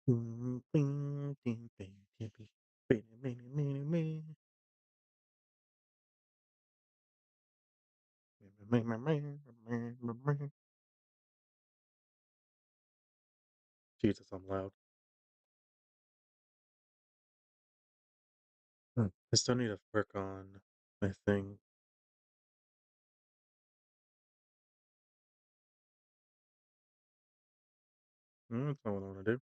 Jesus, I'm loud. I still need to work on my thing. That's not what I want to do.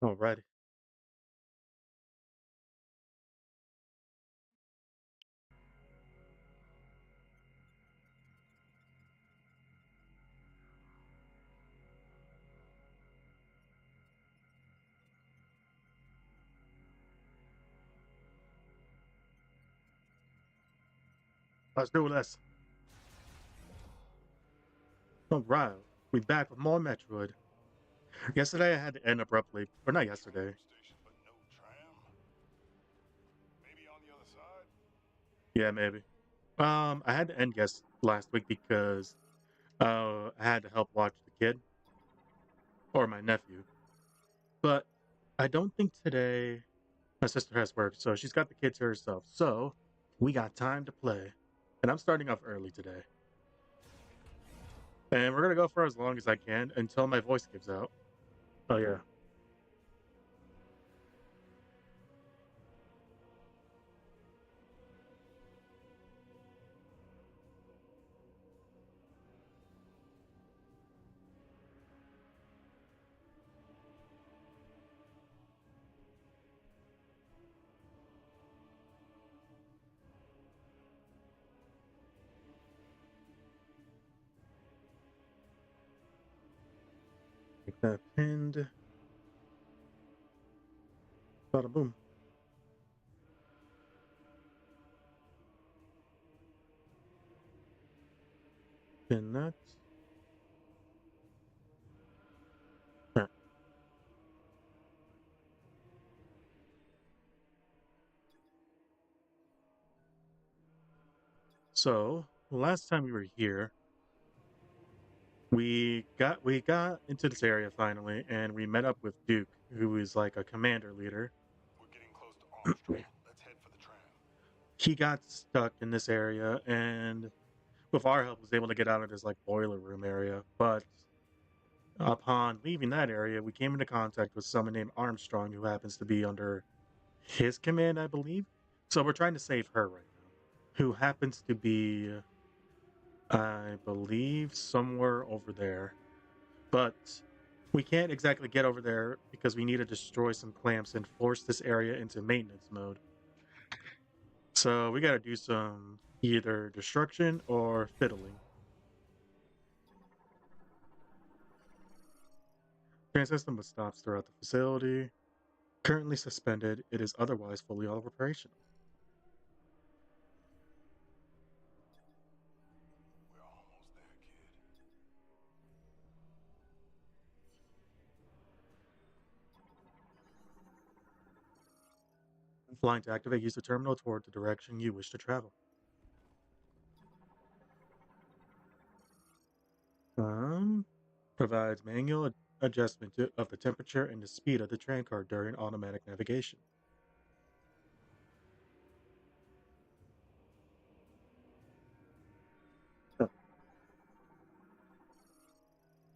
Alrighty. Let's do this. Alright. We back with more Metroid. Yesterday I had to end abruptly. Or not yesterday. Tram station, but no tram. Maybe on the other side. Yeah, maybe. I had to end last week because I had to help watch the kid. Or my nephew. But I don't think today my sister has work, so she's got the kids to herself. So we got time to play. And I'm starting off early today. And we're gonna go for as long as I can until my voice gives out. Oh yeah. Make that pinned. Bada boom. Pin that. Alright. So last time we were here, we got into this area finally, and we met up with Duke, who is like a commander leader. We're getting close to Armstrong. Let's head for the tram. He got stuck in this area, and with our help, was able to get out of this like boiler room area. But upon leaving that area, we came into contact with someone named Armstrong, who happens to be under his command, I believe. So we're trying to save her right now, who happens to be, I believe, somewhere over there. But we can't exactly get over there because we need to destroy some clamps and force this area into maintenance mode. So we got to do some either destruction or fiddling. Train system with stops throughout the facility. Currently suspended, it is otherwise fully operational. We're almost there, kid. Flying to activate, use the terminal toward the direction you wish to travel. Um, Provides manual adjustment of the temperature and the speed of the train car during automatic navigation.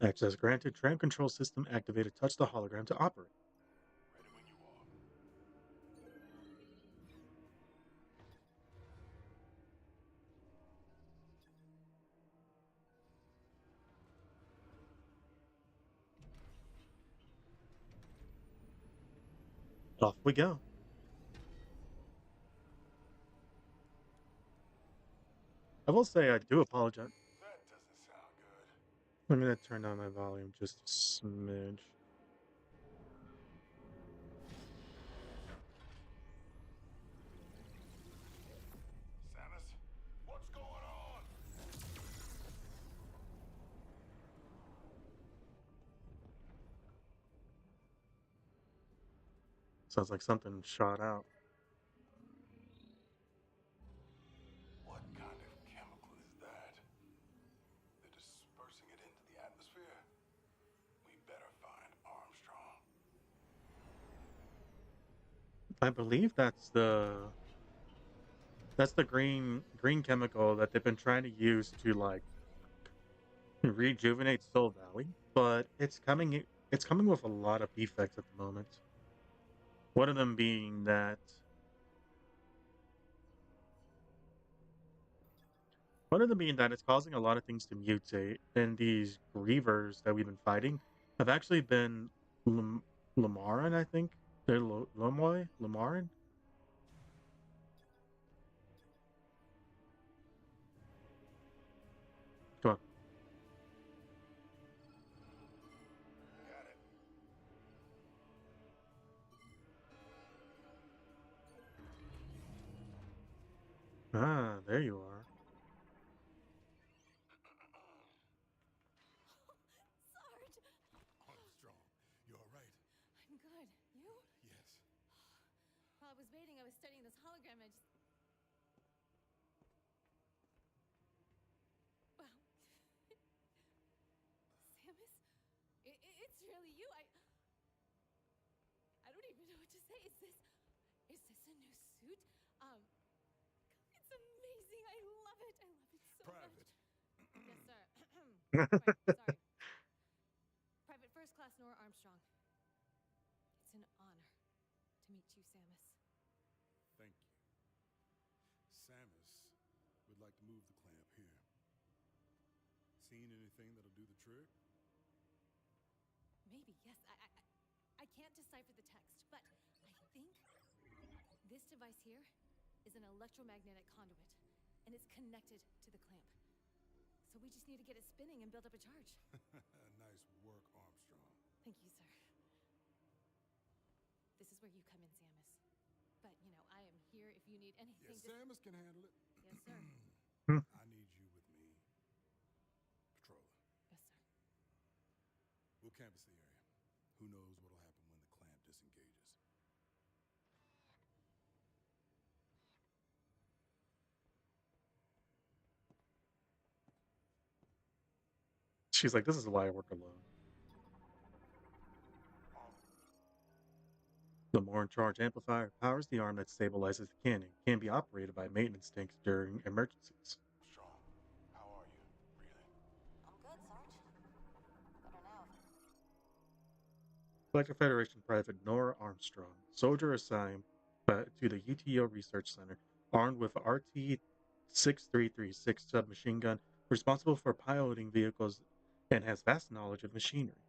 Access granted. Tram control system activated. Touch the hologram to operate. Ready when you are. Off we go. I will say I do apologize. That doesn't sound good. I'm gonna turn down my volume just a smidge. Samus, what's going on? Sounds like something shot out. What kind of chemical is that? They're dispersing it I believe that's the green chemical that they've been trying to use to, like, rejuvenate Soul Valley, but it's coming with a lot of defects at the moment. One of them being that it's causing a lot of things to mutate, and these grievers that we've been fighting have actually been Lam Lamaran, I think? They're Lamoy? Lamaran? Come on. Got it. Ah, there you are. Sarge! Armstrong, you all right? I'm good. You? Yes. While I was waiting, I was studying this hologram. Wow. Samus? It's really you. I don't even know what to say. Is this a new suit? Um, it's amazing. I love it. I love it so Private. much. Yes, sir. Sorry. Private First Class Nora Armstrong. It's an honor to meet you, Samus. Thank you. Samus would like to move the clamp here. Seen anything that'll do the trick? Maybe, yes. I can't decipher the text, but I think this device here is an electromagnetic conduit, and it's connected to the clamp. So we just need to get it spinning and build up a charge. Nice work, Armstrong. Thank you, sir. This is where you come in, Samus. But, I am here if you need anything. Yes, Samus can handle it. Yes, sir. I need you with me. Patroller. Yes, sir. We'll canvass the area. Who knows what'll happen when the clamp disengages. She's like, "This is why I work alone." The More Charge amplifier powers the arm that stabilizes the cannon, can be operated by maintenance tanks during emergencies. Strong, how are you? Breathing? I'm good, Sarge. Better now. Galactic Federation Private Nora Armstrong, soldier assigned to the UTO Research Center, armed with RT 6336 submachine gun, responsible for piloting vehicles and has vast knowledge of machinery.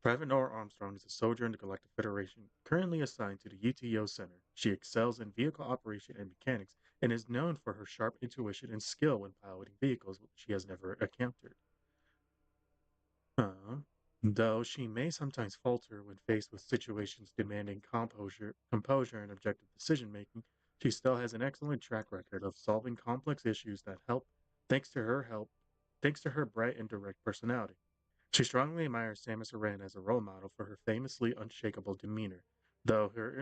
Private Nora Armstrong is a soldier in the Galactic Federation, currently assigned to the UTO Center. She excels in vehicle operation and mechanics and is known for her sharp intuition and skill when piloting vehicles she has never encountered. Though she may sometimes falter when faced with situations demanding composure and objective decision making, she still has an excellent track record of solving complex issues that thanks to her bright and direct personality. She strongly admires Samus Aran as a role model for her famously unshakable demeanor, though her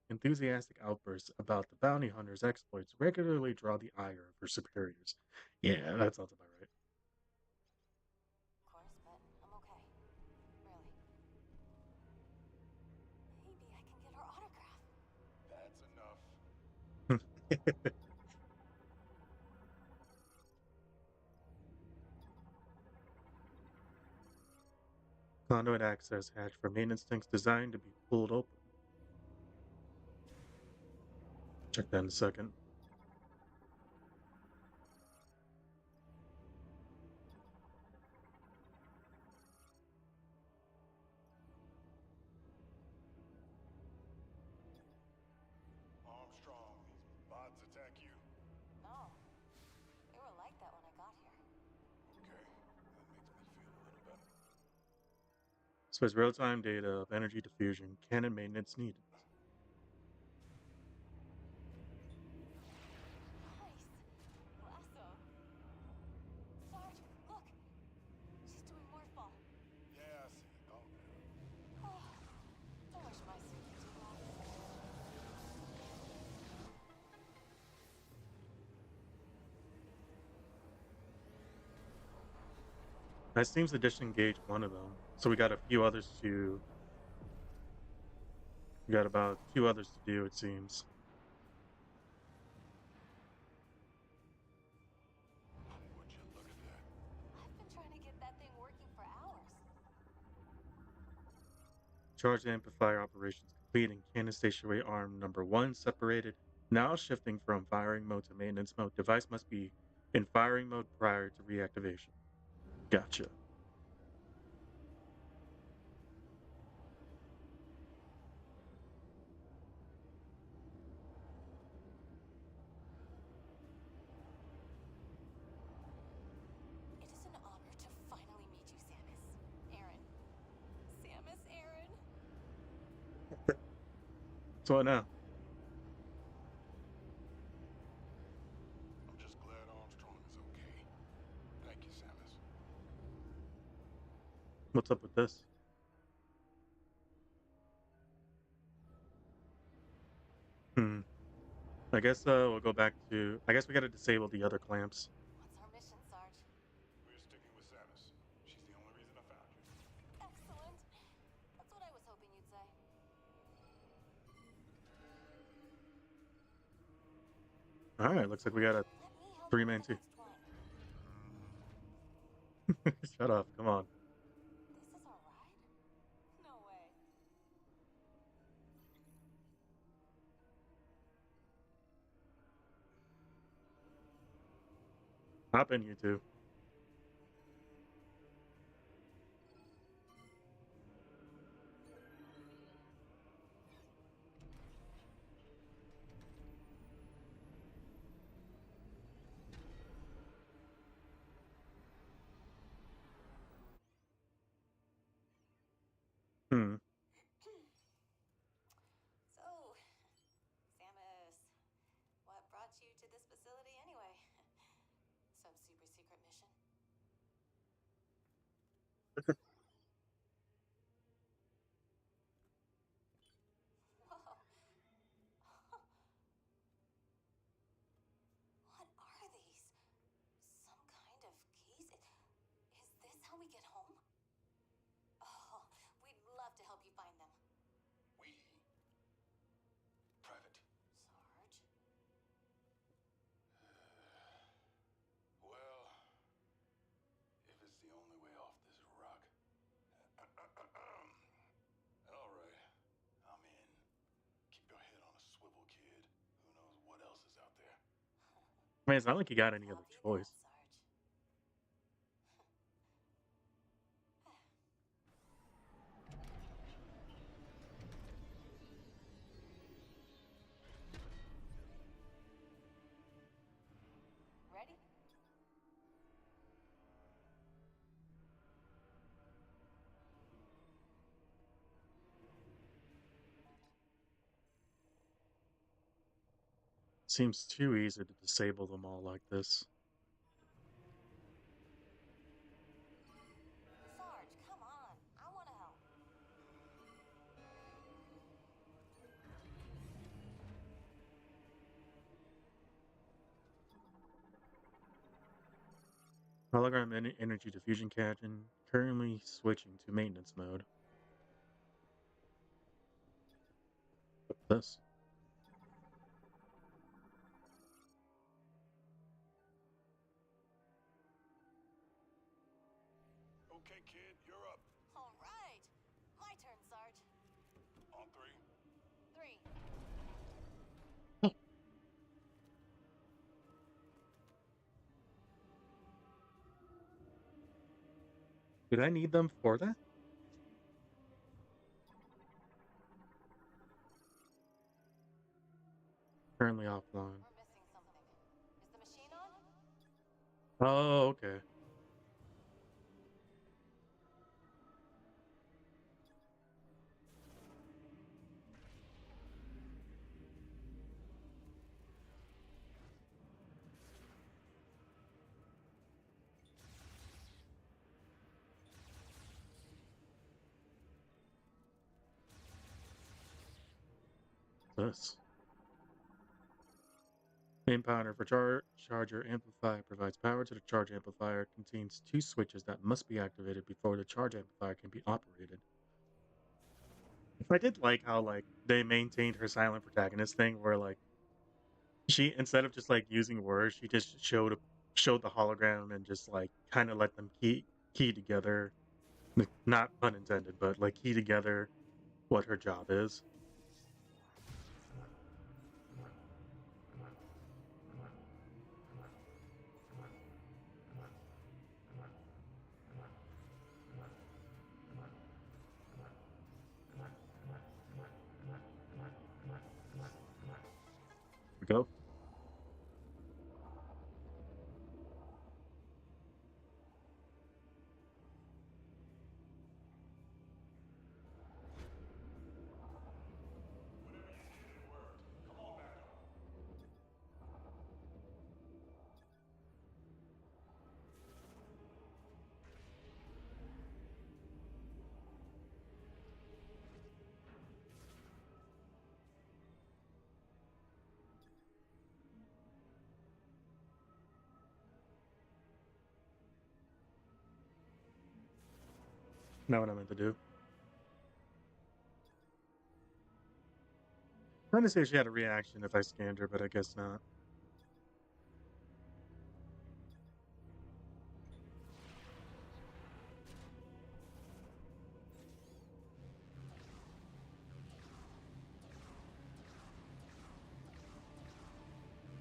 enthusiastic outbursts about the bounty hunter's exploits regularly draw the ire of her superiors. Yeah, that sounds about right. Of course, but I'm okay. Really. Maybe I can get her autograph. That's enough. Conduit access hatch for maintenance tanks designed to be pulled open. Check that in a second. Armstrong, these bots attack you? No. They were like that when I got here. Okay, that makes me feel a little better. So it's real-time data of energy diffusion, cannon maintenance needed. Nice. Lasso. Sarge, look. She's doing morph ball. Yeah, I see it. Calm down. Oh, I wish my suit could do that. That seems to disengage one of them, so we got a few others to We got about 2 others to do, it seems. Would you look at that? I've been trying to get that thing working for hours. Charge amplifier operations complete and cannon stationary arm number 1 separated. Now shifting from firing mode to maintenance mode. Device must be in firing mode prior to reactivation. Gotcha. It is an honor to finally meet you, Samus. Aaron. Samus Aaron. So what now? I'm just glad Armstrong is okay. Thank you, Samus. What's up with this? Hmm. I guess we'll go back to. I guess we got to disable the other clamps. What's our mission, Sarge? We're sticking with Samus. She's the only reason I found you. Excellent. That's what I was hoping you'd say. All right. Looks like we got a Let me help you 3-man with the team. next one. Shut up. Come on. This is our ride? No way. Hop in, you two. Hmm. So, Samus, what brought you to this facility anyway? Some super secret mission? Whoa. What are these? Some kind of keys? Is this how we get home? Oh, we'd love to help you find them. We. Private. Sarge? Well, if it's the only way off this rock. All right, I'm in. Keep your head on a swivel, kid. Who knows what else is out there? I mean, it's not like you got any other Copy that, choice. Sarge. Ready? Seems too easy to disable them all like this. Sarge, come on. I want to help. Hologram energy diffusion cannon currently switching to maintenance mode. What's this? Okay, kid, you're up. All right. My turn, Sarge. On three. 3. Did I need them for that? Currently offline. We're missing something. Is the machine on? Oh, okay. This. Main powder for charger amplifier provides power to the charge amplifier. Contains 2 switches that must be activated before the charge amplifier can be operated. I did like how like they maintained her silent protagonist thing, where like she instead of just like using words, she just showed the hologram and just like kind of let them key together, not pun intended, but like key together what her job is. We go. Whatever you did, it worked. Come on back up. Not what I meant to do. Trying to say she had a reaction if I scanned her, but I guess not.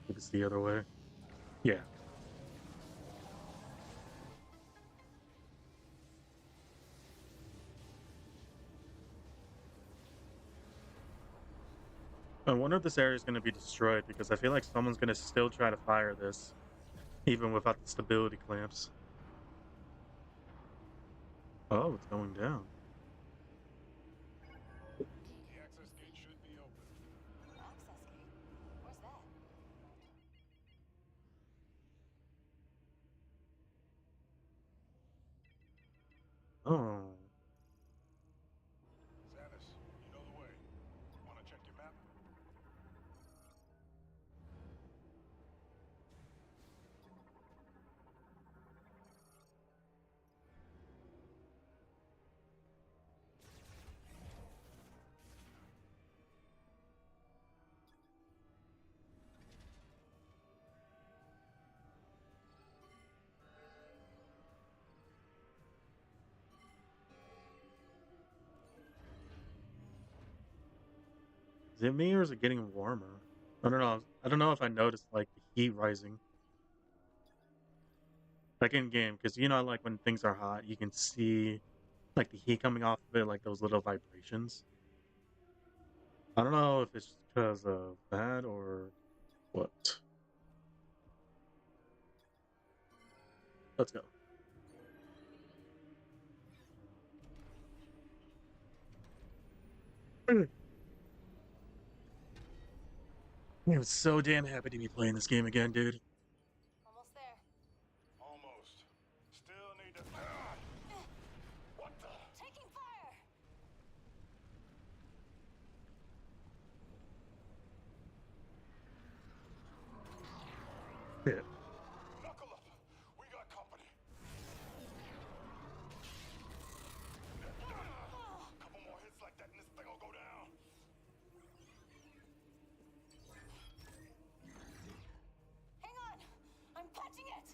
If it's the other way. Yeah. I wonder if this area is going to be destroyed because I feel like someone's going to still try to fire this, even without the stability clamps. Oh, it's going down. The access gate should be open. Access gate? Where's that? Oh. Samus, you know the way. Wanna check your map? Is it me or is it getting warmer? I don't know. I don't know if I noticed like the heat rising. Like in game, because you know, like when things are hot, you can see like the heat coming off of it, like those little vibrations. I don't know if it's because of that or what. Let's go. I'm so damn happy to be playing this game again, dude. Almost there. Almost. Still need to. What the? Taking fire! Yeah. Knuckle up. We got company. Couple more hits like that and this thing will go down. Hang on! I'm punching it!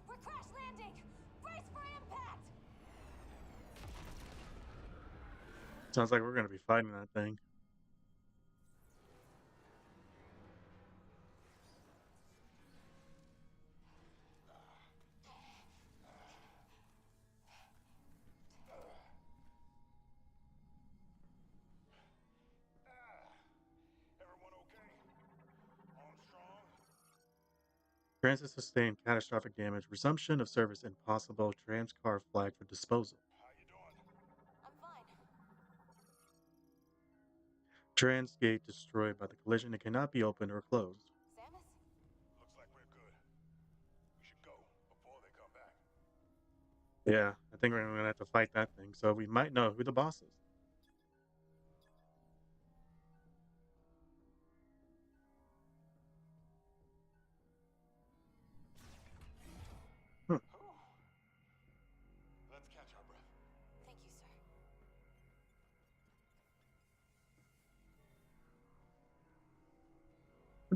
We're crash landing! Brace for impact! Sounds like we're gonna be fighting that thing. Everyone okay? Armstrong? Transit sustained catastrophic damage. Resumption of service impossible. Trans car flagged for disposal. How you doing? I'm fine. Trans gate destroyed by the collision. It cannot be opened or closed. Samus? Looks like we're good. We should go before they come back. Yeah, I think we're gonna have to fight that thing, so we might know who the boss is.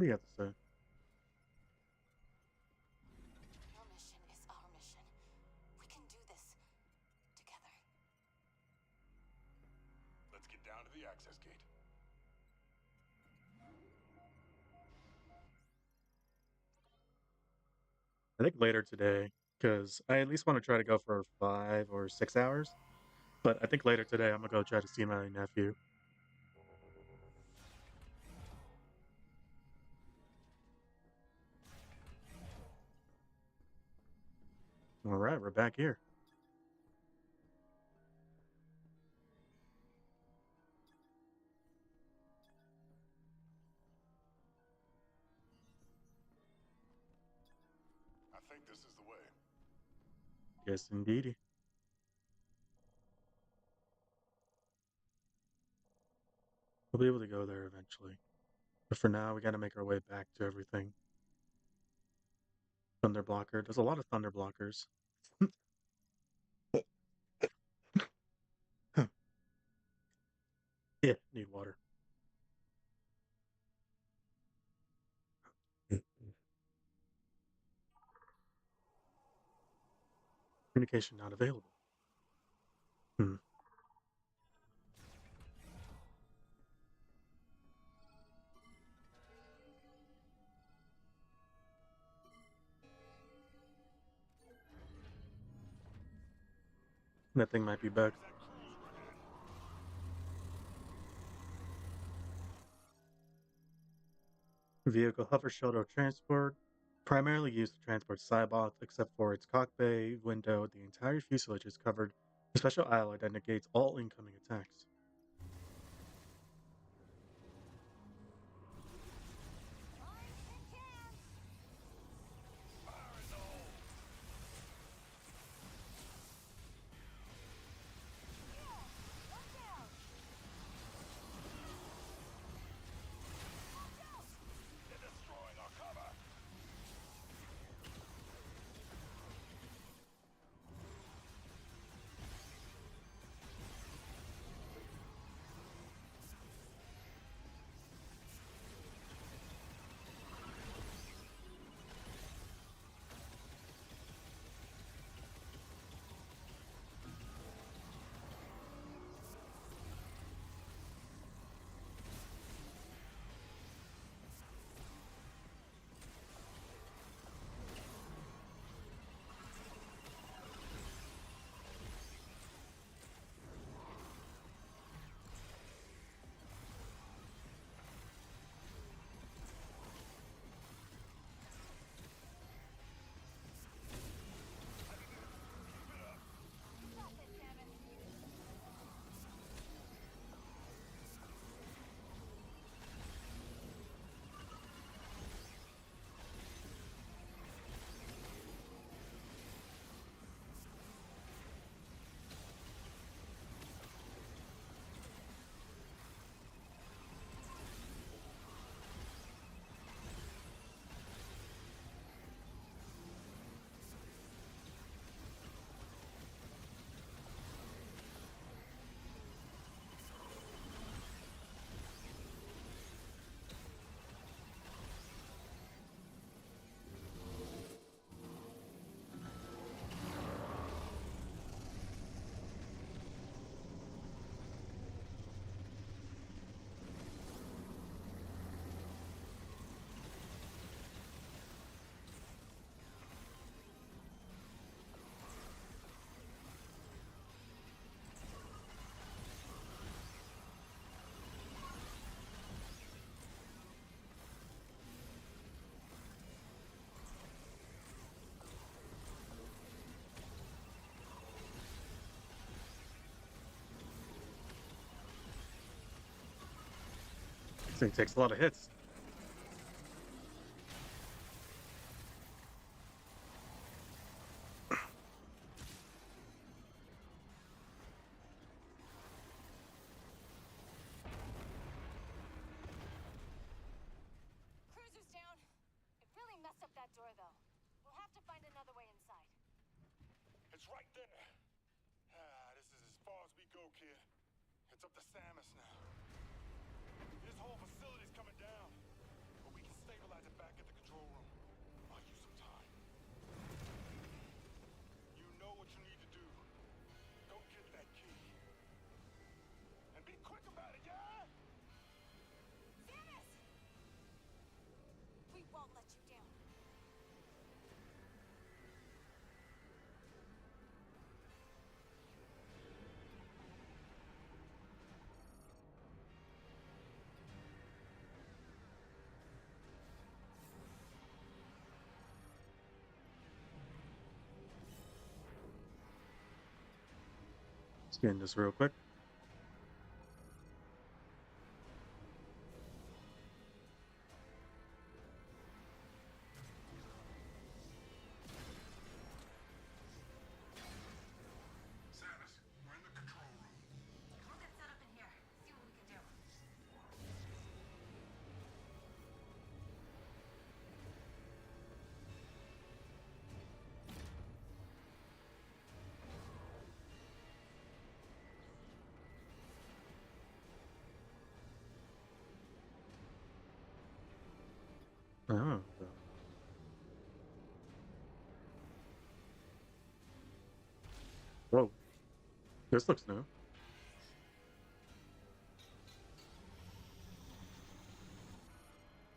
What do you have to say? Your mission is our mission. We can do this together. Let's get down to the access gate. I think later today, because I at least want to try to go for 5 or 6 hours. But I think later today, I'm gonna go try to see my nephew. All right, we're back here. I think this is the way. Yes, indeedy. We'll be able to go there eventually. But for now, we got to make our way back to everything. Thunder blocker. There's a lot of thunder blockers. Yeah, need water. Communication not available. Hmm. That thing might be bugged. Where's that cruise we're heading? Vehicle hover shuttle transport. Primarily used to transport Cybots, except for its cockpit window, the entire fuselage is covered with a special alloy that negates all incoming attacks. Fire in the hole! They're destroying our cover! This thing takes a lot of hits. Cruiser's down. It really messed up that door, though. We'll have to find another way inside. It's right there! This is as far as we go, kid. It's up to Samus now. This whole facility's coming down. But we can stay Scan this real quick. Samus, we're in the control room. We'll get set up in here. See what we can do. Oh. Whoa. This looks new.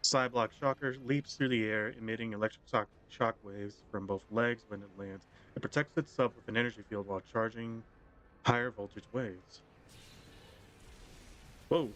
Cyblock Shocker leaps through the air, emitting electric shock waves from both legs when it lands. It protects itself with an energy field while charging higher voltage waves. Whoa.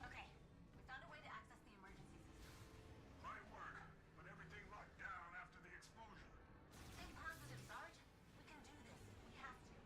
Okay, we found a way to access the emergency system. Might work, but everything locked down after the explosion. Think positive, Sarge. We can do this. We have to.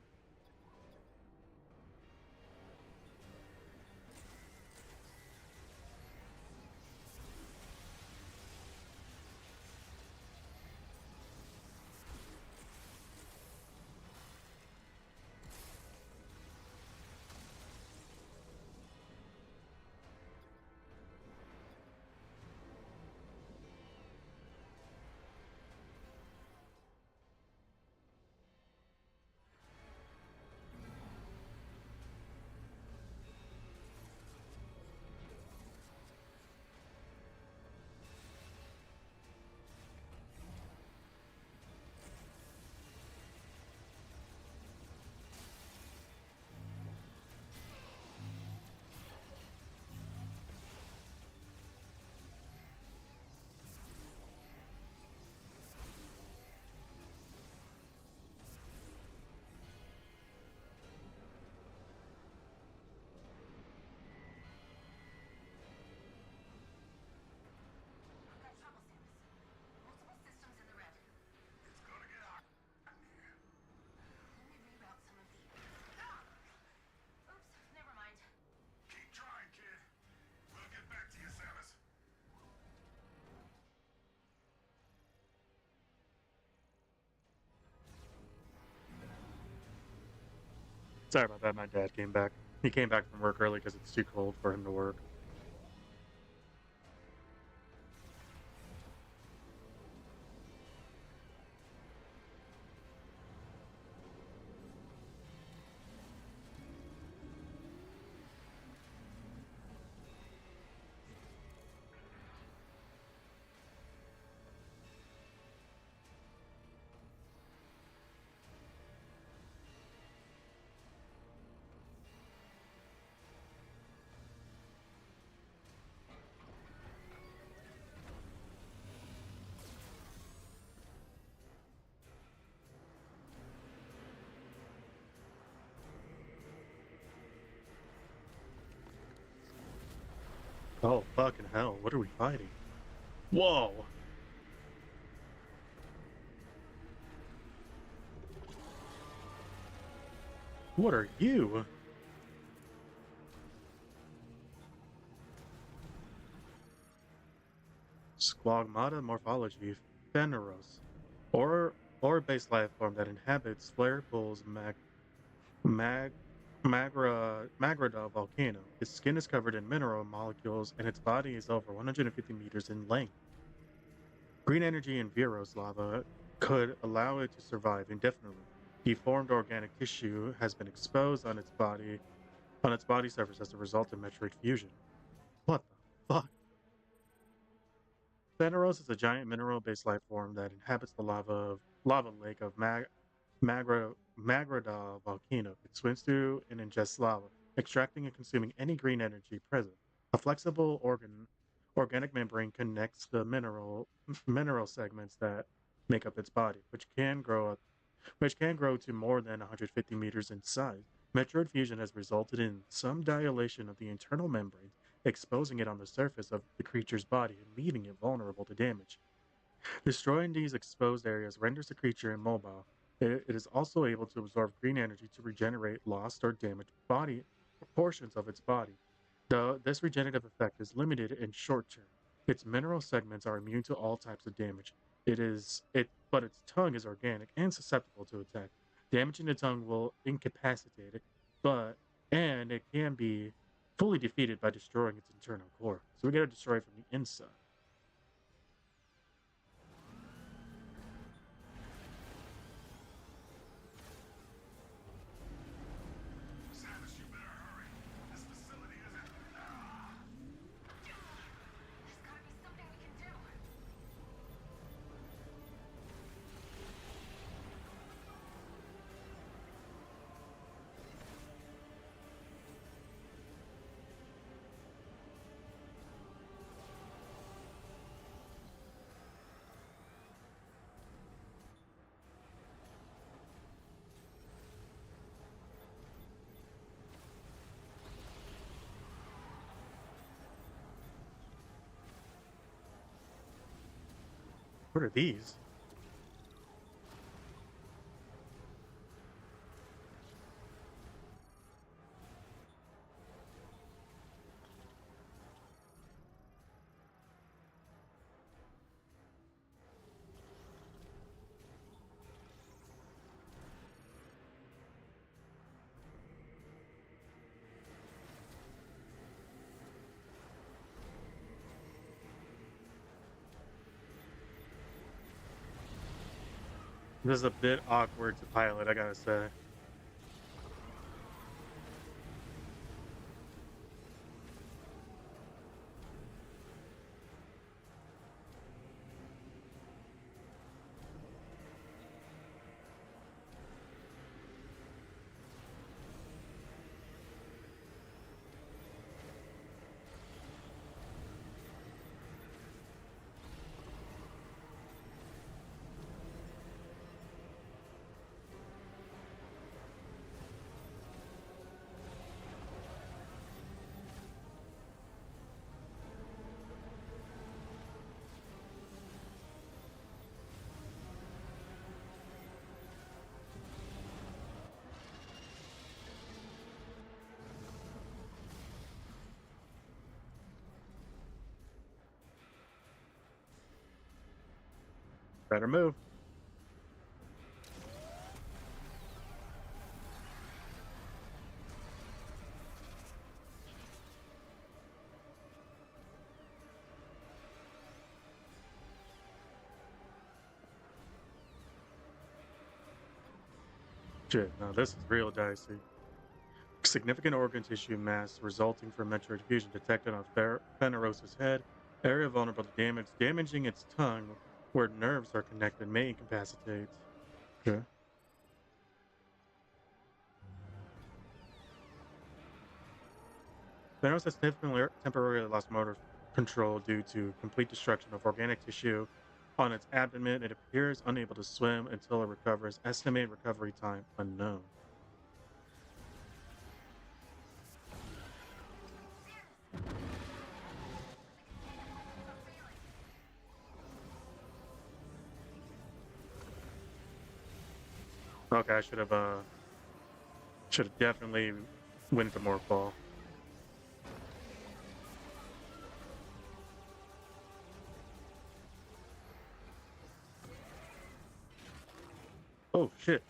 We've got trouble, Samus. Multiple systems in the red. It's gonna get hot in here. Let me reroute some of the... Ah! Oops, never mind. Keep trying, kid. We'll get back to you, Samus. Sorry about that. My dad came back. He came back from work early because it's too cold for him to work. Oh, fucking hell. What are we fighting? Whoa. What are you? Squagmata morphology, Phaneros, or or-based life form that inhabits flare pools mag, Magrada volcano. Its skin is covered in mineral molecules and its body is over 150 meters in length. Green energy in Veros lava could allow it to survive indefinitely. Deformed organic tissue has been exposed on its body surface as a result of Metroid fusion. What the fuck? Phaneros is a giant mineral-based life form that inhabits the lava lake of Magrada volcano. It swims through and ingests lava, extracting and consuming any green energy present. A flexible organic membrane connects the mineral segments that make up its body, which can grow to more than 150 meters in size. Metroid fusion has resulted in some dilation of the internal membranes, exposing it on the surface of the creature's body and leaving it vulnerable to damage. Destroying these exposed areas renders the creature immobile. It is also able to absorb green energy to regenerate lost or damaged body portions of its body. Though this regenerative effect is limited in short term, its mineral segments are immune to all types of damage. But its tongue is organic and susceptible to attack. Damaging the tongue will incapacitate it, and it can be fully defeated by destroying its internal core. So we gotta destroy it from the inside. Samus, you better hurry. This facility isn't. There's gotta be something we can do. What are these? This is a bit awkward to pilot, I gotta say. Better move. Shit, no, this is real dicey. Significant organ tissue mass resulting from Metroid fusion detected on Phaneros' head. Area vulnerable to damage. Damaging its tongue, where nerves are connected, may incapacitate. Okay. Thanos has temporarily lost motor control due to complete destruction of organic tissue on its abdomen. It appears unable to swim until it recovers. Estimated recovery time unknown. Okay, I should have Should have definitely went for more ball. Oh shit.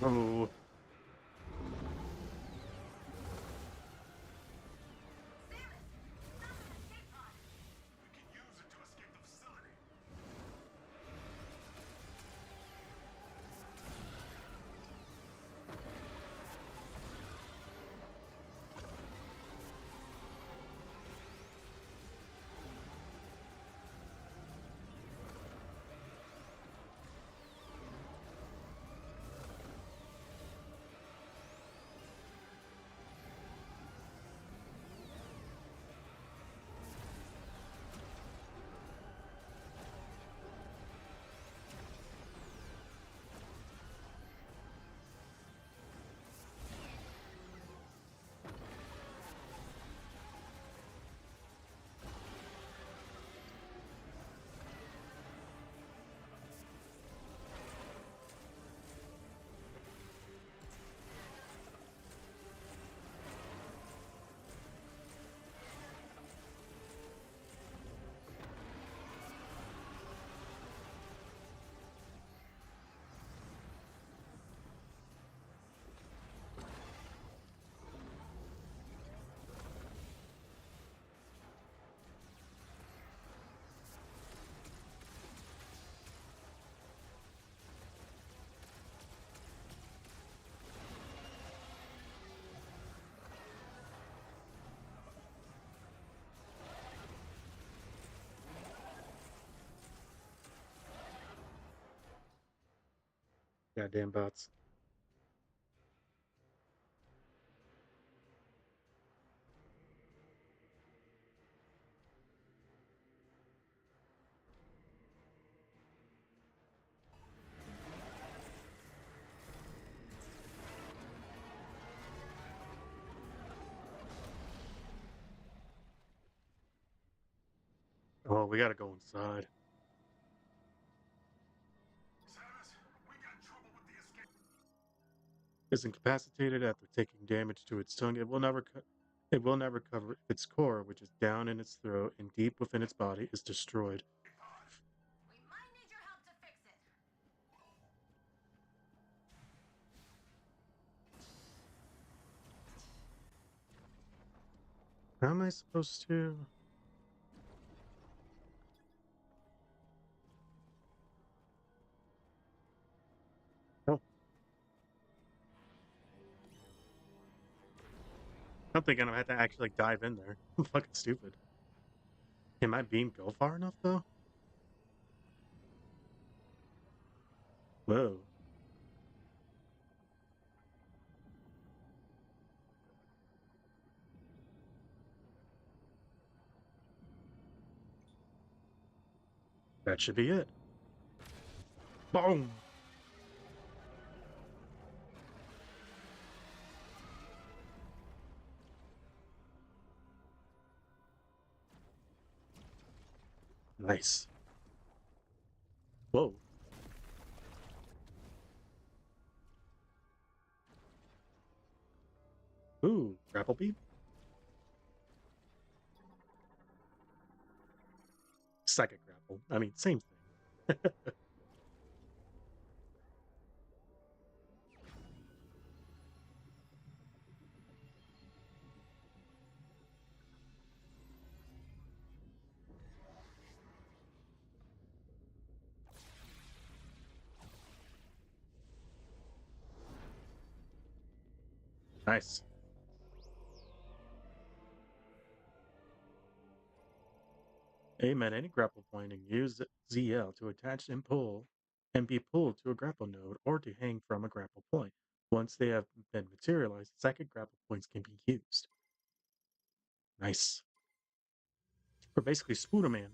Oh. We can use it to escape the facility. Goddamn bots. Oh, we gotta go inside. Samus, we got trouble with the escape. Is incapacitated after taking damage to its tongue. It will not recover if its core, which is down in its throat and deep within its body, is destroyed. We might need your help to fix it. How am I supposed to? Oh, I'm thinking I have to actually like, dive in there. I'm fucking stupid. Can my beam go far enough though? Whoa. That should be it. Boom! Nice. Whoa. Ooh, grapple beam? Psychic grapple. I mean, same thing. Nice. Aim at any grapple point and use ZL to attach and pull and be pulled to a grapple node or to hang from a grapple point. Once they have been materialized, second grapple points can be used. Nice. We're basically Spooderman.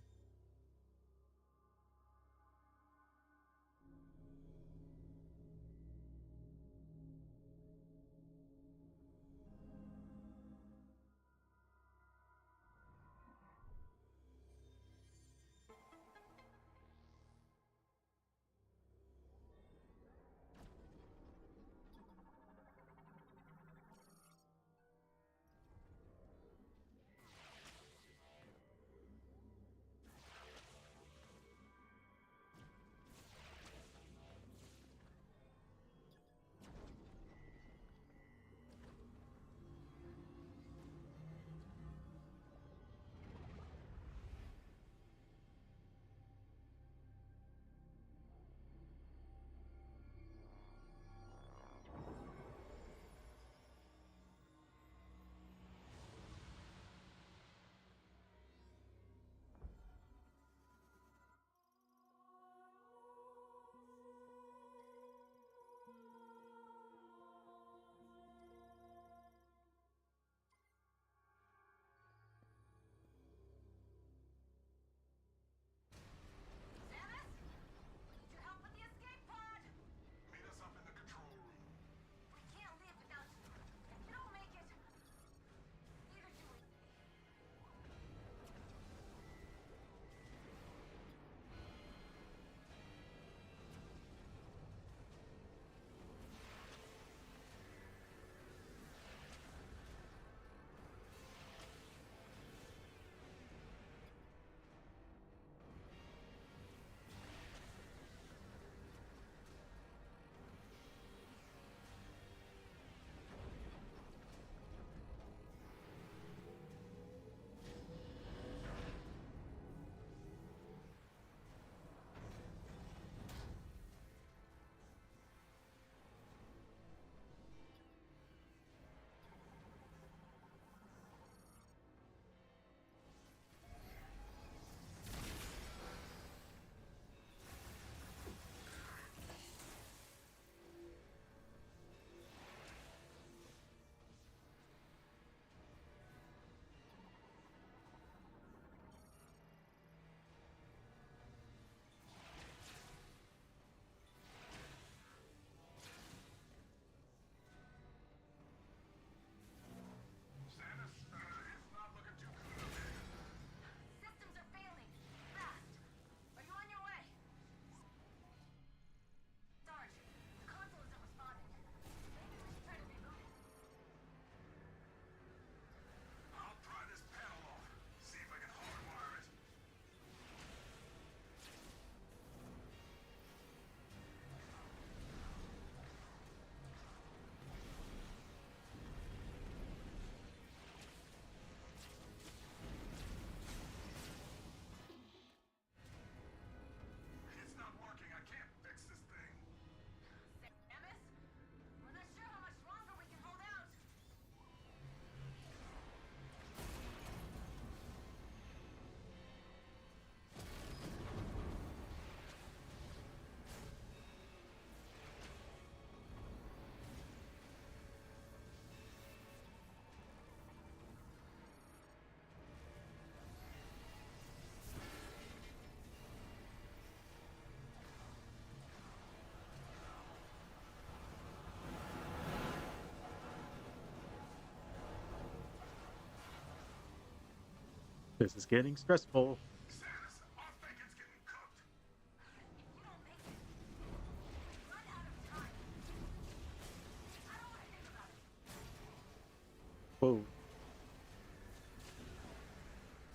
This is getting stressful. Samus, our bacon's getting cooked. If you don't make it, we'll run out of time. I don't want to think about it. Whoa.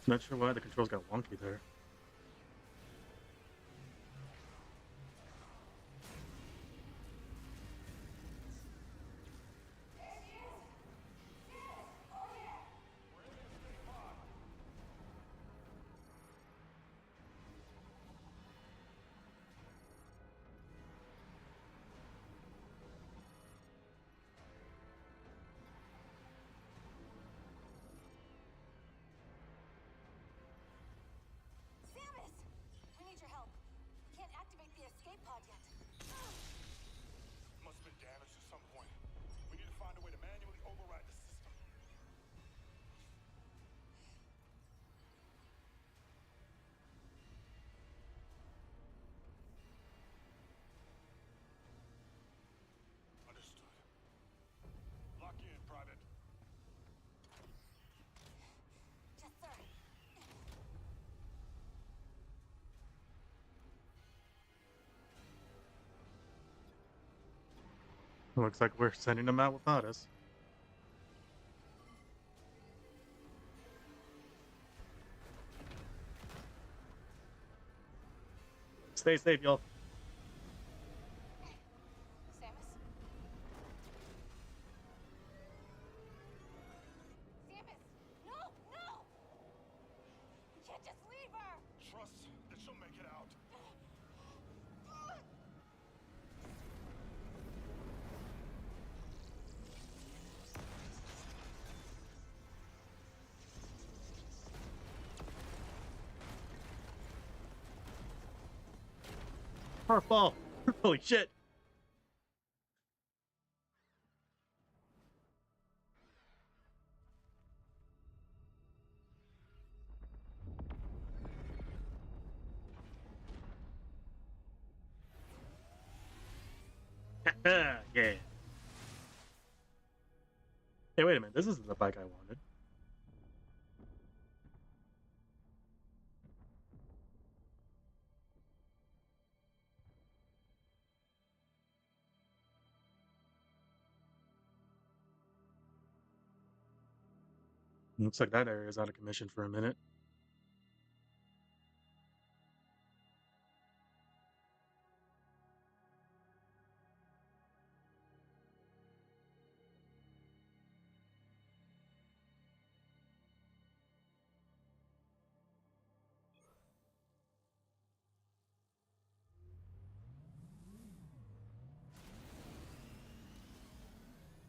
Not sure why the controls got wonky there. Samus! We need your help. We can't activate the escape pod yet. Must have been damaged at some point. We need to find a way to manually override the system. Understood. Lock in, Private. Yes, sir. Looks like we're sending them out without us. Stay safe, y'all. Samus? Samus! No! No! We can't just leave her! Trust that she'll make it out. Ball. Holy shit. Yeah. Hey, wait a minute. This isn't the bike I wanted. Looks like that area is out of commission for a minute.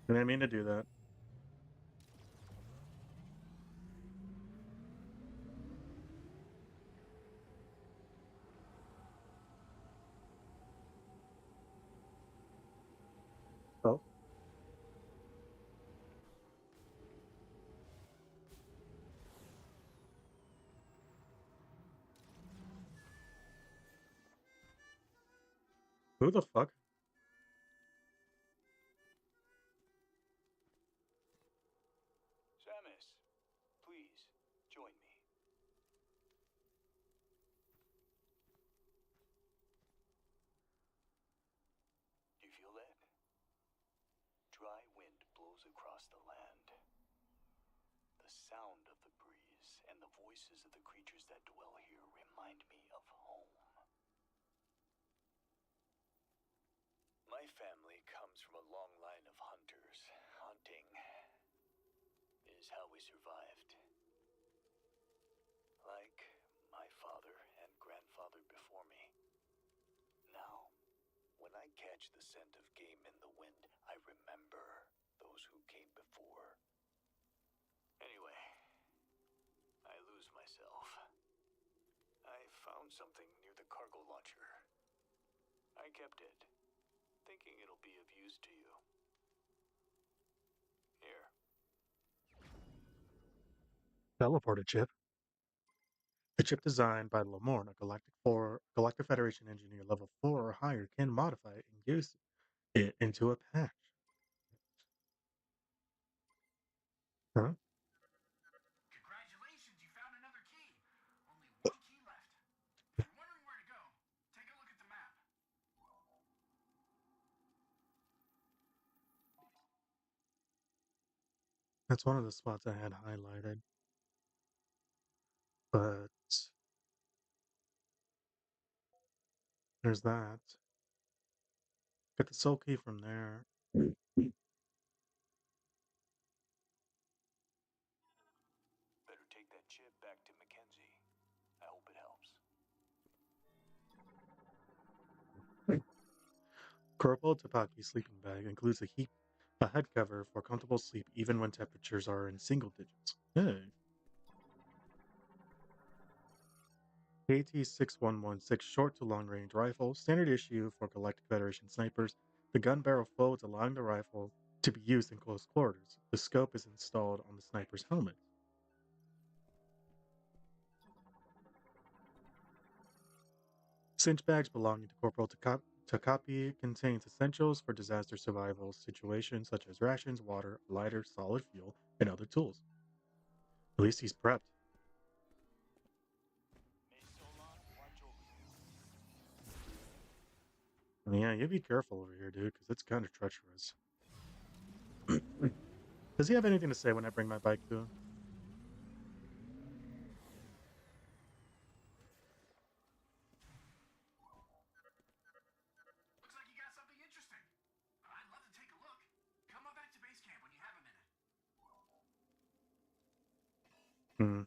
I didn't mean to do that. Oh. Who the fuck? Samus, please, join me. Do you feel that? Dry wind blows across the land. The sound of the breeze and the voices of the creatures that dwell here remind me of home. My family comes from a long line of hunters. Hunting is how we survived. Like my father and grandfather before me. Now, when I catch the scent of game in the wind, I remember those who came before. Anyway, I lose myself. I found something near the cargo launcher. I kept it, thinking it'll be of use to you. Here. Teleporter chip. The chip designed by Lamorne, a Galactic Federation engineer level 4 or higher, can modify it and use it into a patch. Huh? Congratulations, you found another That's one of the spots I had highlighted. But there's that. Get the soul key from there. Better take that chip back to Mackenzie. I hope it helps. Corporal Tapaki's sleeping bag includes a head cover for comfortable sleep even when temperatures are in single digits. Hey. KT-6116 short to long range rifle, standard issue for Galactic Federation snipers. The gun barrel folds allowing the rifle to be used in close quarters. The scope is installed on the sniper's helmet. Cinch bags belonging to Corporal Takapi contains essentials for disaster survival situations such as rations, water, lighter, solid fuel, and other tools. At least he's prepped. May Solon watch over you. I mean, yeah, you be careful over here, dude, because it's kind of treacherous. Does he have anything to say when I bring my bike to him? Looks like you got something interesting. I'd love to take a look. Come on back to base camp when you have a minute. Hmm.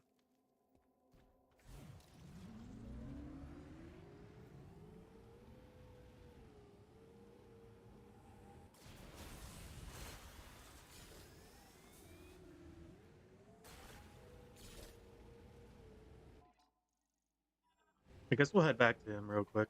I guess we'll head back to him real quick.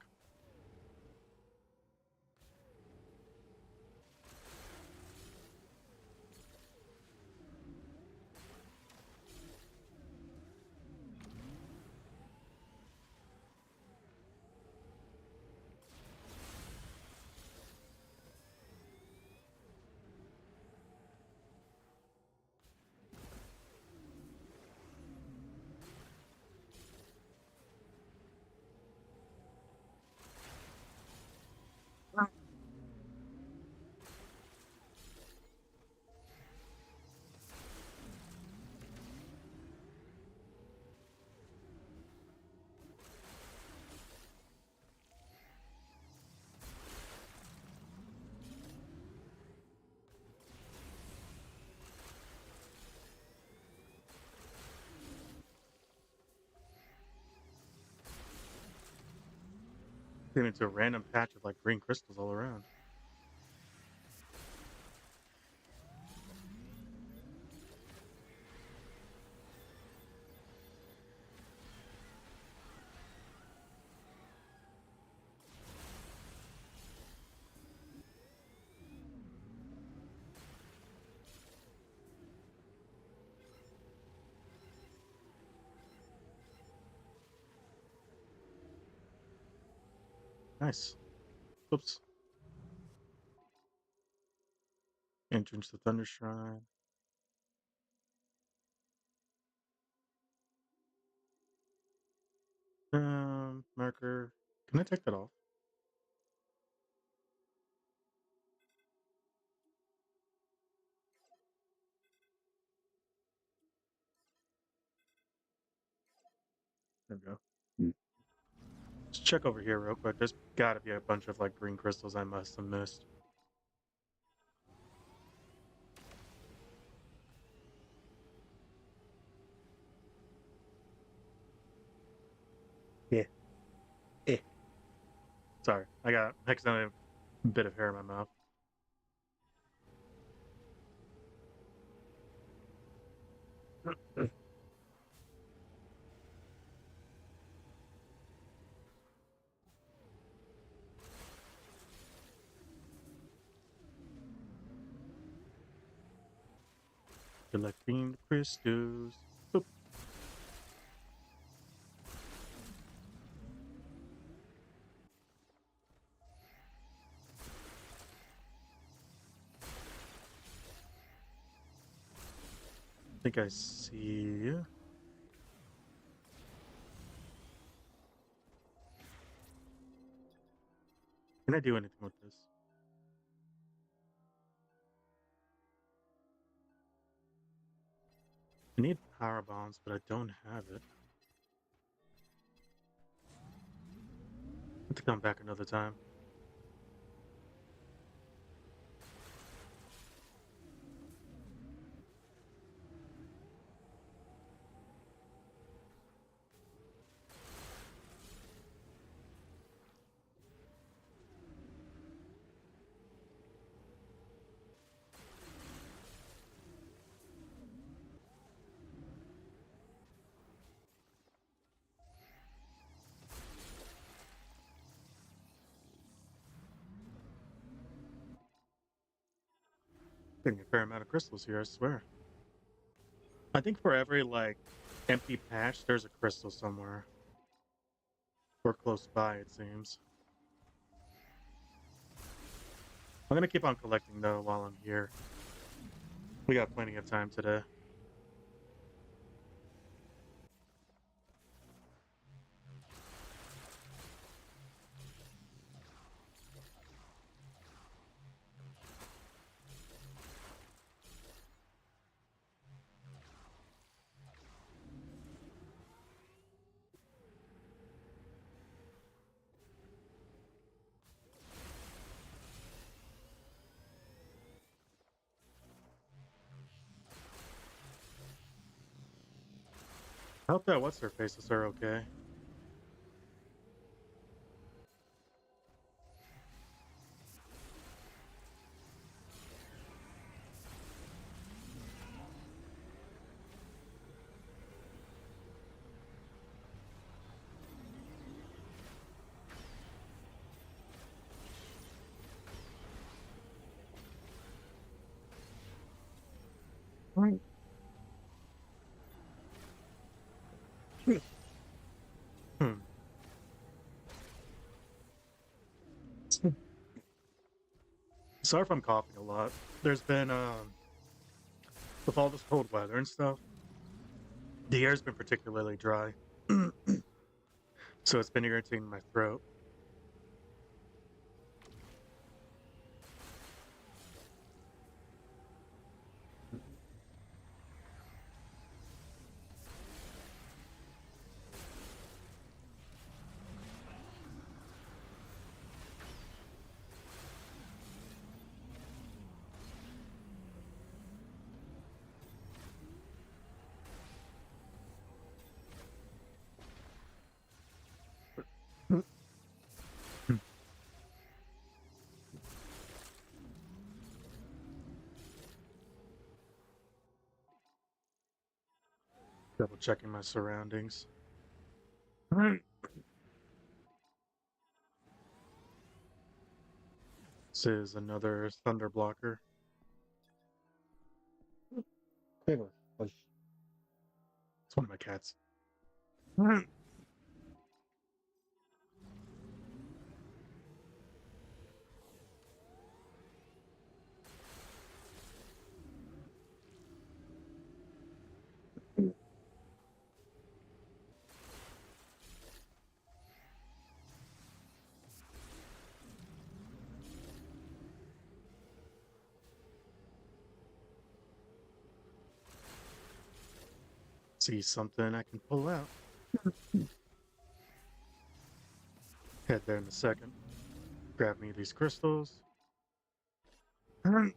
Came into a random patch of like green crystals all around. Nice. Oops. Entrance to Thunder Shrine. Marker. Can I take that off? There we go. Let's check over here real quick. There's gotta be a bunch of like green crystals I must have missed. Yeah. Eh. Sorry, I got accidentally a bit of hair in my mouth. Collecting crystals. Boop. I think I see. Can I do anything with this? I need power bombs, but I don't have it. I have to come back another time. Getting a fair amount of crystals here, I swear. I think for every like empty patch, there's a crystal somewhere. Or close by, it seems. I'm gonna keep on collecting though while I'm here. We got plenty of time today. I hope that what's her faces are okay. Right. Hmm. Sorry if I'm coughing a lot. There's been with all this cold weather and stuff, the air's been particularly dry. So it's been irritating my throat. Double checking my surroundings. Right. This is another thunder blocker. Taylor, hush. It's one of my cats. Right. See something I can pull out. Head there in a second. Grab me these crystals. Right.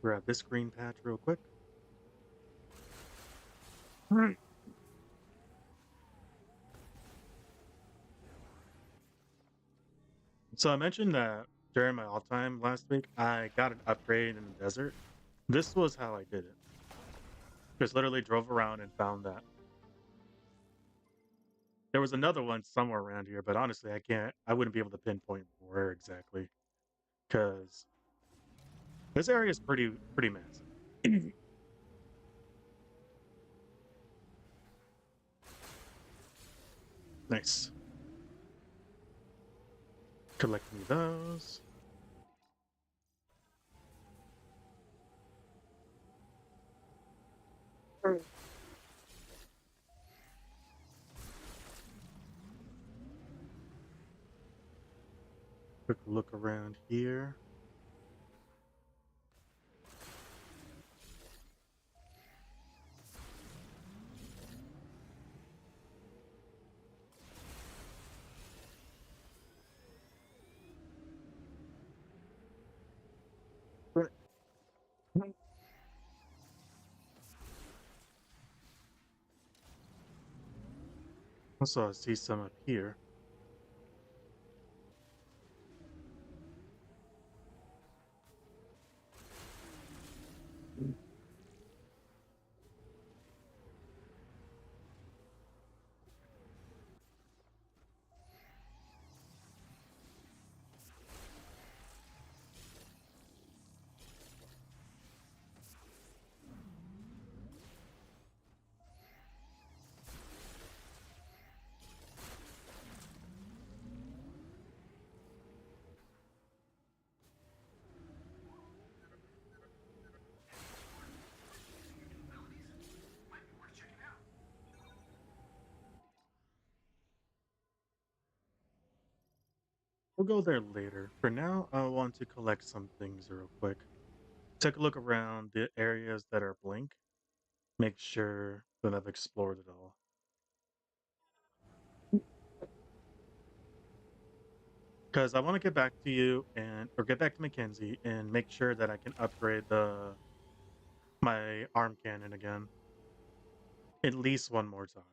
Grab this green patch real quick. Right. So I mentioned that during my off time last week, I got an upgrade in the desert. This was how I did it. Just literally drove around and found that. There was another one somewhere around here, but honestly, I wouldn't be able to pinpoint where exactly because this area is pretty massive. Nice. Collect me those. Quick look around here. Also, I see some up here. We'll go there later. For now, I want to collect some things real quick. Take a look around the areas that are blink. Make sure that I've explored it all. Because I want to get back to you or get back to Mackenzie and make sure that I can upgrade my arm cannon again. At least one more time.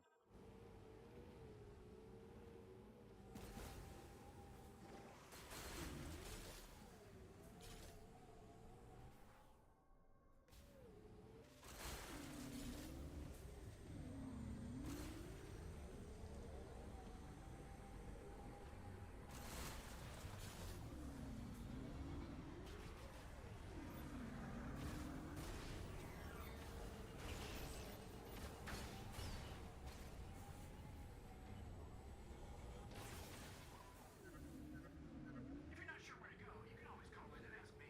If you're not sure where to go, you can always call in and ask me.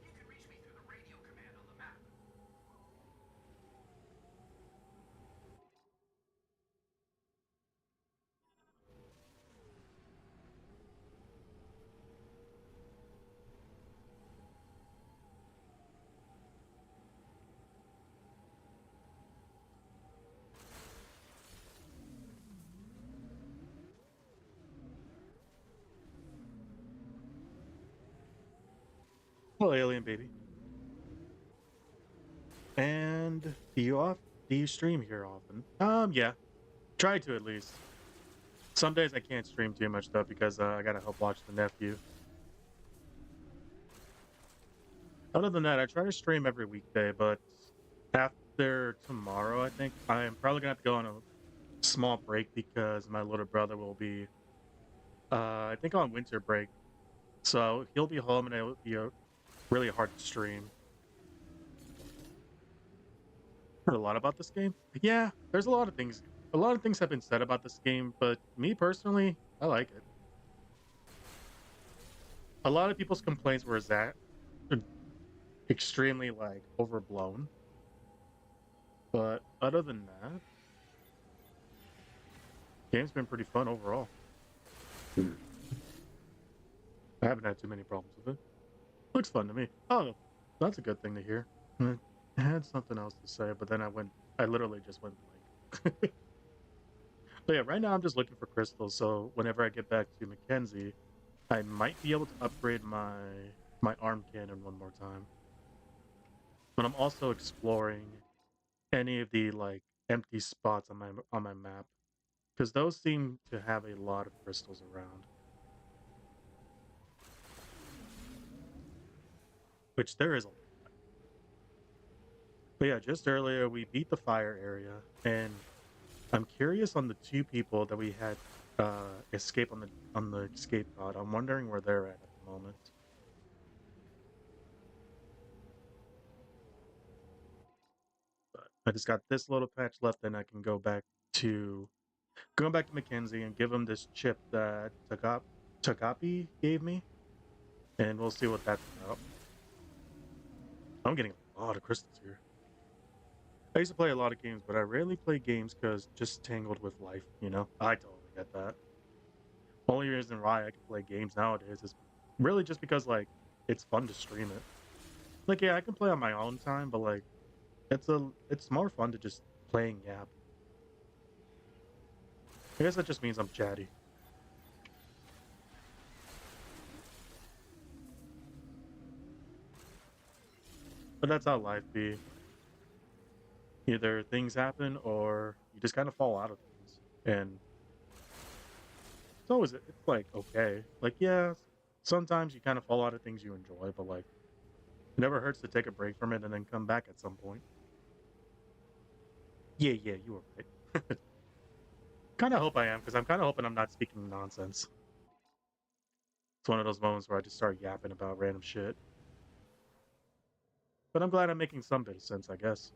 You can reach me through the radio command on the map. Hello, alien baby. And do you stream here often? Yeah. Try to at least. Some days I can't stream too much though because I gotta help watch the nephew. Other than that, I try to stream every weekday, but after tomorrow, I think I'm probably gonna have to go on a small break because my little brother will be, I think, on winter break. So he'll be home and it'll be really hard to stream. Heard a lot about this game. Yeah, there's a lot of things. A lot of things have been said about this game, but me personally, I like it. A lot of people's complaints were that extremely like overblown, but other than that, game's been pretty fun overall. I haven't had too many problems with it. Looks fun to me. Oh, that's a good thing to hear. I had something else to say, but then I literally just went blank. But yeah, right now I'm just looking for crystals. So whenever I get back to Mackenzie, I might be able to upgrade my arm cannon one more time. But I'm also exploring any of the like empty spots on my map because those seem to have a lot of crystals around. Which there is a lot. But yeah, just earlier we beat the fire area, and I'm curious on the two people that we had escape on the escape pod. I'm wondering where they're at the moment. But I just got this little patch left, and I can go back to Mackenzie and give him this chip that Tagapi gave me, and we'll see what that's about. I'm getting a lot of crystals here. I used to play a lot of games, but I rarely play games because just tangled with life, you know? I totally get that. Only reason why I can play games nowadays is really just because, like, it's fun to stream it. Like, yeah, I can play on my own time, but, like, it's more fun to just play and yap. I guess that just means I'm chatty. But that's how life be. Either things happen or you just kind of fall out of things. And it's like okay. Like, yeah, sometimes you kind of fall out of things you enjoy, but like it never hurts to take a break from it and then come back at some point. Yeah, yeah, you were right. Kind of hope I am, because I'm kind of hoping I'm not speaking nonsense. It's one of those moments where I just start yapping about random shit. But I'm glad I'm making some bit of sense, I guess.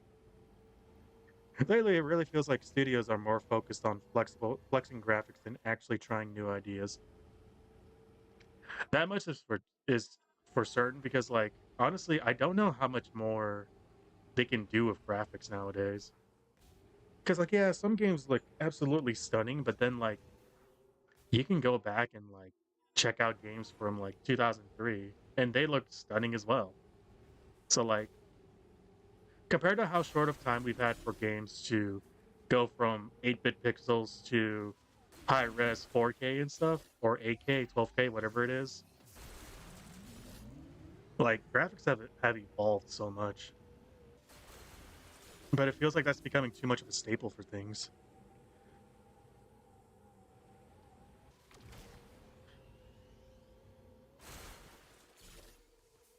Lately, it really feels like studios are more focused on flexing graphics than actually trying new ideas. That much is for certain because, like, honestly, I don't know how much more they can do with graphics nowadays. Because, like, yeah, some games look absolutely stunning, but then, like, you can go back and, like, check out games from, like, 2003, and they look stunning as well. So, like, compared to how short of time we've had for games to go from 8-bit pixels to high res 4K and stuff, or 8K, 12K, whatever it is, like, graphics have evolved so much. But it feels like that's becoming too much of a staple for things.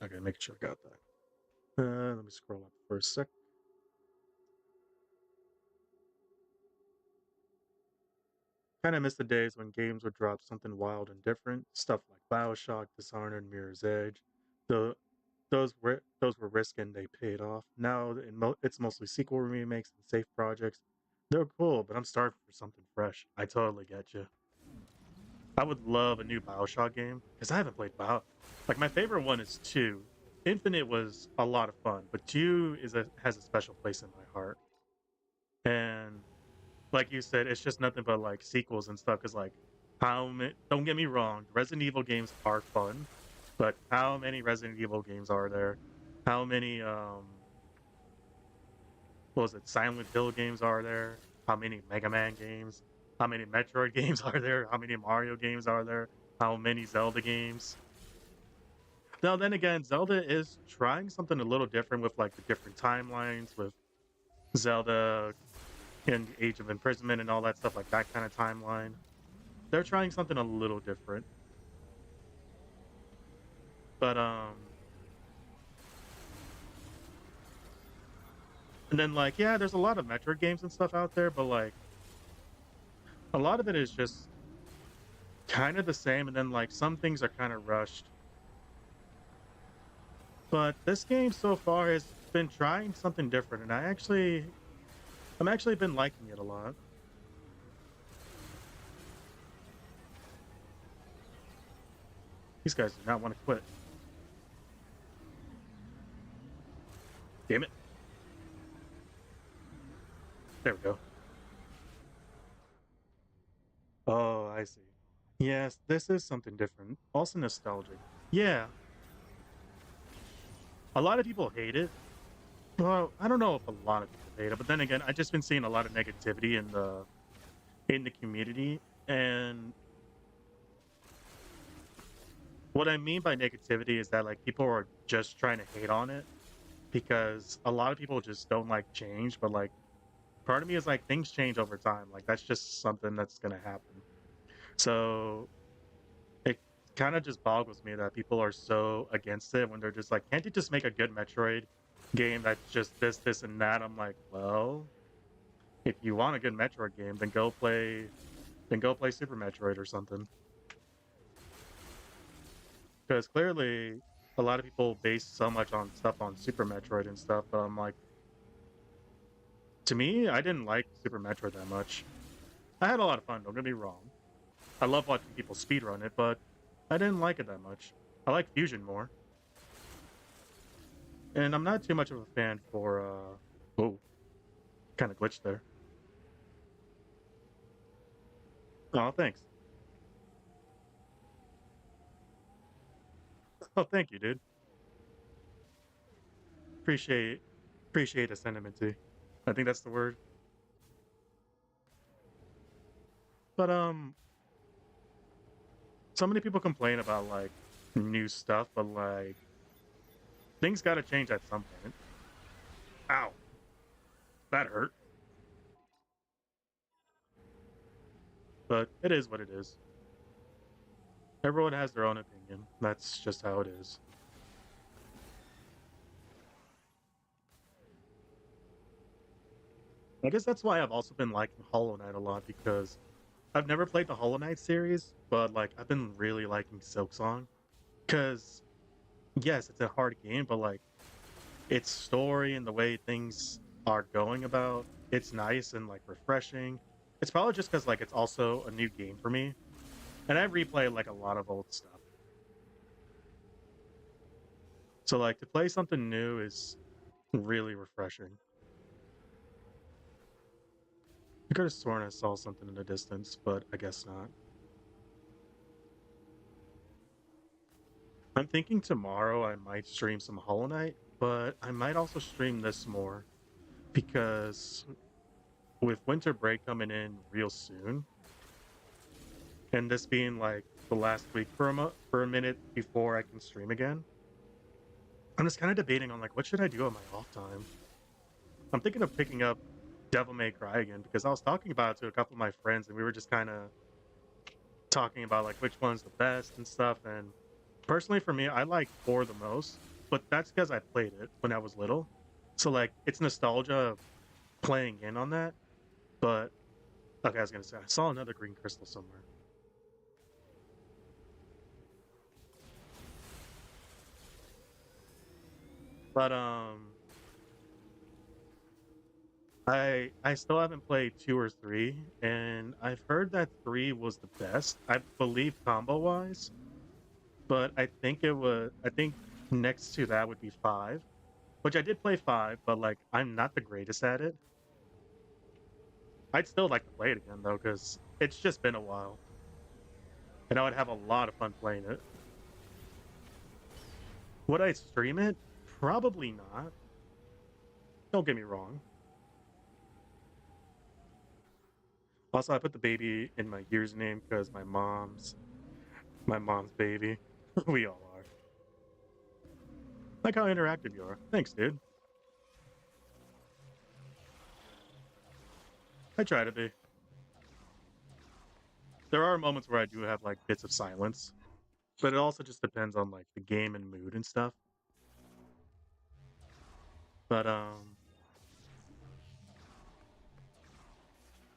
Okay, making sure I got that. Let me scroll up for a sec. Kind of miss the days when games would drop something wild and different, stuff like BioShock, Dishonored, Mirror's Edge. The those were risky and they paid off. Now it's mostly sequel remakes and safe projects. They're cool, but I'm starving for something fresh. I totally get you. I would love a new BioShock game because I haven't played Bio. Like my favorite one is two. Infinite was a lot of fun, but two has a special place in my heart. And like you said, it's just nothing but like sequels and stuff. Because like, don't get me wrong, Resident Evil games are fun, but how many Resident Evil games are there? How many what was it, Silent Hill games are there? How many Mega Man games? How many Metroid games are there? How many Mario games are there? How many Zelda games? Now, then again, Zelda is trying something a little different with like the different timelines with Zelda and the Age of Imprisonment and all that stuff, like that kind of timeline. They're trying something a little different. But and then like yeah, there's a lot of Metroid games and stuff out there, but like a lot of it is just kind of the same, and then like some things are kind of rushed. But this game so far has been trying something different, and I'm actually been liking it a lot. These guys do not want to quit. Damn it. There we go. Oh, I see. Yes, this is something different. Also nostalgic. Yeah, a lot of people hate it. Well, I don't know if a lot of people hate it, but then again, I've just been seeing a lot of negativity in the community, and what I mean by negativity is that like people are just trying to hate on it because a lot of people just don't like change, but like part of me is like things change over time. Like that's just something that's gonna happen. So it kind of just boggles me that people are so against it when they're just like, can't you just make a good Metroid game that's just this, this, and that? I'm like, well, If you want a good Metroid game, then go play Super Metroid or something. Because clearly, a lot of people base so much on stuff on Super Metroid and stuff, but I'm like, to me, I didn't like Super Metroid that much. I had a lot of fun, don't get me wrong. I love watching people speedrun it, but I didn't like it that much. I like Fusion more. And I'm not too much of a fan for, oh, kind of glitched there. Oh, thanks. Oh, thank you, dude. Appreciate, appreciate the sentiment too. I think that's the word. But, so many people complain about, like, new stuff, but, like, things gotta change at some point. Ow, that hurt. But it is what it is. Everyone has their own opinion. That's just how it is. I guess that's why I've also been liking Hollow Knight a lot because I've never played the Hollow Knight series, but like I've been really liking Silksong. Because yes, it's a hard game, but like its story and the way things are going about, it's nice and like refreshing. It's probably just because like it's also a new game for me, and I replay like a lot of old stuff. So like to play something new is really refreshing. I could have sworn I saw something in the distance, but I guess not. I'm thinking tomorrow I might stream some Hollow Knight, but I might also stream this more because with winter break coming in real soon, and this being like the last week for a minute before I can stream again, I'm just kind of debating on like what should I do on my off time. I'm thinking of picking up Devil May Cry again because I was talking about it to a couple of my friends and we were just kind of talking about like which one's the best and stuff. And personally, for me, I like 4 the most, but that's because I played it when I was little. So like it's nostalgia of playing in on that. But okay, I was gonna say I saw another green crystal somewhere. But I still haven't played 2 or 3, and I've heard that 3 was the best. I believe combo wise, but I think next to that would be 5, which I did play 5, but like I'm not the greatest at it. I'd still like to play it again though, because it's just been a while. And I would have a lot of fun playing it. Would I stream it? Probably not. Don't get me wrong. Also, I put the baby in my year's name because my mom's baby. We all are. Like how interactive you are. Thanks, dude. I try to be. There are moments where I do have like bits of silence, but it also just depends on like the game and mood and stuff. But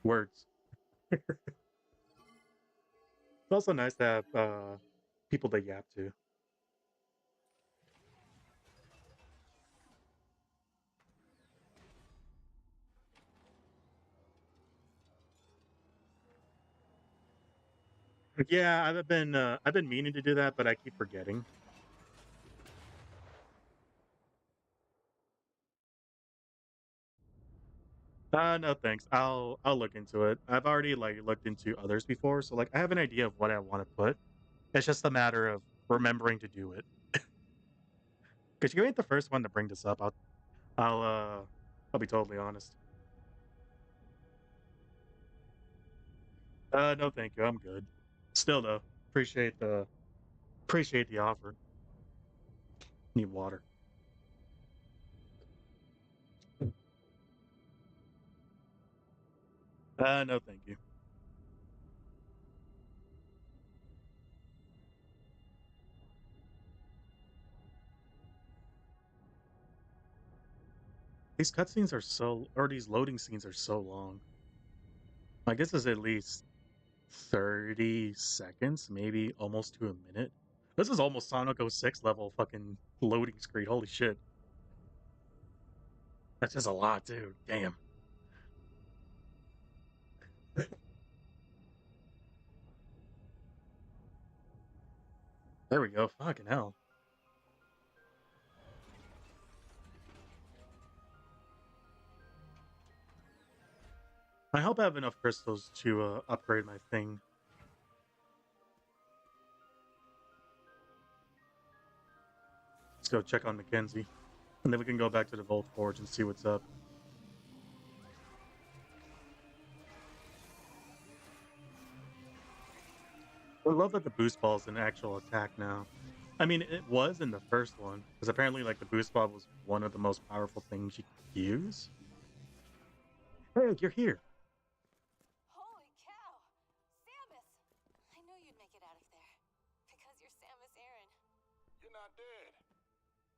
words. It's also nice to have people to yap to. Yeah, I've been meaning to do that, but I keep forgetting. No thanks. I'll look into it. I've already like looked into others before, so like I have an idea of what I want to put. It's just a matter of remembering to do it. Because you ain't the first one to bring this up. I'll uh I'll be totally honest. No thank you. I'm good. Still though, appreciate the offer. Need water. No thank you. These cutscenes are or these loading scenes are so long. I guess it's at least 30 seconds, maybe almost to a minute. This is almost Sonic 06 level fucking loading screen. Holy shit. That's just a lot, dude. Damn. There we go. Fucking hell. I hope I have enough crystals to upgrade my thing. Let's go check on Mackenzie. And then we can go back to the Volt Forge and see what's up. I love that the boost ball is an actual attack now. I mean, it was in the first one, because apparently, like, the boost ball was one of the most powerful things you could use. Hey, you're here. Holy cow! Samus! I knew you'd make it out of there. Because you're Samus Aran. You're not dead.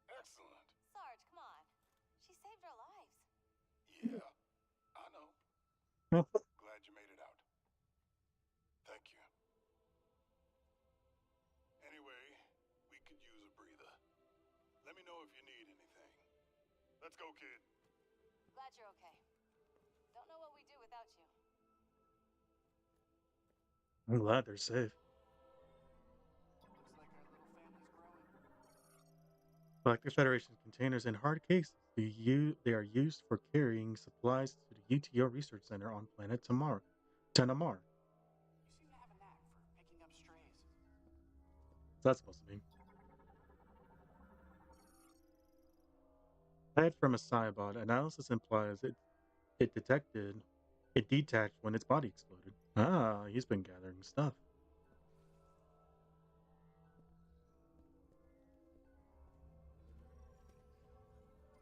Excellent. Sarge, come on. She saved our lives. Yeah, I know. Well, Glad you made it out. Thank you. Anyway, we could use a breather. Let me know if you need anything. Let's go, kid. Glad you're okay. Don't know what we'd do without you. I'm glad they're safe. Looks like our little family's growing. Galactic Federation containers in hard cases. They are used for carrying supplies to the UTO Research Center on planet Tamar. Tanamar. You seem to have a knack for picking up strays. What's that supposed to mean? Head from a Cybot. Analysis implies it detached when its body exploded. Ah, he's been gathering stuff.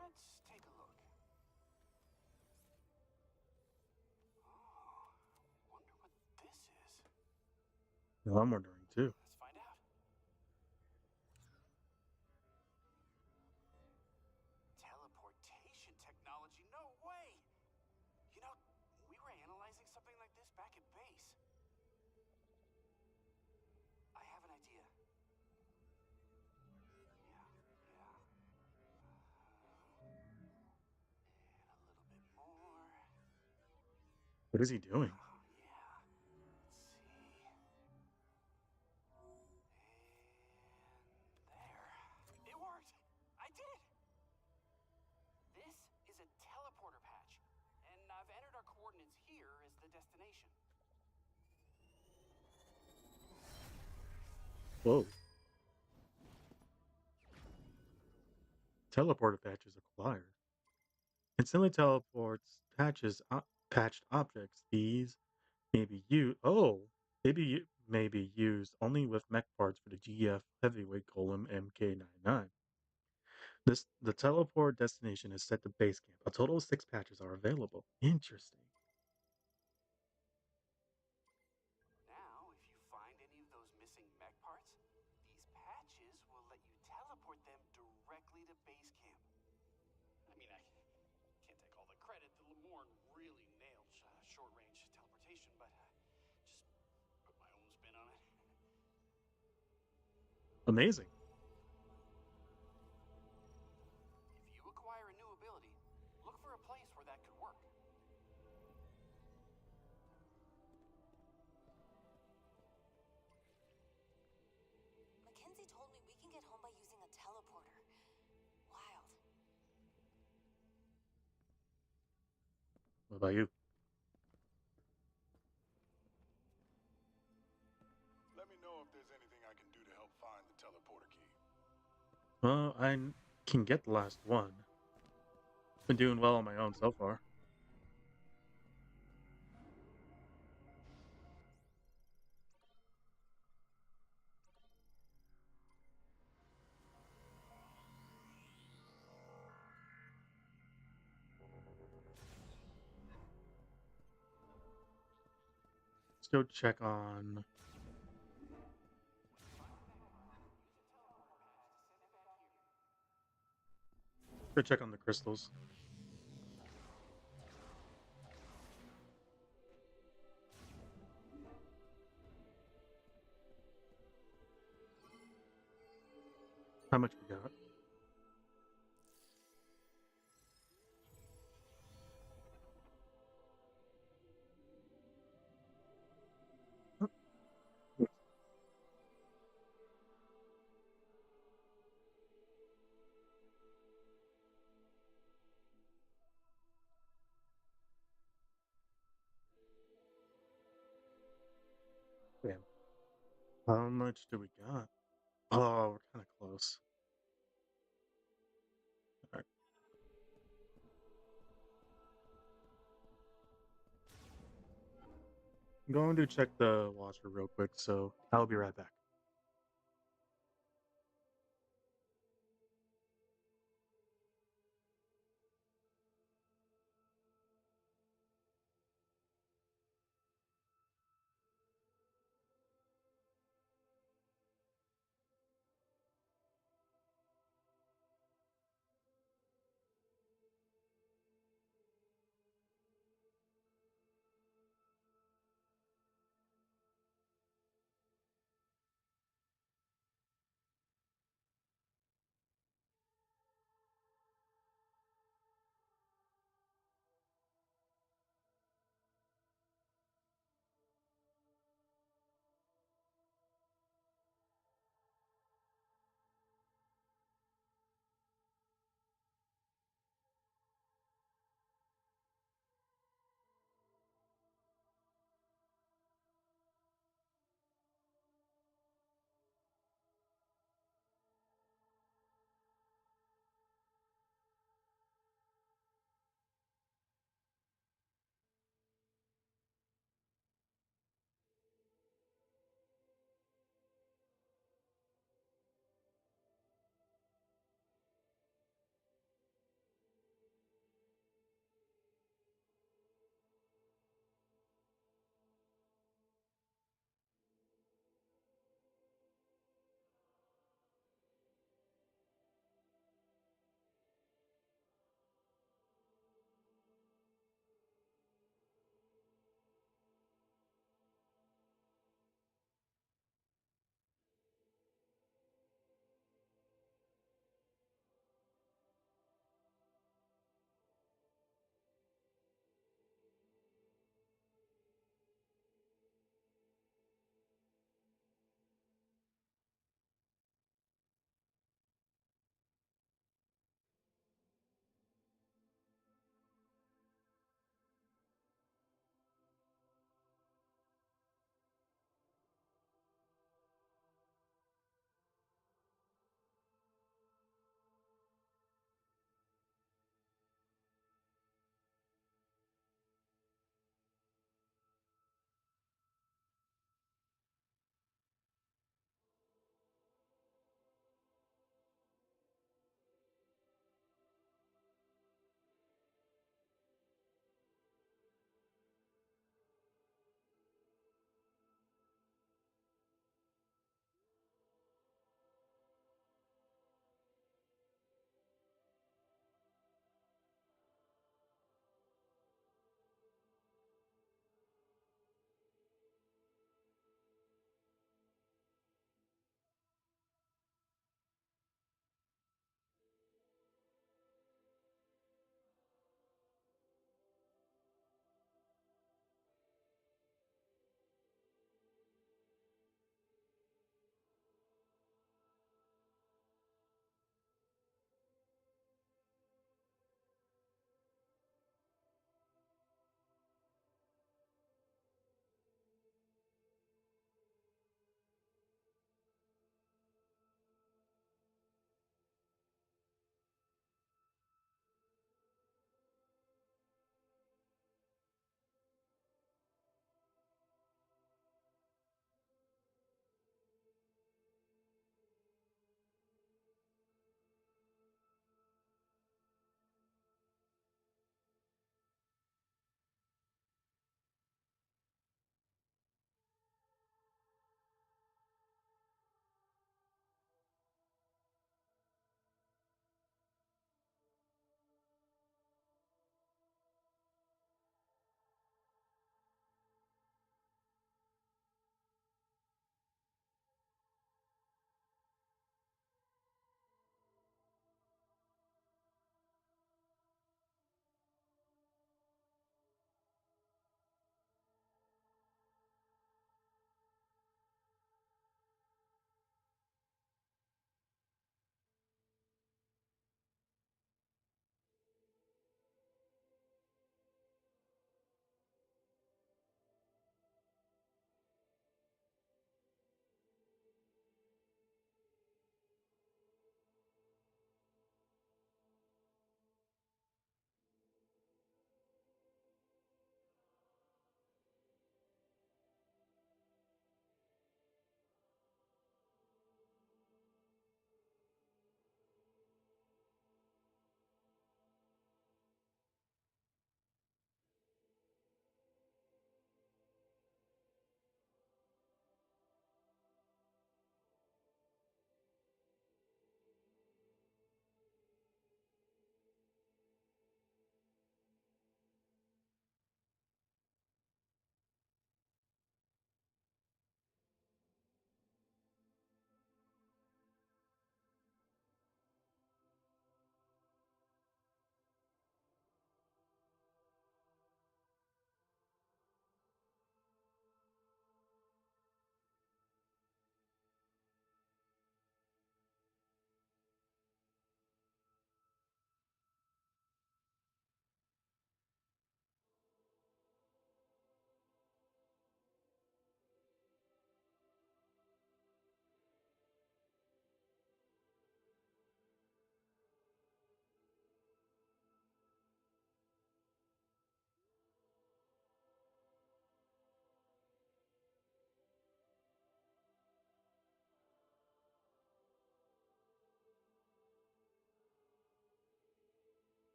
Let's take a look. Oh, wonder what this is. Well, I'm wondering too. Let's find out. Teleportation technology? No way! You know, we were analyzing something like this back at base. I have an idea. Yeah. And a little bit more. What is he doing? Oh, yeah. Let's see. And there. It worked! I did it! This is a teleporter patch, and I've entered our coordinates here as the destination. Whoa. Teleporter patches acquired. Instantly teleports patched objects. These may be may be used only with mech parts for the GF heavyweight golem MK99. The teleport destination is set to base camp. A total of 6 patches are available. Interesting. Now, if you find any of those missing mech parts, these patches will let you teleport them directly to base camp. I mean, I can't take all the credit. The Lemorn really nailed short-range teleportation, but just put my own spin on it. Amazing. If you acquire a new ability, look for a place where that could work. Mackenzie told me we can get home by using a teleporter. Wild. What about you? Let me know if there's anything I can do to help find the teleporter key. Well, can get the last one. Been doing well on my own so far. Let's go check on. Go check on the crystals. How much we got? Oh, damn. How much do we got? Oh, we're kind of close. All right. I'm going to check the washer real quick, so I'll be right back.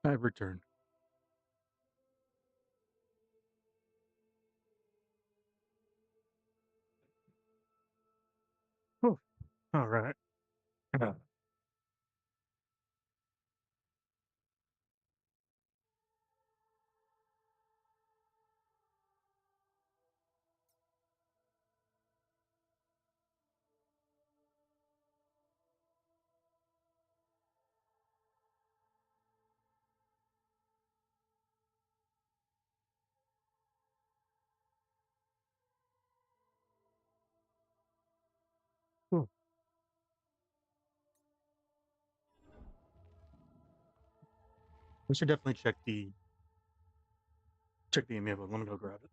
I've returned. Oh, all right. Yeah. Oh, we should definitely check the email. Let me go grab it.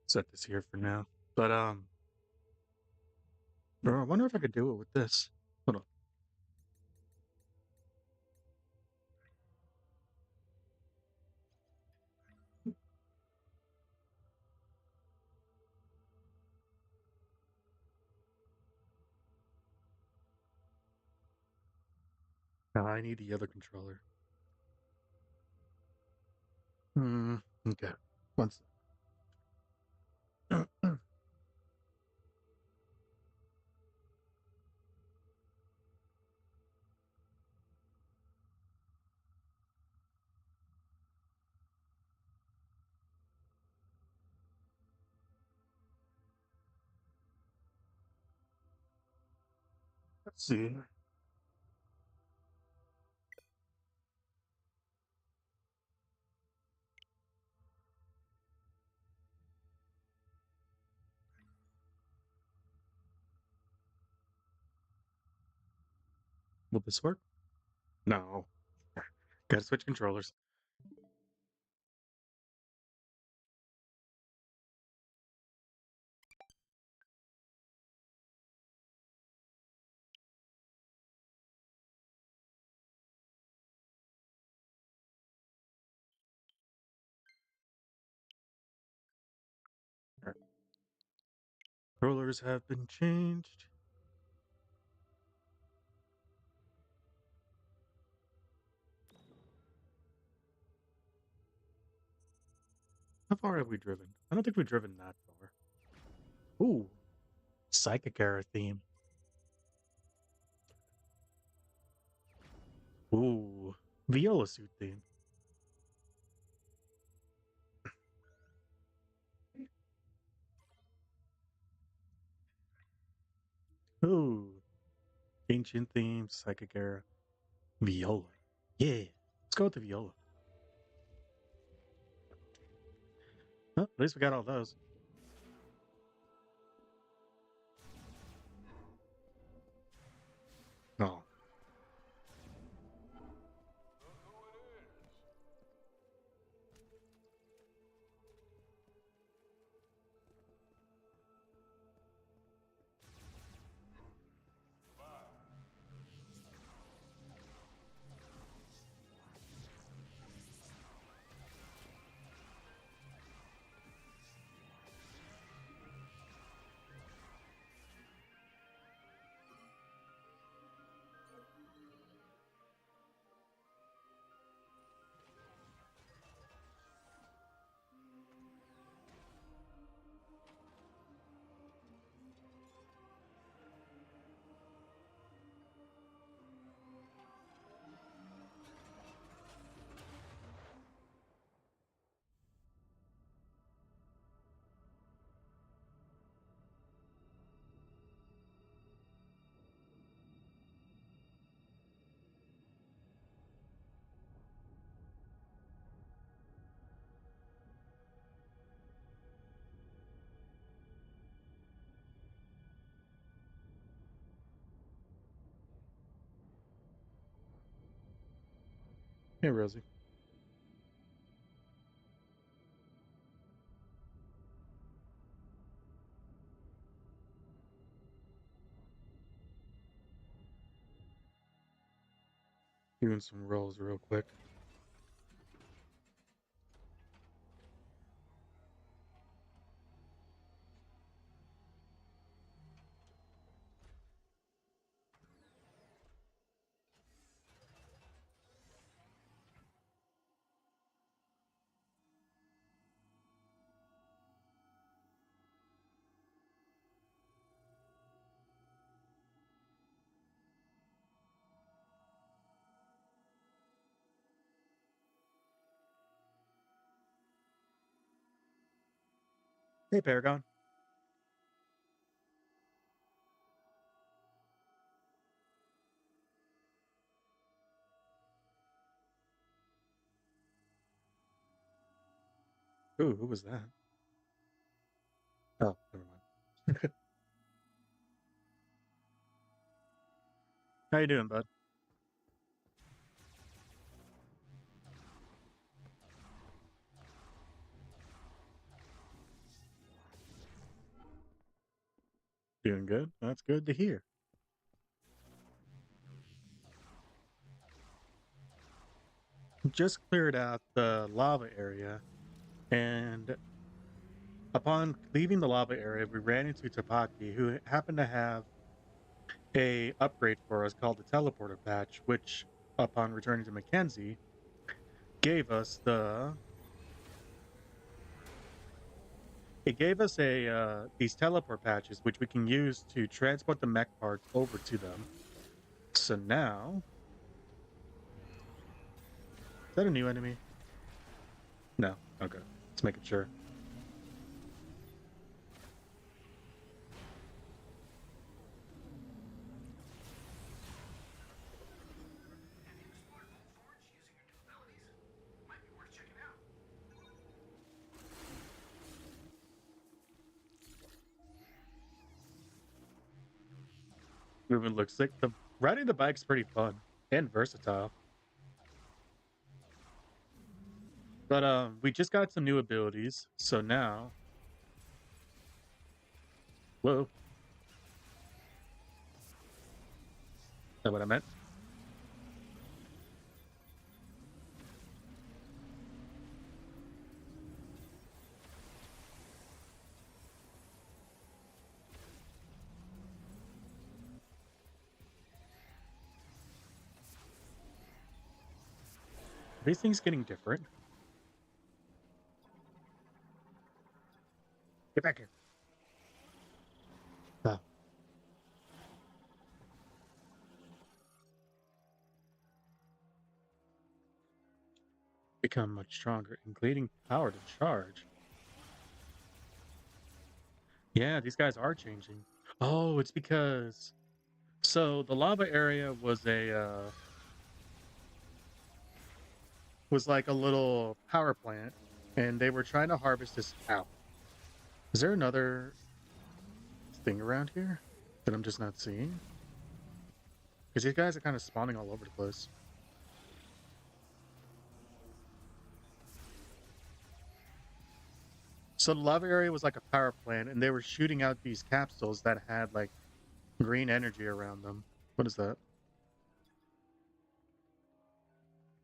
Set this here for now. But bro, I wonder if I could do it with this. Hold on. No, I need the other controller. Hmm. Okay. One sec. Let's see. Will this work? No. Gotta switch controllers. Controllers have been changed. How far have we driven? I don't think we've driven that far. Ooh, Psychic Era theme. Ooh, Viola suit theme. Ooh, Ancient theme, Psychic Era, Viola. Yeah, let's go with the Viola. Well, at least we got all those. No. Hey, Rosie. Doing some rolls real quick. Hey, Paragon. Ooh, who was that? Oh, never mind. How you doing, bud? Doing good. That's good to hear. Just cleared out the lava area, and upon leaving the lava area, we ran into Tapaki, who happened to have a upgrade for us called the teleporter patch, which, upon returning to Mackenzie, gave us the it gave us a these teleport patches, which we can use to transport the mech parts over to them. So now, is that a new enemy? No. Okay. Let's make it sure. Movement looks sick. The riding the bike's pretty fun and versatile. But we just got some new abilities, so now, whoa, that's what I meant. These things getting different. Get back here. Oh, become much stronger, including power to charge. Yeah, these guys are changing. Oh, it's because so the lava area was like a little power plant, and they were trying to harvest this out. Is there another thing around here that I'm just not seeing? Because these guys are kind of spawning all over the place. So the lava area was like a power plant, and they were shooting out these capsules that had like green energy around them. What is that?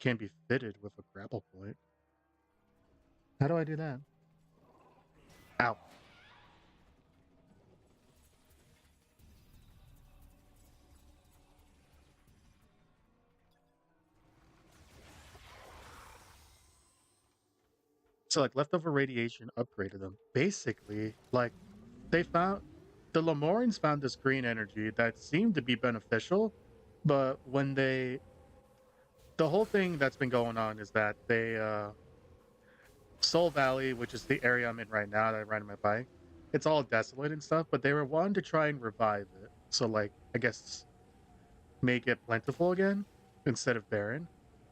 Can't be fitted with a grapple point. How do I do that? Ow. So like leftover radiation upgraded them. Basically, like they found the Lemurians found this green energy that seemed to be beneficial, but when they the whole thing that's been going on is that they Soul Valley, which is the area I'm in right now that I ride on my bike, it's all desolate and stuff, but they were wanting to try and revive it. So like I guess make it plentiful again instead of barren.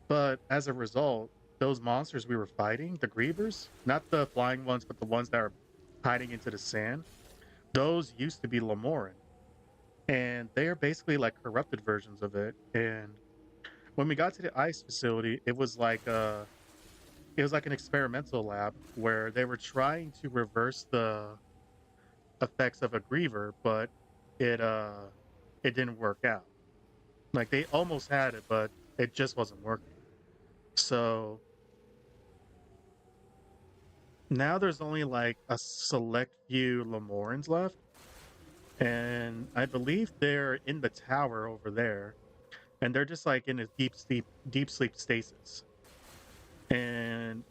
But as a result, those monsters we were fighting, the Grievers, not the flying ones, but the ones that are hiding into the sand, those used to be Lamoran. And they are basically like corrupted versions of it. And when we got to the ice facility, it was like an experimental lab where they were trying to reverse the effects of a griever, but it uh it didn't work out. Like they almost had it, but it just wasn't working. So now there's only like a select few Lemorans left, and I believe they're in the tower over there, and they're just like in a deep sleep stasis. And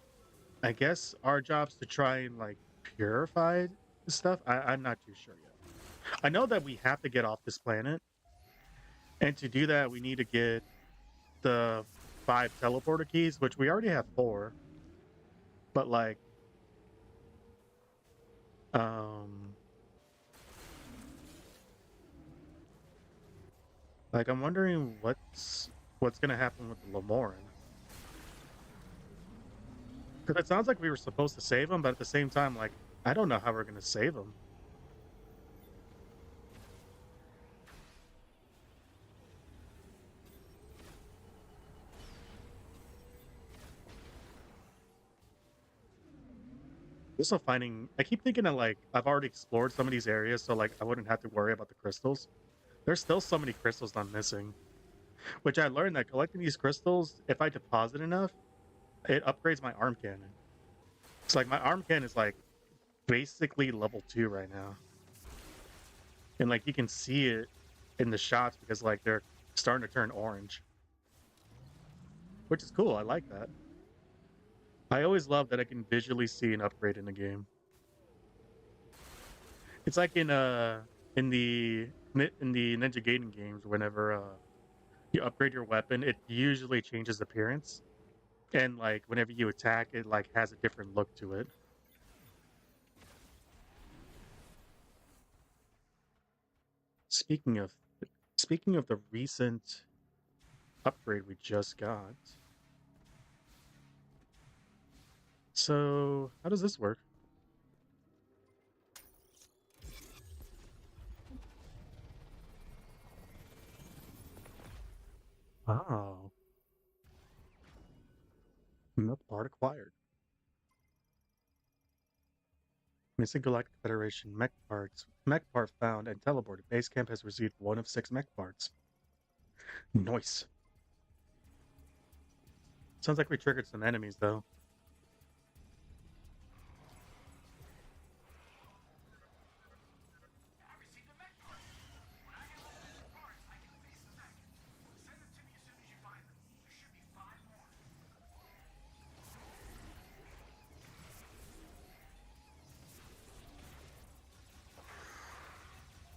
I guess our job's to try and like purify stuff. I'm not too sure yet. I know that we have to get off this planet, and to do that, we need to get the 5 teleporter keys, which we already have 4. But like, Um, like I'm wondering what's gonna happen with the Lamorin. Because it sounds like we were supposed to save him, but at the same time, like I don't know how we're gonna save him. Also finding I keep thinking of like I've already explored some of these areas, so like I wouldn't have to worry about the crystals. There's still so many crystals I'm missing. Which I learned that collecting these crystals, if I deposit enough, it upgrades my arm cannon. It's like my arm cannon is like basically level 2 right now. And like you can see it in the shots because like they're starting to turn orange, which is cool. I like that. I always love that I can visually see an upgrade in the game. It's like in the Ninja Gaiden games whenever you upgrade your weapon, it usually changes appearance. And like whenever you attack, it like has a different look to it. Speaking of speaking of the recent upgrade we just got. So, how does this work? Oh, milk part acquired. Missing Galactic Federation mech parts. Mech part found and teleported. Base camp has received one of 6 mech parts. Nice. Sounds like we triggered some enemies though.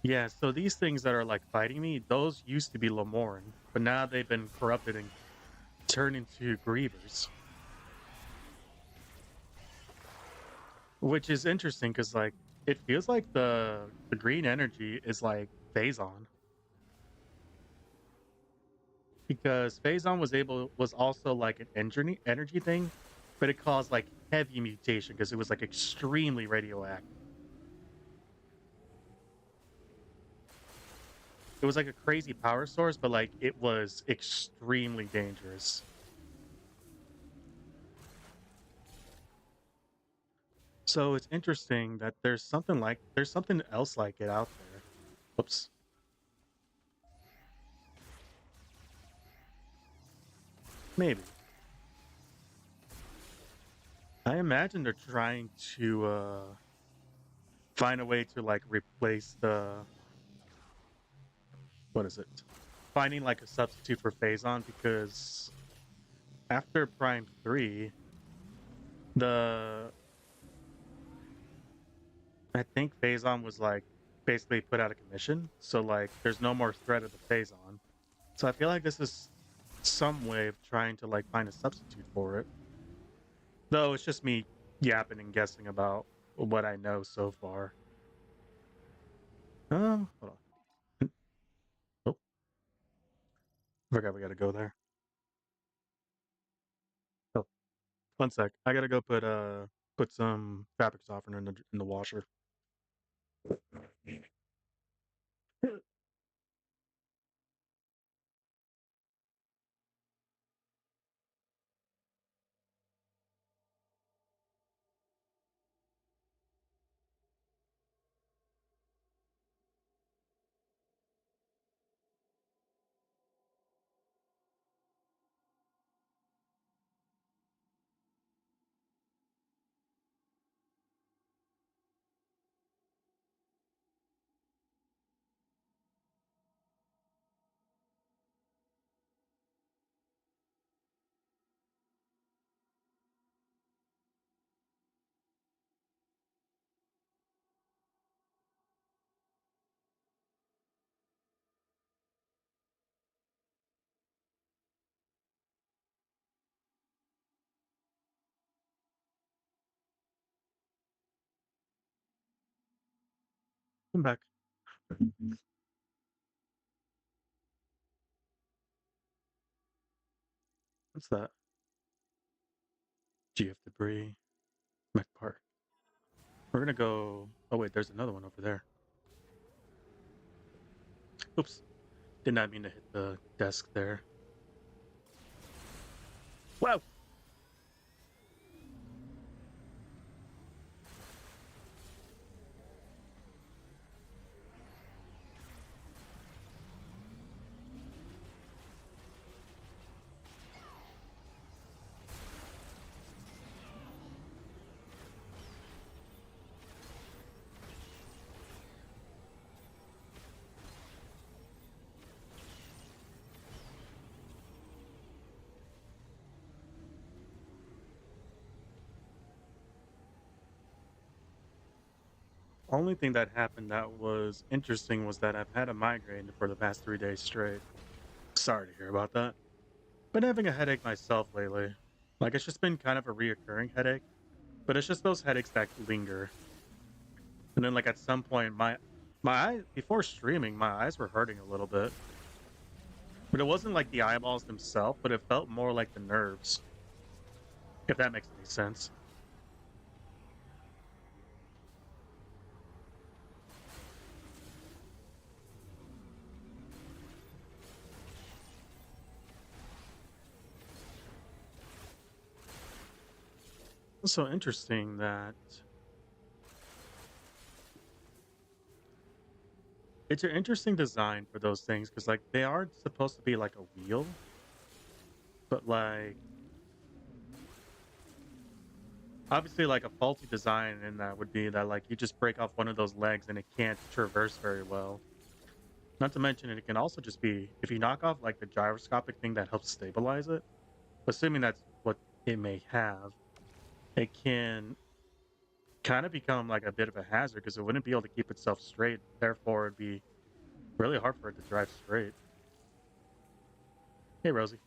Yeah, so these things that are like fighting me, those used to be Lamorin, but now they've been corrupted and turned into Grievers. Which is interesting because like it feels like the green energy is like Phazon. Because Phazon was also like an energy thing, but it caused like heavy mutation because it was like extremely radioactive. It was like a crazy power source, but like it was extremely dangerous. So it's interesting that there's something else like it out there. Whoops. Maybe. I imagine they're trying to find a way to like replace the what is it? Finding like a substitute for Phazon because after Prime 3, the I think Phazon was like basically put out of commission. So like there's no more threat of the Phazon. So I feel like this is some way of trying to like find a substitute for it. Though it's just me yapping and guessing about what I know so far. Hold on. Oh, forgot we gotta go there. Oh, one sec. I gotta go put some fabric softener in the washer. I'm back. What's that? GF debris. Mech part. We're gonna go. Oh wait, there's another one over there. Oops. Did not mean to hit the desk there. Wow. Only thing that happened that was interesting was that I've had a migraine for the past 3 days straight. Sorry to hear about that. Been having a headache myself lately. Like it's just been kind of a reoccurring headache, but it's just those headaches that linger. And then like at some point my eye before streaming, my eyes were hurting a little bit. But it wasn't like the eyeballs themselves, but it felt more like the nerves, if that makes any sense. It's so interesting that it's an interesting design for those things because like they are supposed to be like a wheel, but like obviously like a faulty design in that would be that like you just break off one of those legs and it can't traverse very well. Not to mention it can also just be if you knock off like the gyroscopic thing that helps stabilize it, assuming that's what it may have, it can kind of become like a bit of a hazard because it wouldn't be able to keep itself straight. Therefore, it'd be really hard for it to drive straight. Hey, Rosie.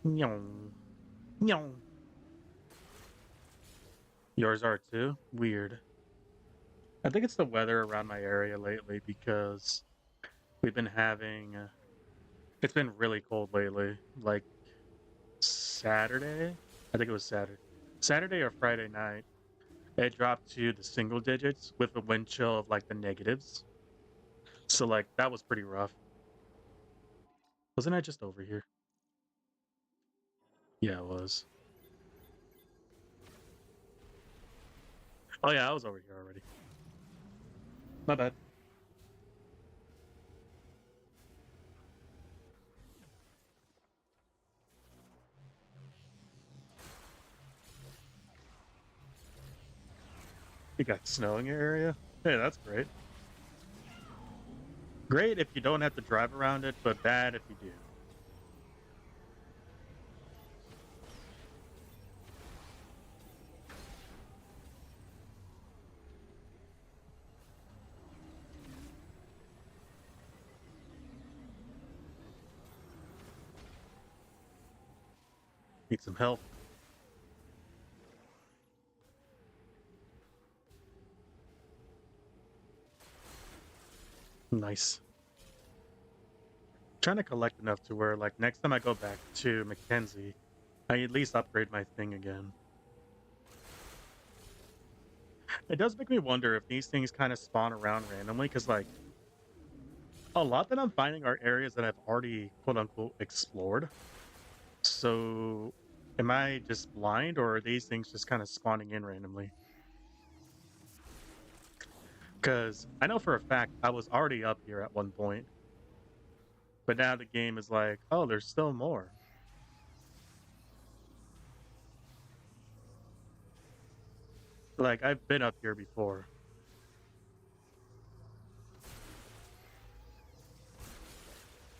Nyong. Nyong. Yours are too? Weird. I think it's the weather around my area lately because we've been having. It's been really cold lately. Like Saturday, I think it was Saturday or Friday night. It dropped to the single digits with a wind chill of like the negatives. So like that was pretty rough. Wasn't I just over here? Yeah, it was. Oh yeah, I was over here already. My bad. You got snow in your area? Hey, that's great. Great if you don't have to drive around it, but bad if you do. Need some help. Nice. Trying to collect enough to where, like, next time I go back to Mackenzie, I at least upgrade my thing again. It does make me wonder if these things kind of spawn around randomly, because, like, a lot that I'm finding are areas that I've already, quote unquote, explored. So, am I just blind, or are these things just kind of spawning in randomly? Because I know for a fact I was already up here at one point, but now the game is like, oh, there's still more. Like, I've been up here before.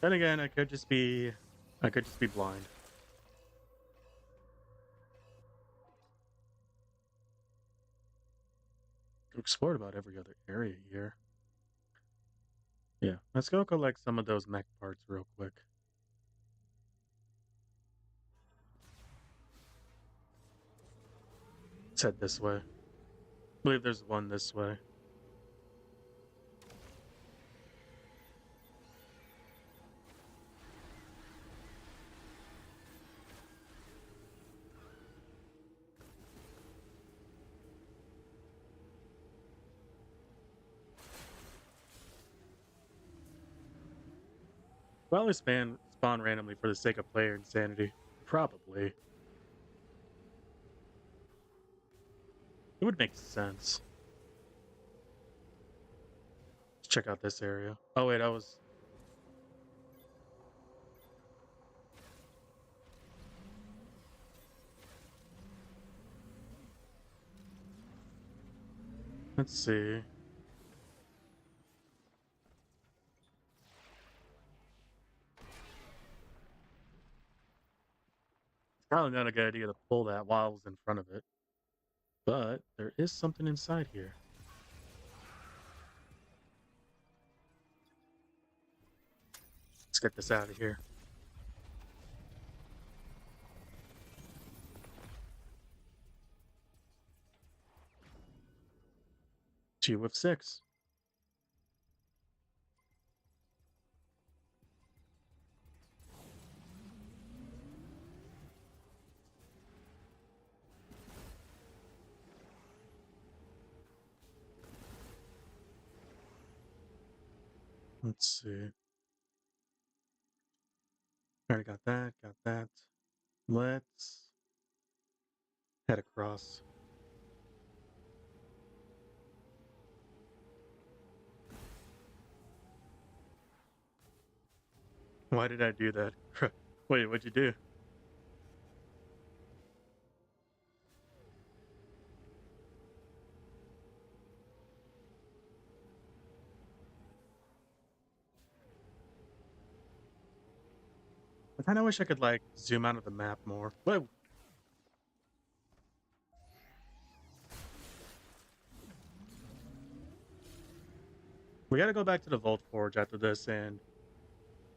Then again, I could just be blind. Explored about every other area here. Yeah, let's go collect some of those mech parts real quick. Let's head this way. I believe there's one this way. Probably spawn randomly for the sake of player insanity. Probably. It would make sense. Let's check out this area. Oh wait, I was... Let's see. Probably not a good idea to pull that while I was in front of it. But there is something inside here. Let's get this out of here. Two of six. Let's see. Already got that, got that. Let's head across. Why did I do that? Wait, what'd you do? I kind of wish I could, like, zoom out of the map more. Whoa! We gotta go back to the Vault Forge after this and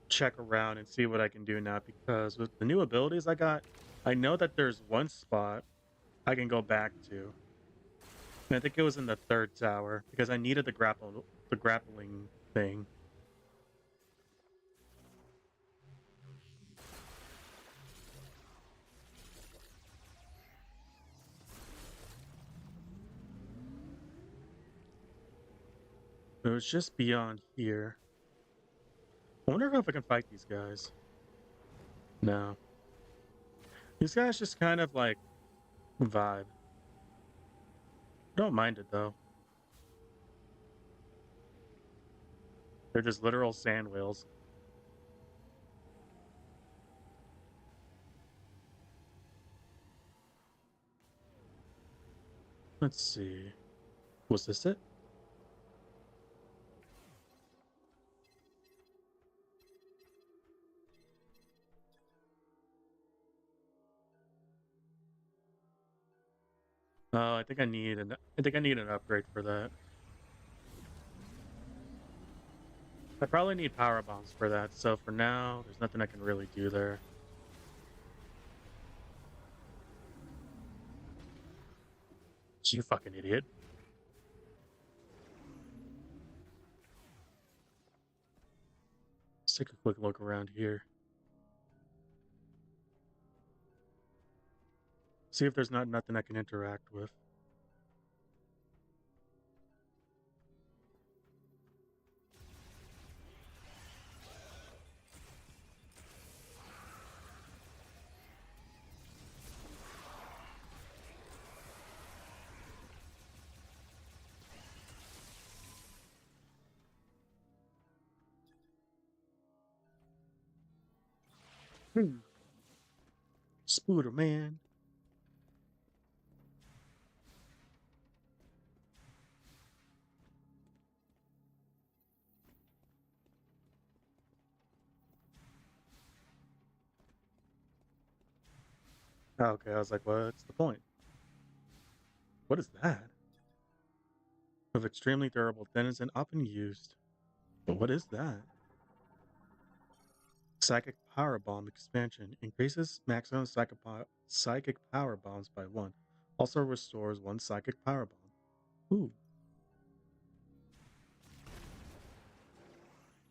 check around and see what I can do now, because with the new abilities I got, I know that there's one spot I can go back to. And I think it was in the third tower, because I needed the grappling thing. It was just beyond here. I wonder if I can fight these guys. No. These guys just kind of like vibe. Don't mind it though. They're just literal sand whales. Let's see. Was this it? Oh, I think I need an upgrade for that. I probably need power bombs for that, so for now, there's nothing I can really do there. You fucking idiot. Let's take a quick look around here. See if there's not nothing I can interact with. Spooder man. Okay, I was like, what's the point? What is that? Of extremely durable denizen often used. But what is that? Psychic Power Bomb expansion increases maximum psychic power bombs by 1. Also restores 1 psychic power bomb. Ooh.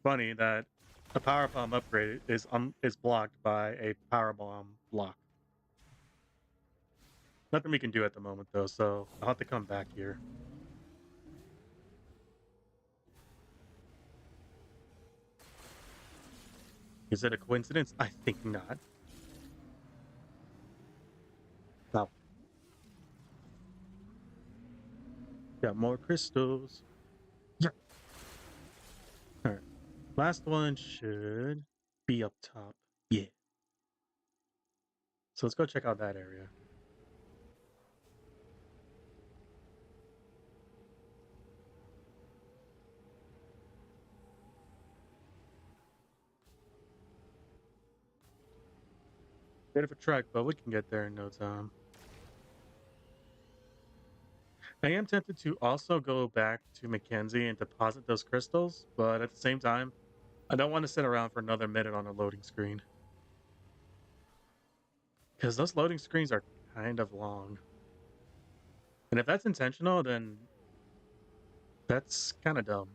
Funny that a power bomb upgrade is blocked by a power bomb block. Nothing we can do at the moment though, so I'll have to come back here. Is it a coincidence? I think not. Wow. Got more crystals. Yeah. All right. Last one should be up top. Yeah. So let's go check out that area. Bit of a trek, but we can get there in no time. I am tempted to also go back to Mackenzie and deposit those crystals, but at the same time, I don't want to sit around for another minute on a loading screen. Because those loading screens are kind of long. And if that's intentional, then that's kind of dumb.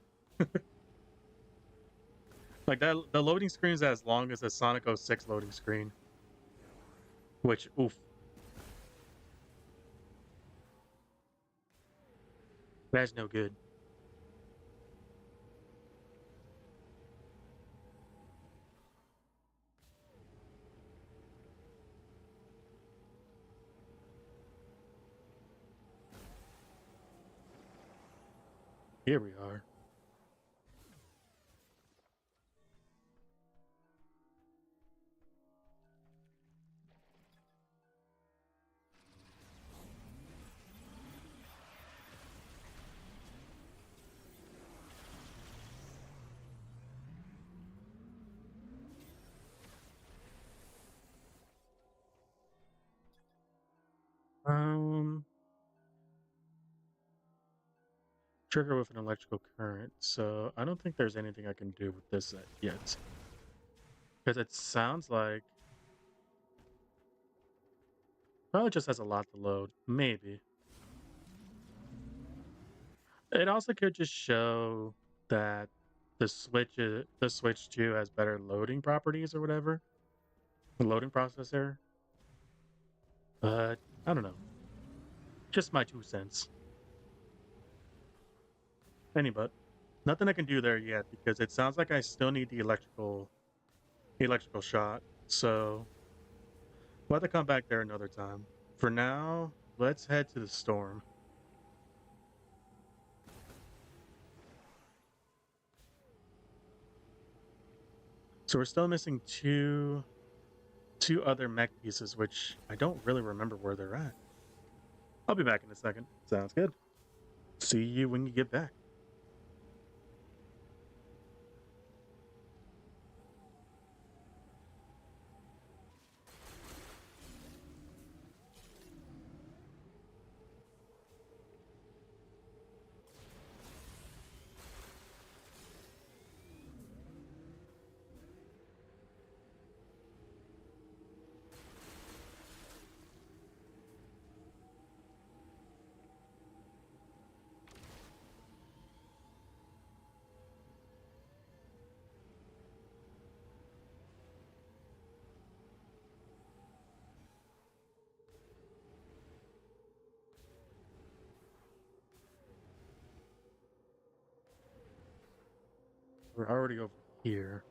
Like that, the loading screen is as long as the Sonic 06 loading screen. Which, oof, that's no good. Here we are. Um, Trigger with an electrical current. So I don't think there's anything I can do with this yet. Because it sounds like probably just has a lot to load. Maybe. It also could just show that the Switch 2 has better loading properties or whatever. The loading processor. But I don't know. Just my 2 cents. But nothing I can do there yet because it sounds like I still need the electrical shot. So we'll have to come back there another time. For now, let's head to the storm. So we're still missing two other mech pieces, which I don't really remember where they're at. I'll be back in a second. Sounds good. See you when you get back. We're already over here.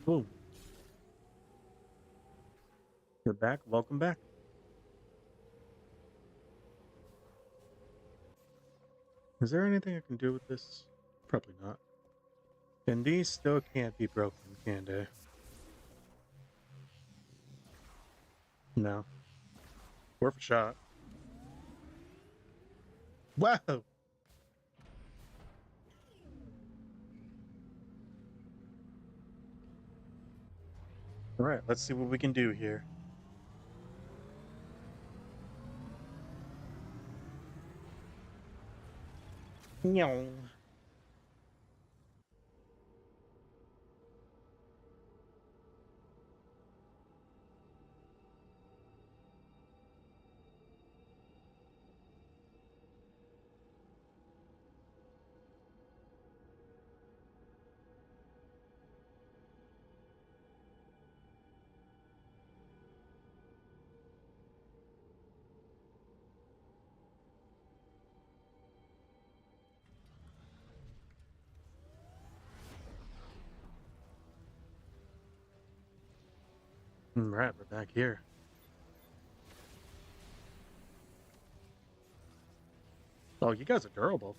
Boom. You're back. Welcome back. Is there anything I can do with this? Probably not. And these still can't be broken, can they? No. Worth a shot. Wow! Alright, let's see what we can do here. Meow. Alright, we're back here. Oh, you guys are durable.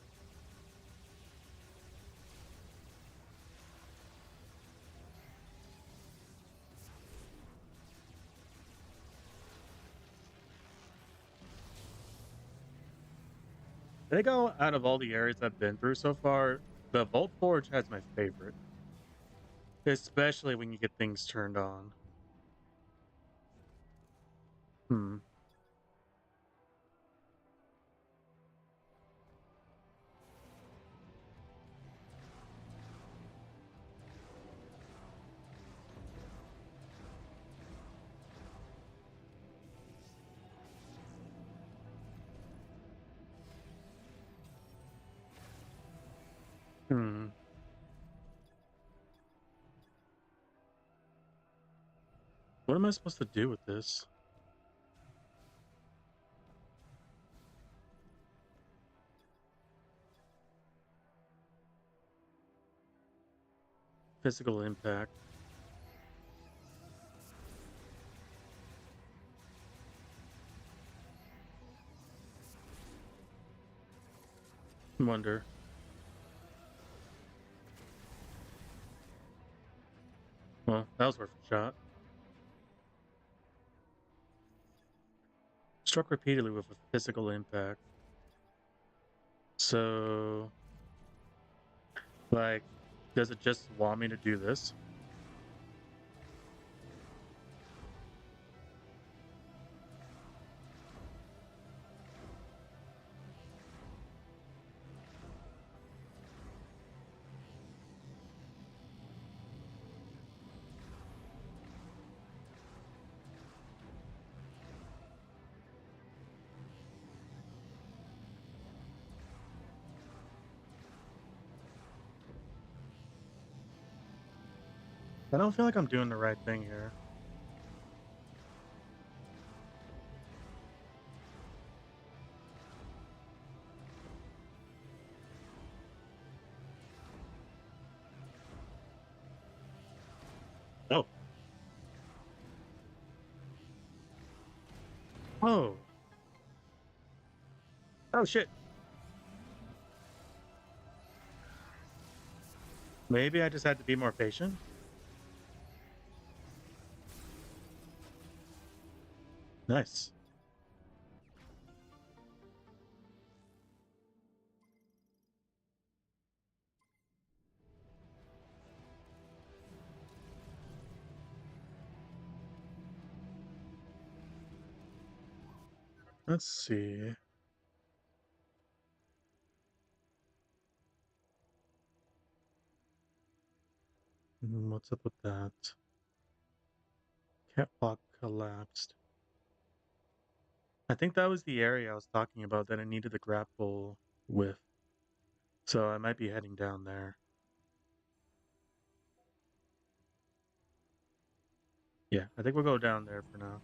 I think out of all the areas I've been through so far, the Vault Forge has my favorite. Especially when you get things turned on. Hmm. Hmm. What am I supposed to do with this? Physical impact. Wonder. Well, that was worth a shot. Struck repeatedly with a physical impact. So, like, does it just want me to do this? I don't feel like I'm doing the right thing here. Oh. Oh. Oh, shit. Maybe I just had to be more patient? Nice. Let's see. What's up with that? Catwalk collapsed. I think that was the area I was talking about that I needed the grapple with. So I might be heading down there. Yeah, I think we'll go down there for now.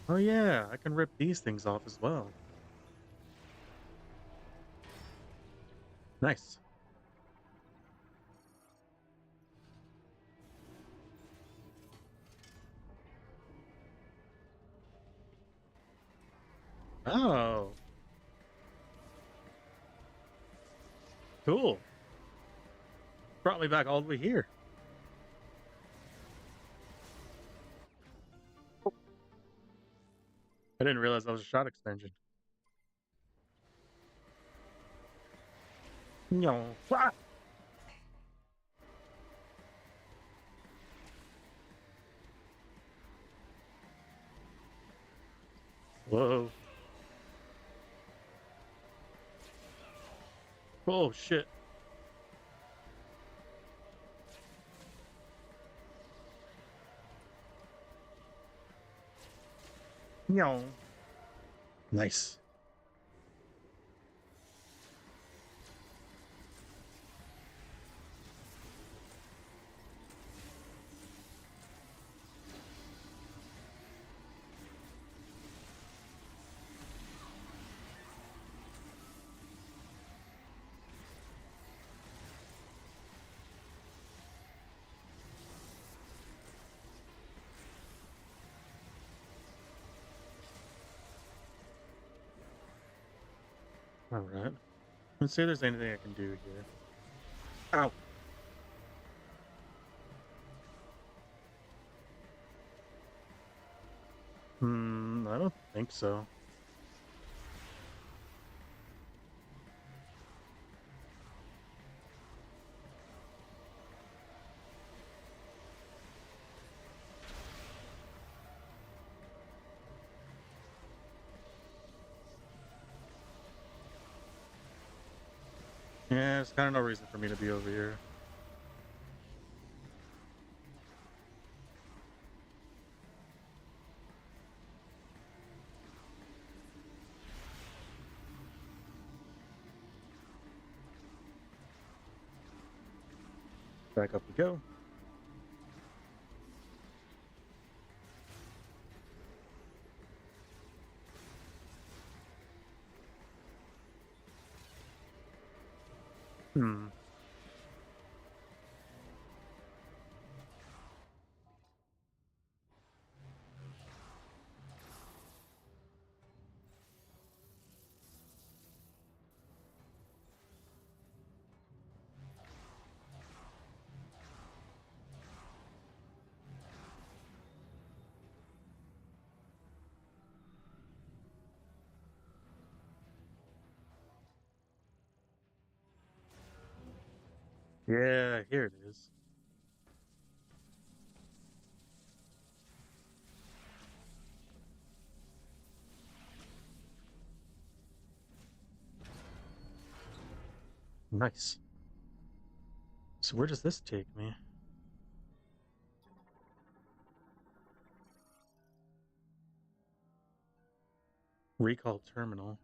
Oh yeah, I can rip these things off as well. Nice. Oh, cool. Brought me back all the way here. I didn't realize that was a shot extension. No. Ah! Whoa. Oh shit. No. Nice. All right. Let's see if there's anything I can do here. Ow. I don't think so. Yeah, there's kind of no reason for me to be over here. Back up we go. Hmm. Yeah, here it is. Nice. So where does this take me? Recall terminal.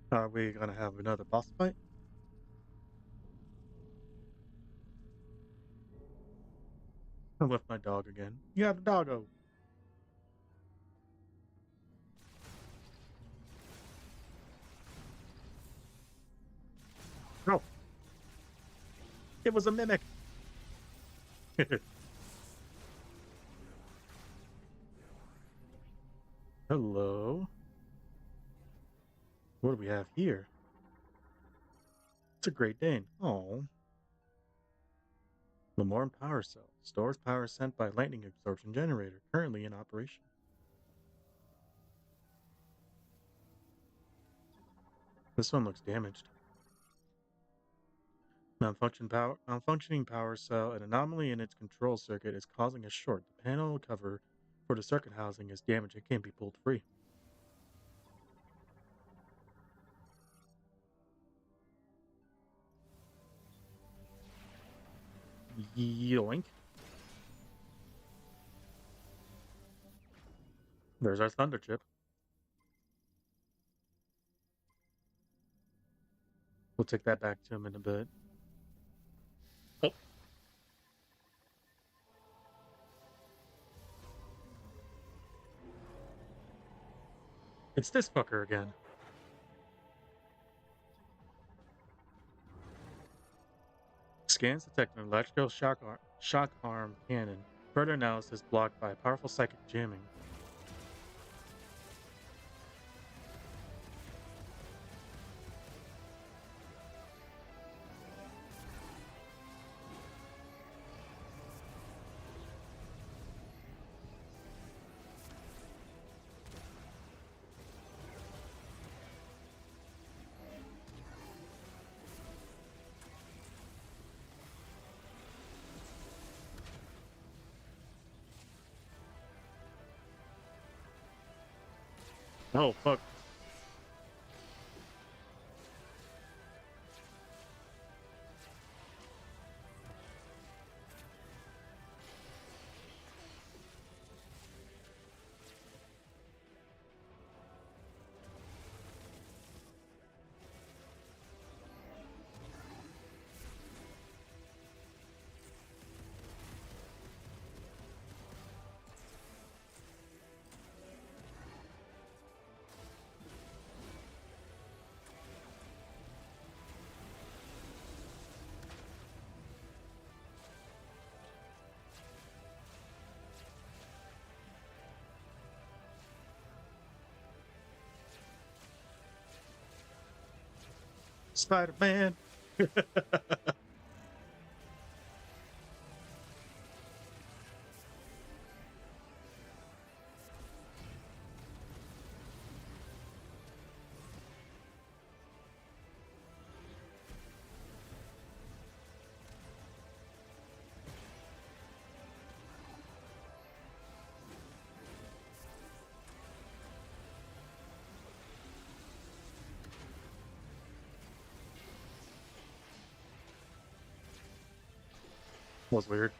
Are we gonna have another boss fight? I'm with my dog again. You have a doggo. No, it was a mimic. Hello. What do we have here? It's a Great Dane. Oh. Lamorne Power Cell. Stores power sent by lightning absorption generator. Currently in operation. This one looks damaged. Malfunctioning power cell. An anomaly in its control circuit is causing a short. The panel cover for the circuit housing is damaged. It can't be pulled free. Yoink. There's our thunder chip. take that back to him in a bit. Oh, it's this fucker again. Scans detect an electrical shock arm cannon. Further analysis blocked by powerful psychic jamming. Oh, fuck. Spider-Man. Was weird.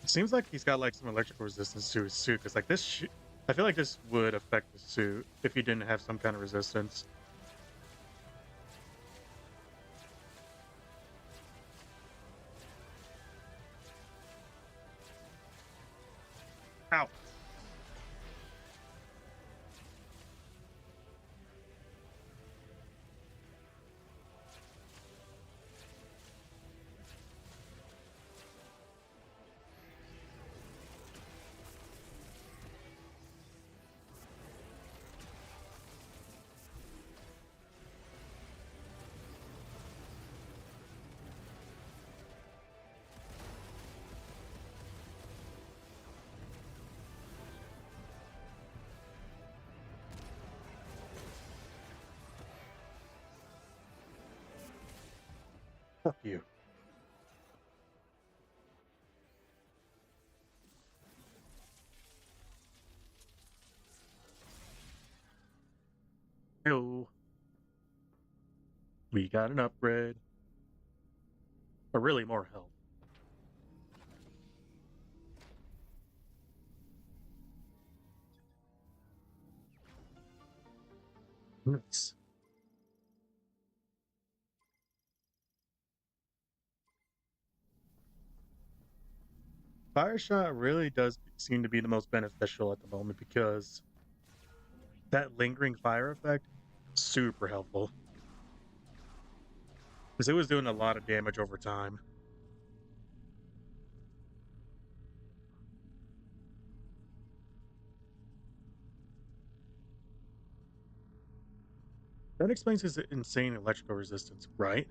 It seems like he's got like some electrical resistance to his suit, because like I feel like this would affect the suit if he didn't have some kind of resistance. Ow. Fuck you. Yo. We got an upgrade. Or really more health. Nice. Fire shot really does seem to be the most beneficial at the moment, because that lingering fire effect, super helpful. Because it was doing a lot of damage over time. That explains his insane electrical resistance, right?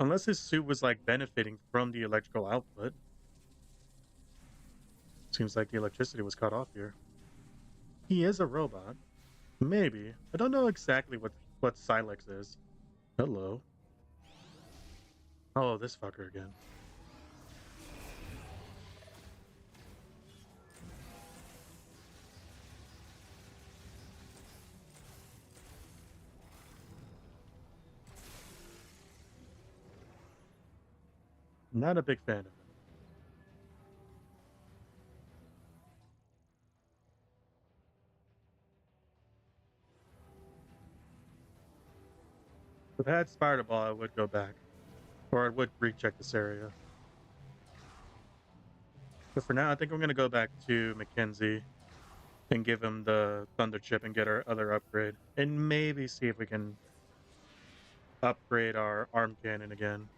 Unless his suit was like benefiting from the electrical output. Seems like the electricity was cut off here. He is a robot. Maybe. I don't know exactly what Silex is. Hello. Oh, this fucker again. Not a big fan of him. If I had Spider Ball, I would go back. Or I would recheck this area. But for now, I think I'm going to go back to Mackenzie and give him the Thunder Chip and get our other upgrade. And maybe see if we can upgrade our arm cannon again.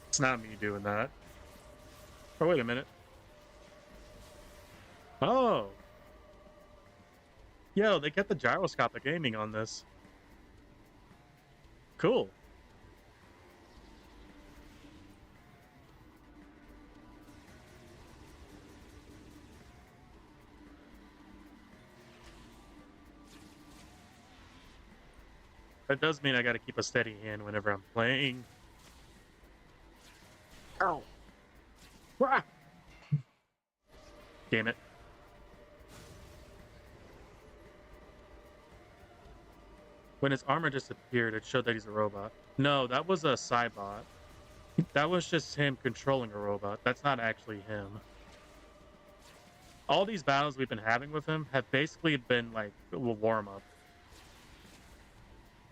It's not me doing that. Oh, wait a minute. Oh! Yo, they kept the gyroscopic aiming on this. Cool. That does mean I gotta keep a steady hand whenever I'm playing. Ow! Ah! Damn it. When his armor disappeared, it showed that he's a robot. No, that was a Cybot. That was just him controlling a robot. That's not actually him. All these battles we've been having with him have basically been like a warm up.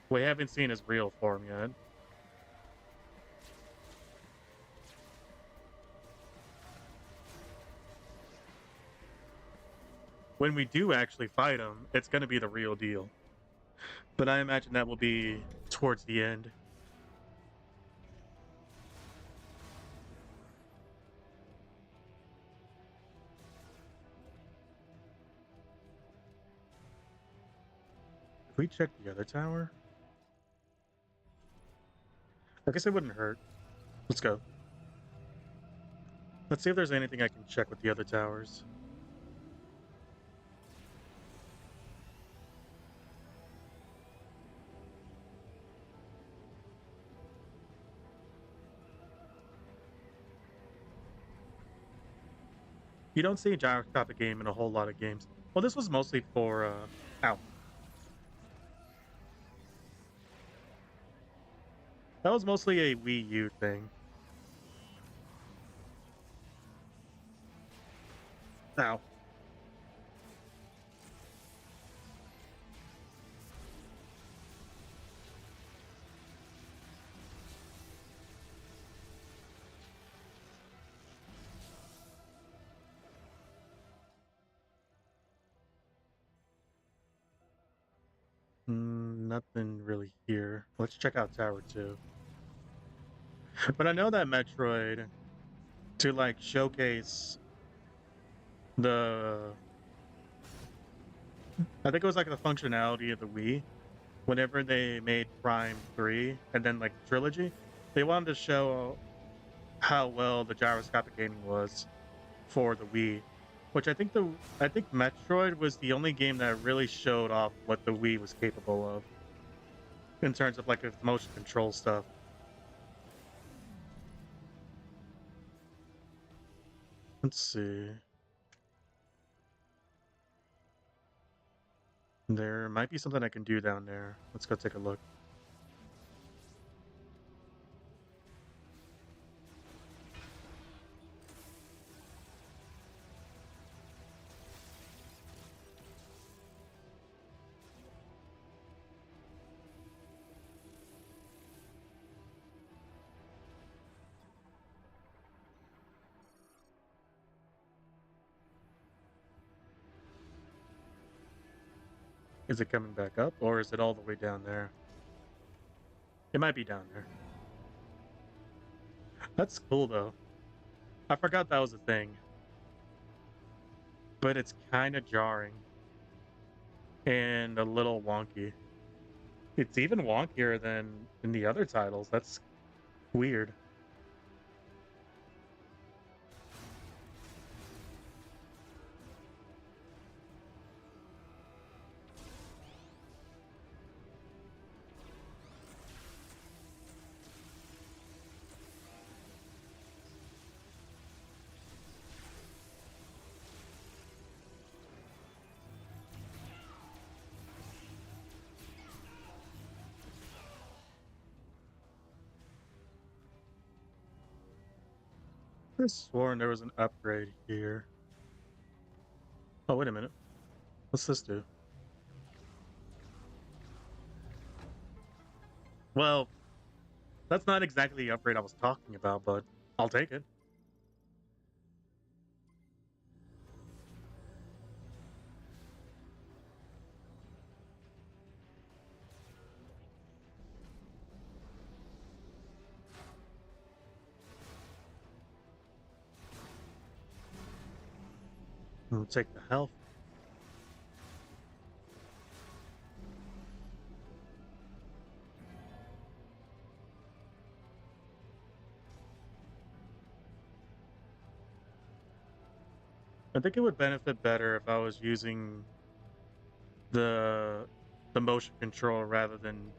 We haven't seen his real form yet. When we do actually fight him, it's going to be the real deal. But I imagine that will be towards the end. If we check the other tower, I guess it wouldn't hurt. Let's go. Let's see if there's anything I can check with the other towers. You don't see a gyroscopic game in a whole lot of games. Well, this was mostly for, ow. That was mostly a Wii U thing. Ow. Nothing really here. Let's check out Tower 2. But I know that Metroid, to like showcase the, I think it was like the functionality of the Wii, whenever they made Prime 3 and then like Trilogy, they wanted to show how well the gyroscopic gaming was for the Wii. Which I think Metroid was the only game that really showed off what the Wii was capable of in terms of like its motion control stuff. Let's see. There might be something I can do down there. Let's go take a look. Is it coming back up, or is it all the way down there? It might be down there. That's cool, though. I forgot that was a thing, but it's kind of jarring and a little wonky. It's even wonkier than in the other titles. That's weird. I sworn there was an upgrade here. Oh, wait a minute. What's this do? Well, that's not exactly the upgrade I was talking about, but I'll take it. I'll take the health. I think it would benefit better if I was using the the motion control rather than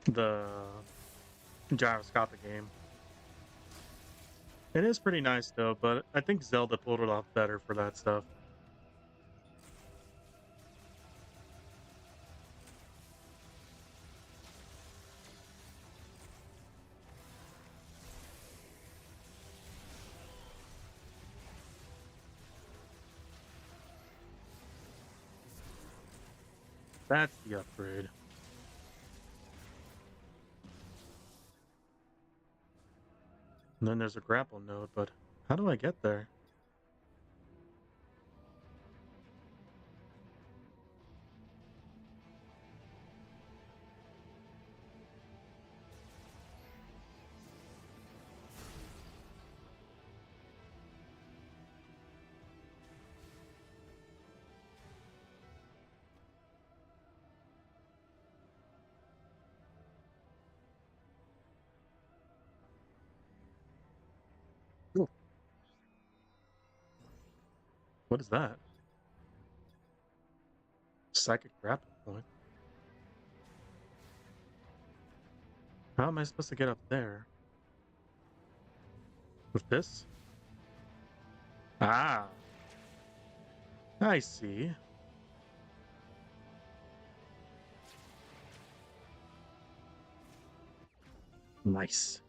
the gyroscopic game. It is pretty nice though, but I think Zelda pulled it off better for that stuff. That's the upgrade. And then there's a grapple node, but how do I get there? Ooh, what is that? Psychic grapple point. How am I supposed to get up there? With this? Ah, I see. Nice.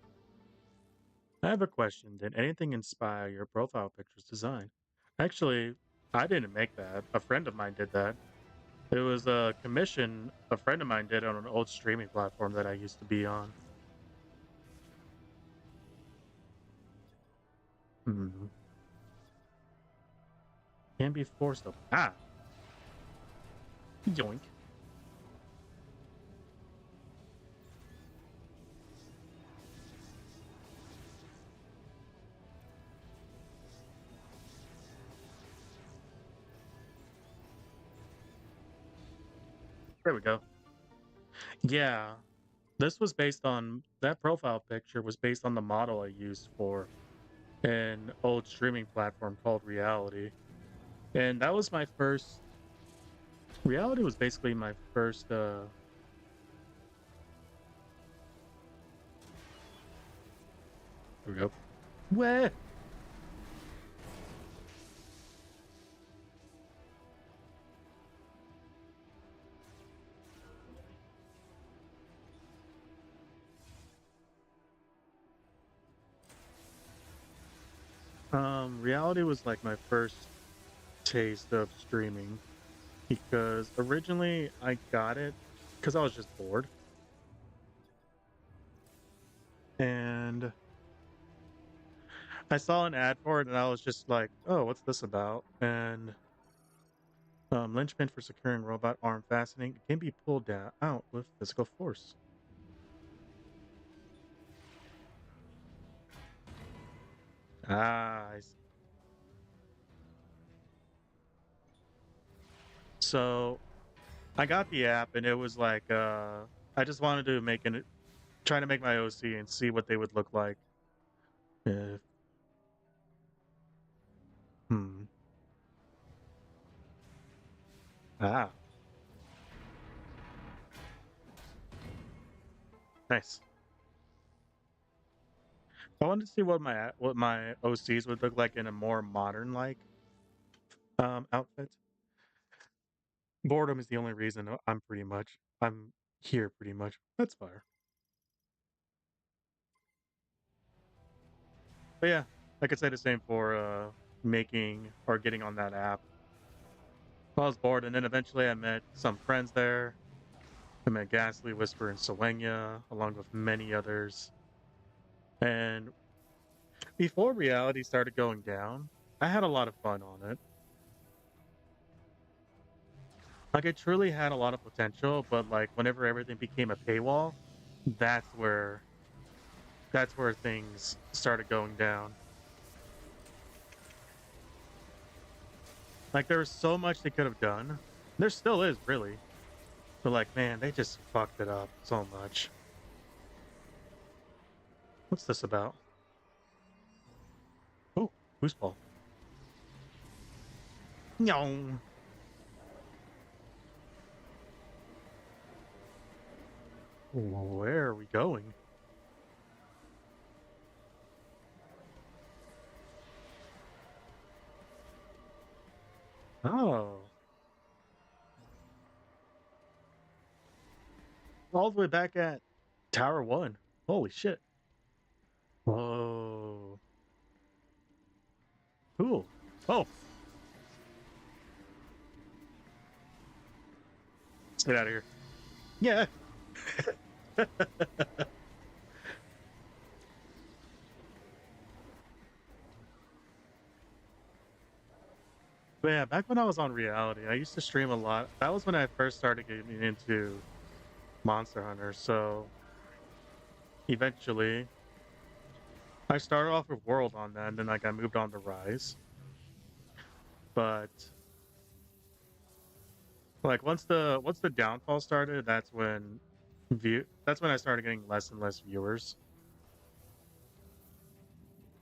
I have a question. Did anything inspire your profile picture's design? Actually, I didn't make that. A friend of mine did that. It was a commission a friend of mine did on an old streaming platform that I used to be on. Hmm. Can be forced open. Ah, yoink. There we go. Yeah, this was based on that profile picture was based on the model I used for an old streaming platform called Reality. And that was my first Reality was basically my first here we go. Where? Reality was like my first taste of streaming because originally I got it because I was just bored. And I saw an ad for it and I was just like, oh, what's this about? And Linchpin for securing robot arm fastening can be pulled down out with physical force. Ah, so I got the app and it was like I just wanted to make an try to make my OC and see what they would look like. If, hmm. Ah, nice. I wanted to see what my OCs would look like in a more modern like outfit. Boredom is the only reason I'm here pretty much. That's fire. But yeah, I could say the same for making or getting on that app. I was bored, and then eventually I met some friends there. I met Ghastly, Whisper, and Sawenya, along with many others. And before reality started going down, I had a lot of fun on it. Like it truly had a lot of potential, but like whenever everything became a paywall, that's where that's where things started going down. Like there was so much they could have done. There still is really. But like, man, they just fucked it up so much. What's this about? Oh, who's Paul? No. Where are we going? Oh, all the way back at Tower One. Holy shit. Whoa. Cool. Oh, let's get out of here. Yeah. But yeah, back when I was on reality, I used to stream a lot. That was when I first started getting into Monster Hunter. So eventually, I started off with World on that, and then like I moved on to Rise. But like once the downfall started, that's when I started getting less and less viewers.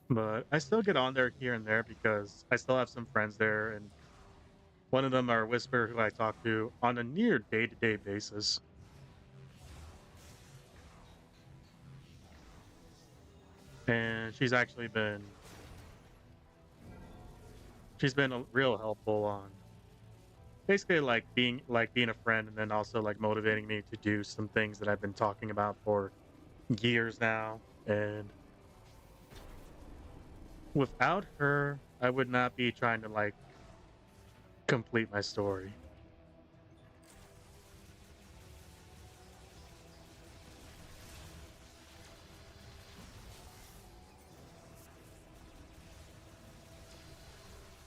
But I still get on there here and there because I still have some friends there, and one of them are Whisper, who I talk to on a near day-to-day basis. And she's been real helpful on basically like being a friend, and then also like motivating me to do some things that I've been talking about for years now. And without her, I would not be trying to like complete my story.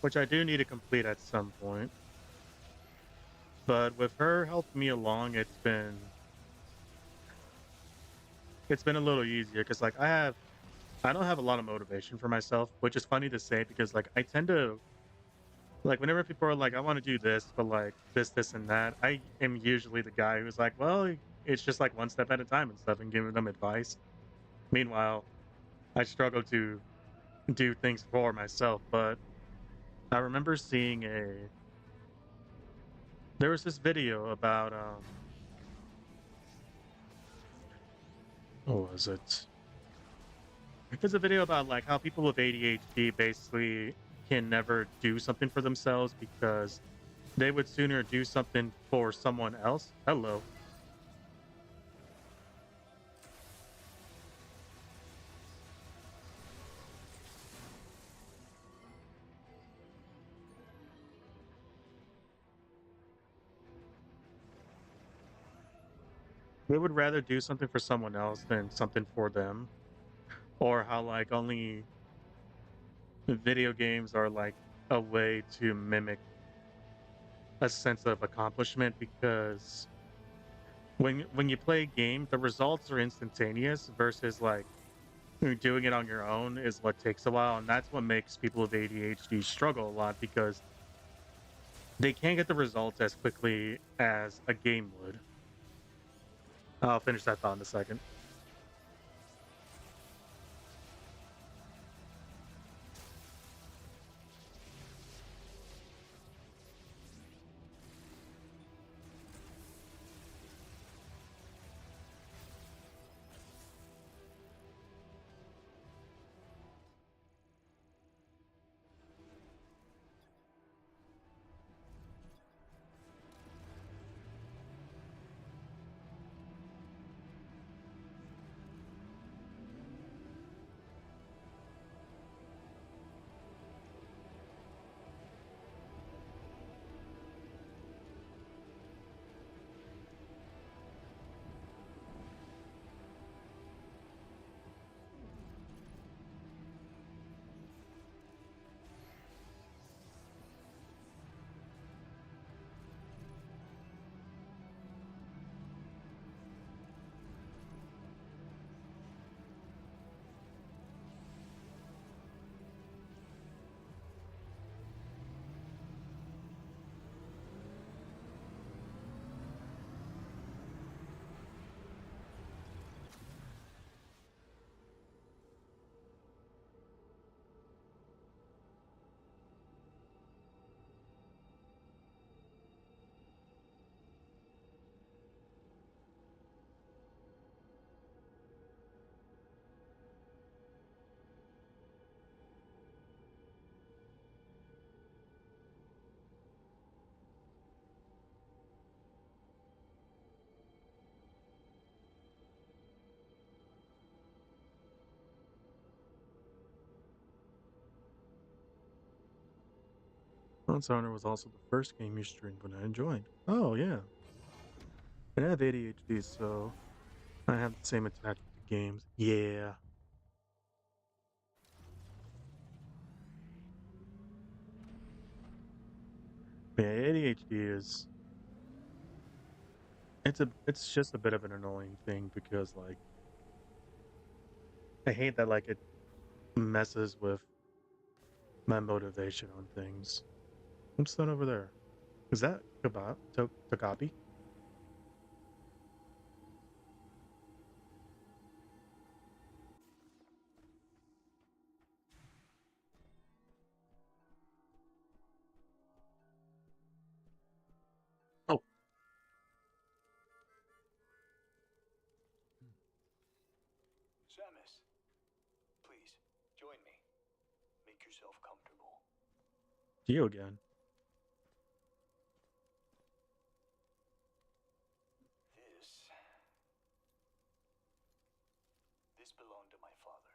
Which I do need to complete at some point. But with her helping me along, it's been a little easier because like I don't have a lot of motivation for myself, which is funny to say because like I tend to like whenever people are like, I want to do this, but like this, and that, I am usually the guy who's like, well, it's just like one step at a time and stuff and giving them advice. Meanwhile, I struggle to do things for myself. But I remember seeing there was this video about what was it? There's a video about like how people with ADHD basically can never do something for themselves because they would sooner do something for someone else. Hello. They would rather do something for someone else than something for them. Or how like only video games are like a way to mimic a sense of accomplishment because when you play a game, the results are instantaneous versus like doing it on your own is what takes a while, and that's what makes people with ADHD struggle a lot because they can't get the results as quickly as a game would. I'll finish that thought in a second. Monster Hunter was also the first game you streamed when I joined. Oh yeah, I have ADHD, so I have the same attachment to games. Yeah, yeah, ADHD is it's just a bit of an annoying thing because like I hate that like it messes with my motivation on things. What's that over there? Is that Tagapi? Oh, Samus, please, join me. Make yourself comfortable. you again. This... This belonged to my father.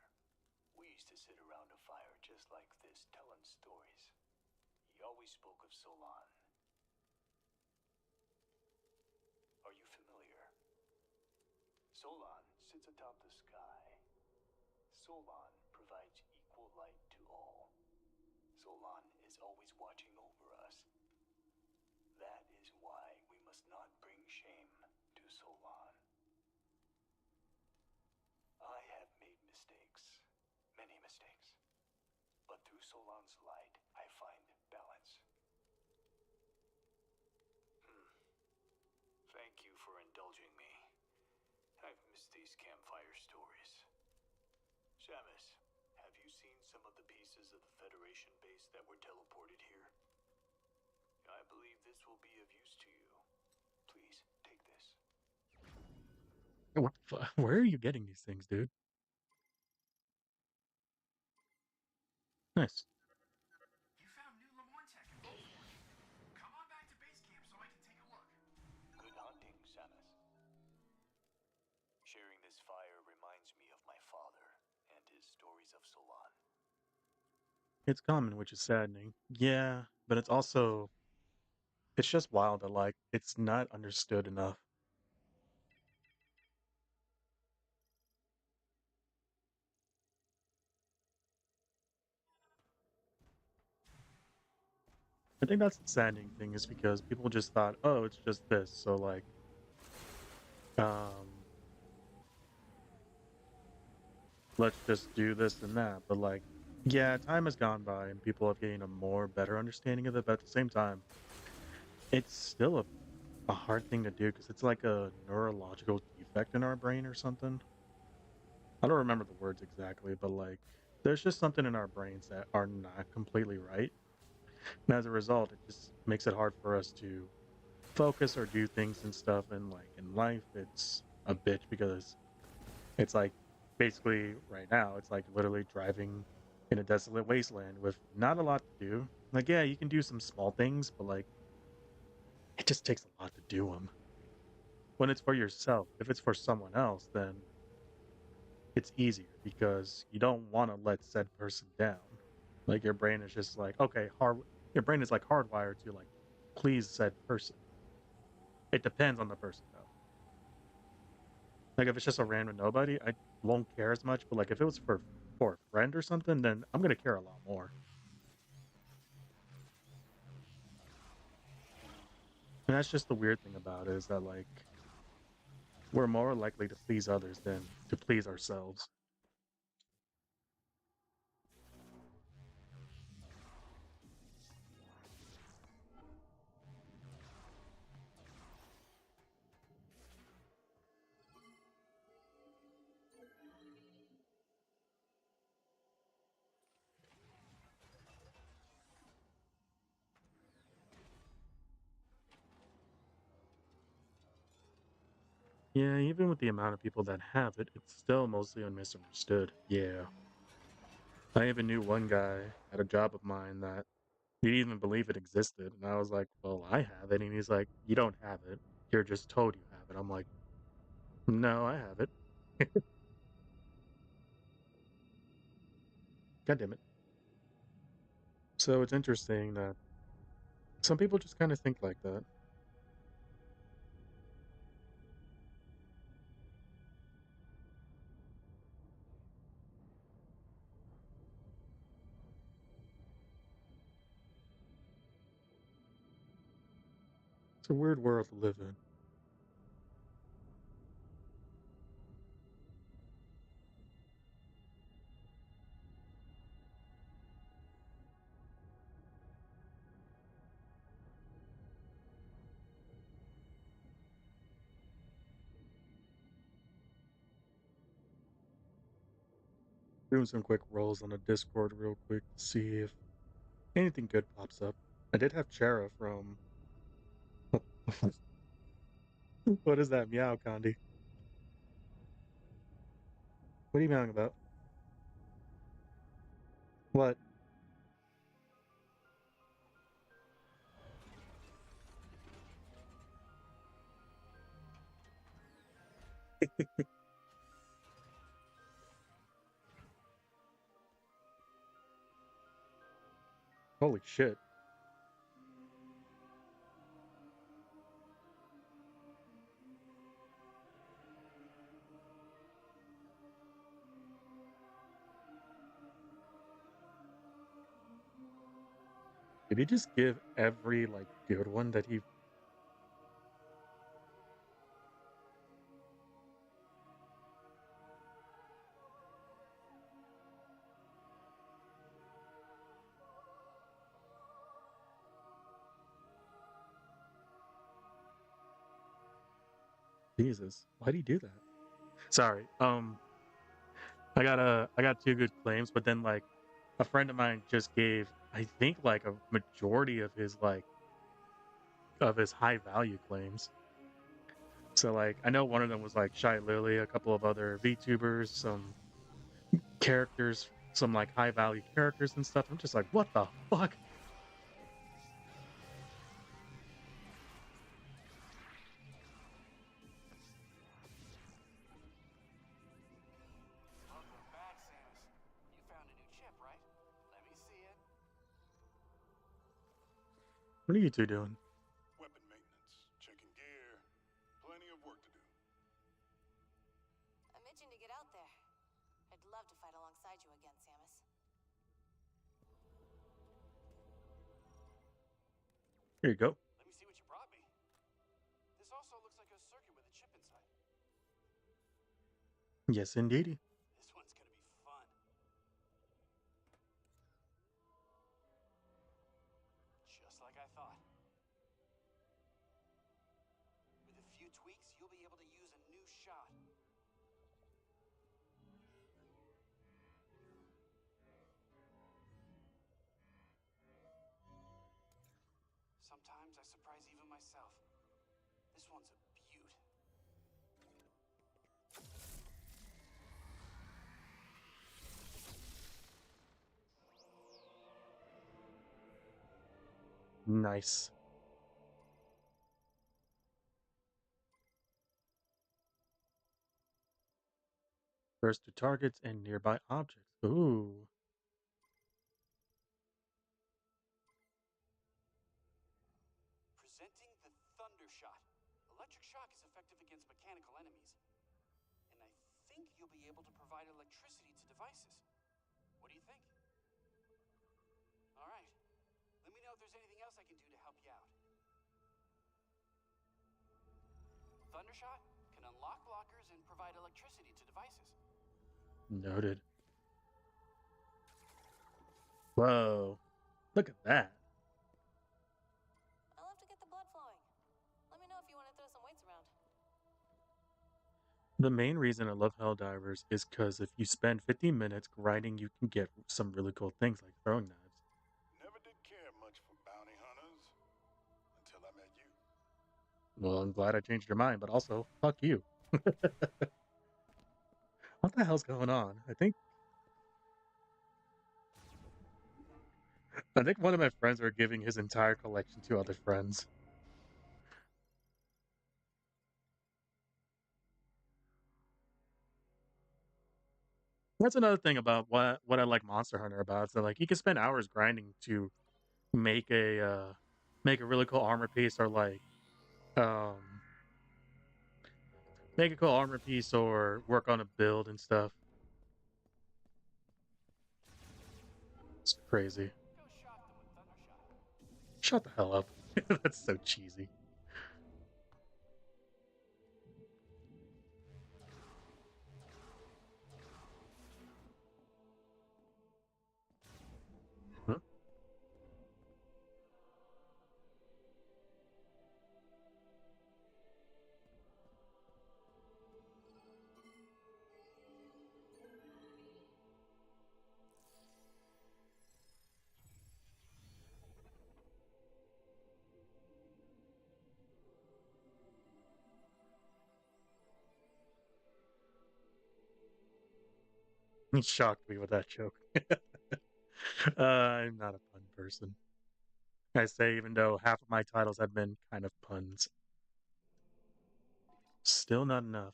We used to sit around a fire just like this, telling stories. He always spoke of Solon. Are you familiar? Solon sits atop the sky. Solon provides equal light to all. Solon is always watching over us. That is why we must not bring shame to Solon. I have made mistakes, many mistakes. But through Solon's light, I find balance. Thank you for indulging me. I've missed these campfire stories. Samus, have you seen some of the pieces of the Federation base that were teleported here? I believe this will be of use to you. Please, take this. Where are you getting these things, dude? Nice. You found new Lemoyne tech in vault 40. Come on back to base camp so I can take a look. Good hunting, Samus. Sharing this fire reminds me of my father and his stories of Solon. It's common, which is saddening. Yeah, but it's just wild that like it's not understood enough. I think that's the saddening thing is because people just thought, oh, it's just this. So like, um, let's just do this and that. But like, yeah, time has gone by and people have gained a more better understanding of it. But at the same time, it's still a hard thing to do because it's like a neurological defect in our brain or something. I don't remember the words exactly, but like, there's just something in our brains that are not completely right. And as a result, it just makes it hard for us to focus or do things and stuff. And like in life, it's a bitch because it's like basically right now, it's like literally driving in a desolate wasteland with not a lot to do. Like, yeah, you can do some small things, but like it just takes a lot to do them. When it's for yourself, if it's for someone else, then it's easier because you don't want to let said person down. Like your brain is just like, okay, your brain is like hardwired to like please said person. It depends on the person though. Like if it's just a random nobody, I won't care as much. But like if it was for a friend or something, then I'm gonna care a lot more. And that's just the weird thing about it is that like we're more likely to please others than to please ourselves. Yeah, even with the amount of people that have it, it's still mostly misunderstood. Yeah. I even knew one guy at a job of mine that he didn't even believe it existed. And I was like, well, I have it. And he's like, you don't have it. You're just told you have it. I'm like, no, I have it. God damn it. So it's interesting that some people just kind of think like that. It's a weird world to live in. Doing some quick rolls on the Discord real quick to see if anything good pops up. I did have Chera from. What is that meow, Condi? What are you meowing about? What? Holy shit. Did he just give every like good one that he Jesus, why'd he do that? Sorry. I got two good claims, but then like a friend of mine just gave I think like a majority of his high value claims. So like I know one of them was like Shy Lily, a couple of other VTubers, some characters, some like high value characters and stuff. I'm just like, what the fuck? Welcome back, Samus. You found a new chip, right? Let me see it. What are you two doing? Weapon maintenance, checking gear. Plenty of work to do. I'm itching to get out there. I'd love to fight alongside you again, Samus. Here you go. Let me see what you brought me. This also looks like a circuit with a chip inside. Yes, indeedy. This one's gonna be fun. Just like I thought. With a few tweaks, you'll be able to use a new shot. Sometimes I surprise even myself. This one's a beaut. Nice. Burst to targets and nearby objects. Ooh. Presenting the Thunder Shot. Electric shock is effective against mechanical enemies. And I think you'll be able to provide electricity to devices. What do you think? Alright. Let me know if there's anything else I can do to help you out. Thundershot can unlock blockers and provide electricity to devices. Noted. Whoa. Look at that. I love to get the blood flowing. Let me know if you want to throw some weights around. The main reason I love Helldivers is because if you spend 15 minutes grinding, you can get some really cool things like throwing knives. Never did care much for bounty hunters until I met you. Well, I'm glad I changed your mind, but also, fuck you. What the hell's going on? I think one of my friends are giving his entire collection to other friends. That's another thing about what I like Monster Hunter about. So like you can spend hours grinding to make a really cool armor piece or like um make a cool armor piece or work on a build and stuff. It's crazy. Go shock them with Thundershot. Shut the hell up. That's so cheesy. Huh? He shocked me with that joke. I'm not a pun person. I say even though half of my titles have been kind of puns. Still not enough.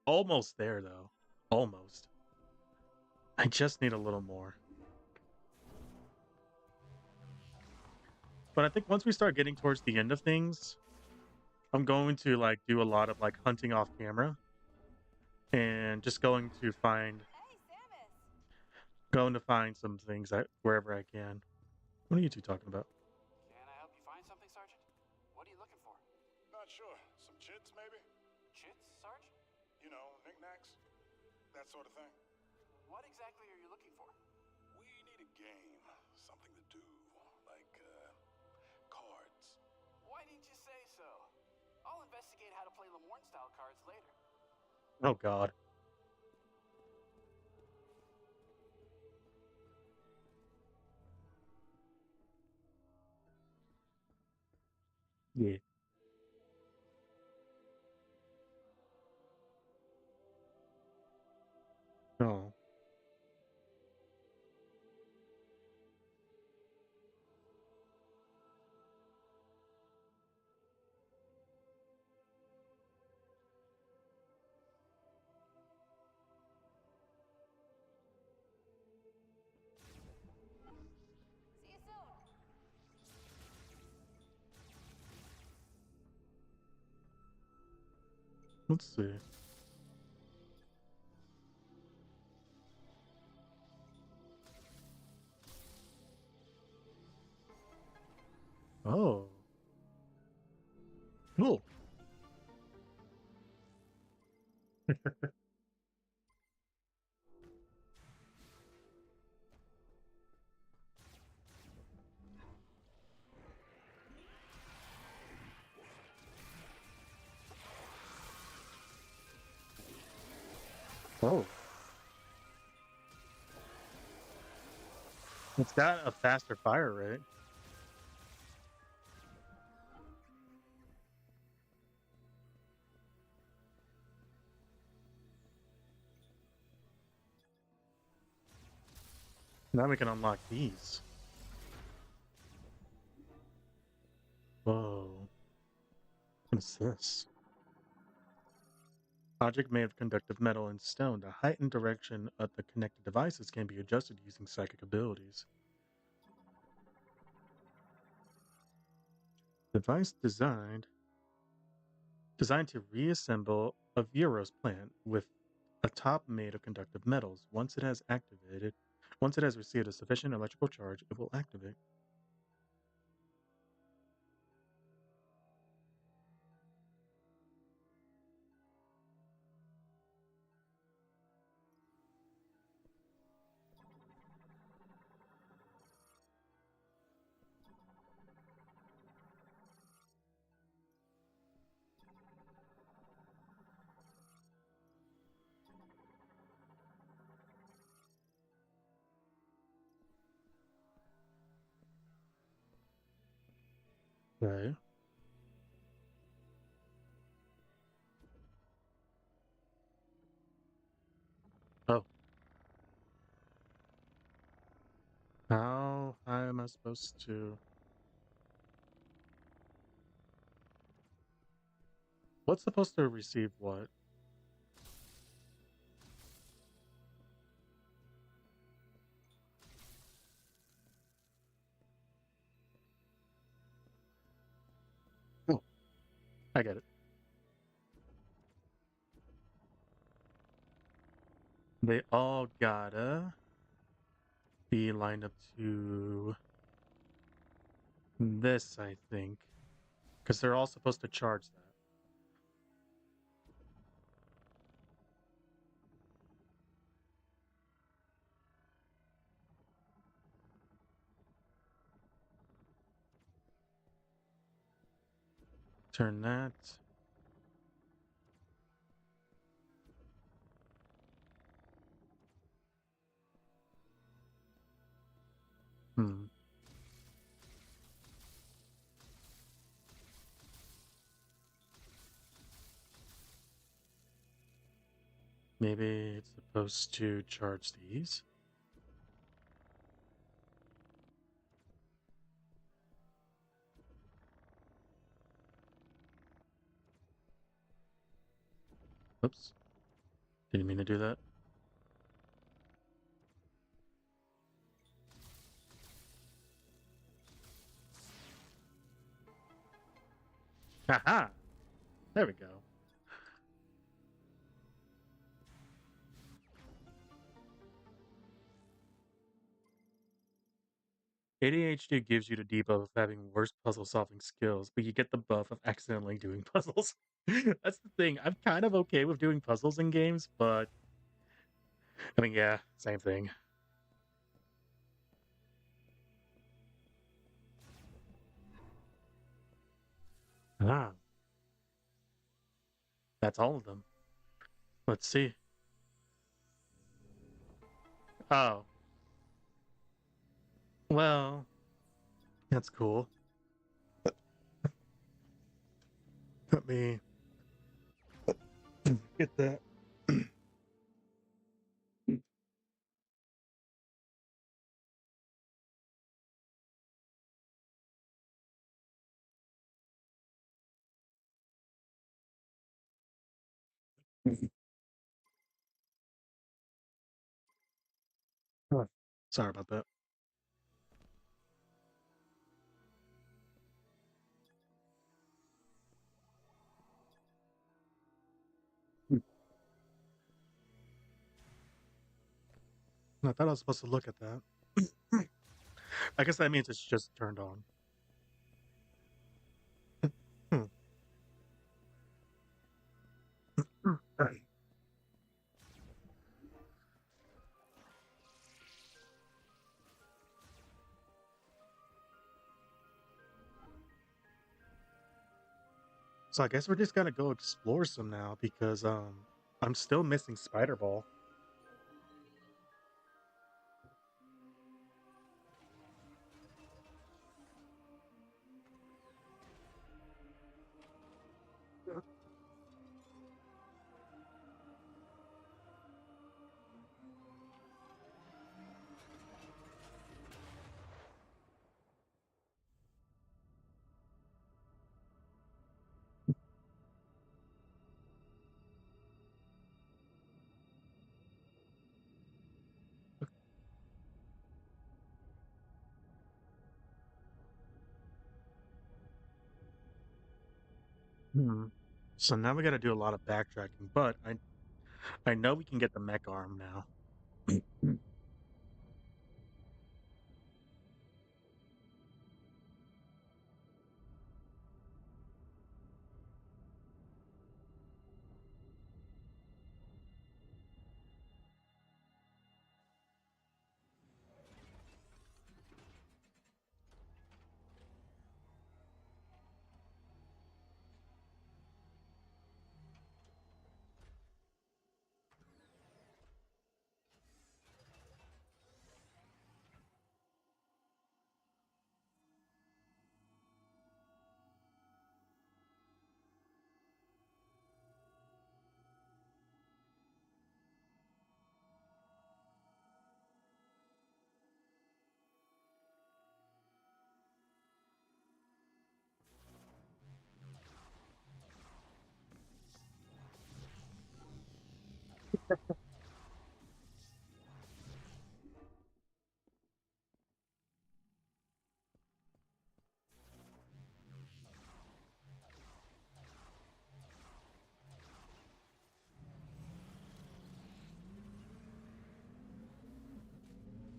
Almost there though. Almost. I just need a little more. But I think once we start getting towards the end of things, I'm going to like do a lot of like hunting off camera and just Hey, Samus! going to find some things wherever I can. What are you two talking about? Can I help you find something, Sergeant? What are you looking for? Not sure. Some chits, maybe? Chits, Sarge? You know, knickknacks. That sort of thing. What exactly are you looking for? We need a game. Something to do. Like, cards. Why didn't you say so? I'll investigate how to play Lemorne-style cards later. Oh God. Yeah. Oh. See you soon! Let's see. Oh. Oh, it's got a faster fire rate. Now we can unlock these. Whoa. What is this? Object made of conductive metal and stone. The height and direction of the connected devices can be adjusted using psychic abilities. Device designed to reassemble a Viros plant with a top made of conductive metals. Once it has received a sufficient electrical charge, it will activate. Okay. Oh, how high am I supposed to? What's supposed to receive what? Oh, I get it. They all gotta be lined up to this, I think. Because they're all supposed to charge that. Turn that. Hmm. Maybe it's supposed to charge these? Oops. Didn't mean to do that. Haha! There we go. ADHD gives you the debuff of having worse puzzle solving skills, but you get the buff of accidentally doing puzzles. That's the thing. I'm kind of okay with doing puzzles in games, but I mean, yeah, same thing. Ah, that's all of them. Let's see. Oh, well, that's cool. Let me get that. Huh. Sorry about that. I thought I was supposed to look at that. I guess that means it's just turned on. Hmm. So I guess we're just gonna go explore some now because I'm still missing Spider Ball. Hmm. So now we got to do a lot of backtracking, but I know we can get the mech arm now.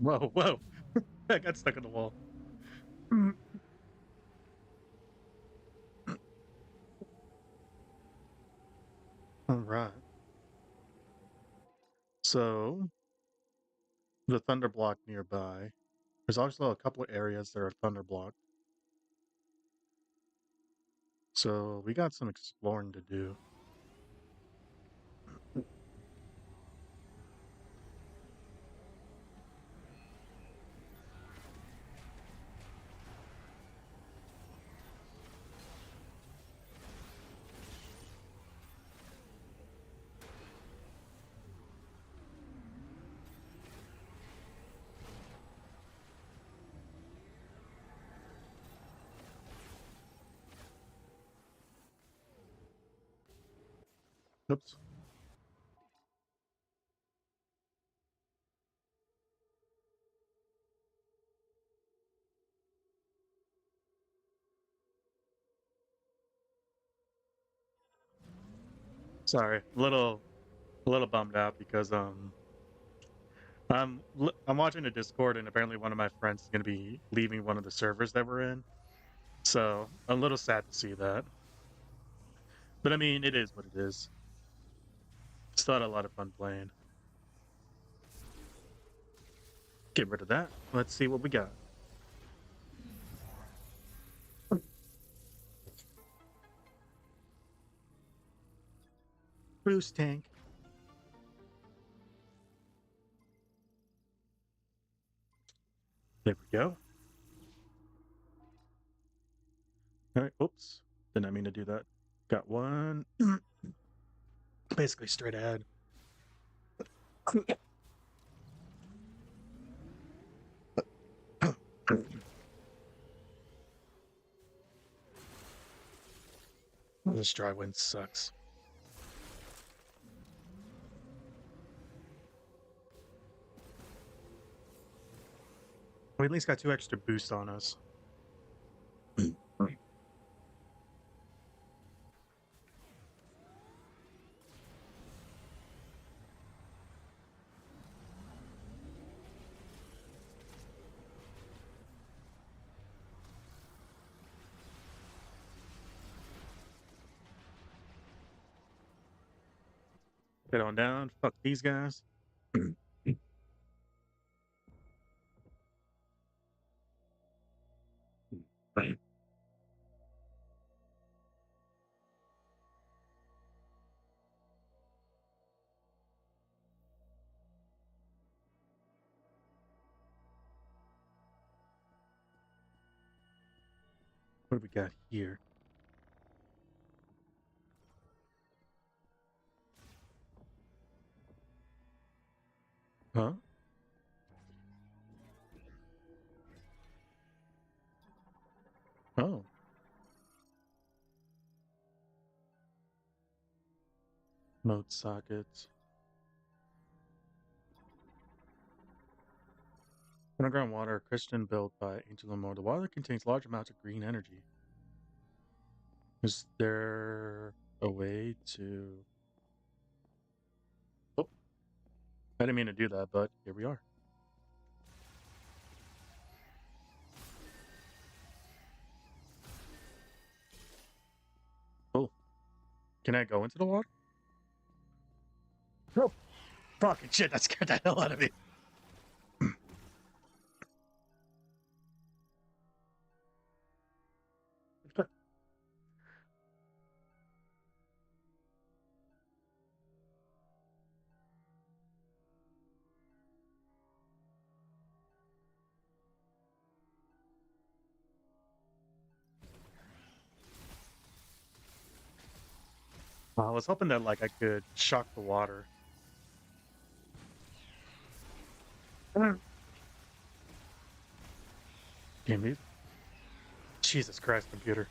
Whoa, whoa! I got stuck in the wall. All right. So the thunder block nearby. There's also a couple of areas that are thunder blocked. So we got some exploring to do. Oops. Sorry. A little bummed out because I'm watching the Discord and apparently one of my friends is going to be leaving one of the servers that we're in. So a little sad to see that. But I mean, it is what it is. Still had a lot of fun playing. Get rid of that. Let's see what we got. Boost tank. There we go. All right. Oops. Did not mean to do that. Got one. Basically straight ahead. This dry wind sucks. We at least got 2 extra boosts on us. Head on down. Fuck these guys. What do we got here? Huh? Oh. Mode sockets. Underground water, crystalline built by ancient Lemur. The water contains large amounts of green energy. Is there a way to... Oh, I didn't mean to do that, but here we are. Oh, can I go into the water? Oh, fucking shit, that scared the hell out of me. I was hoping that like I could shock the water. Damn these. Jesus Christ, computer.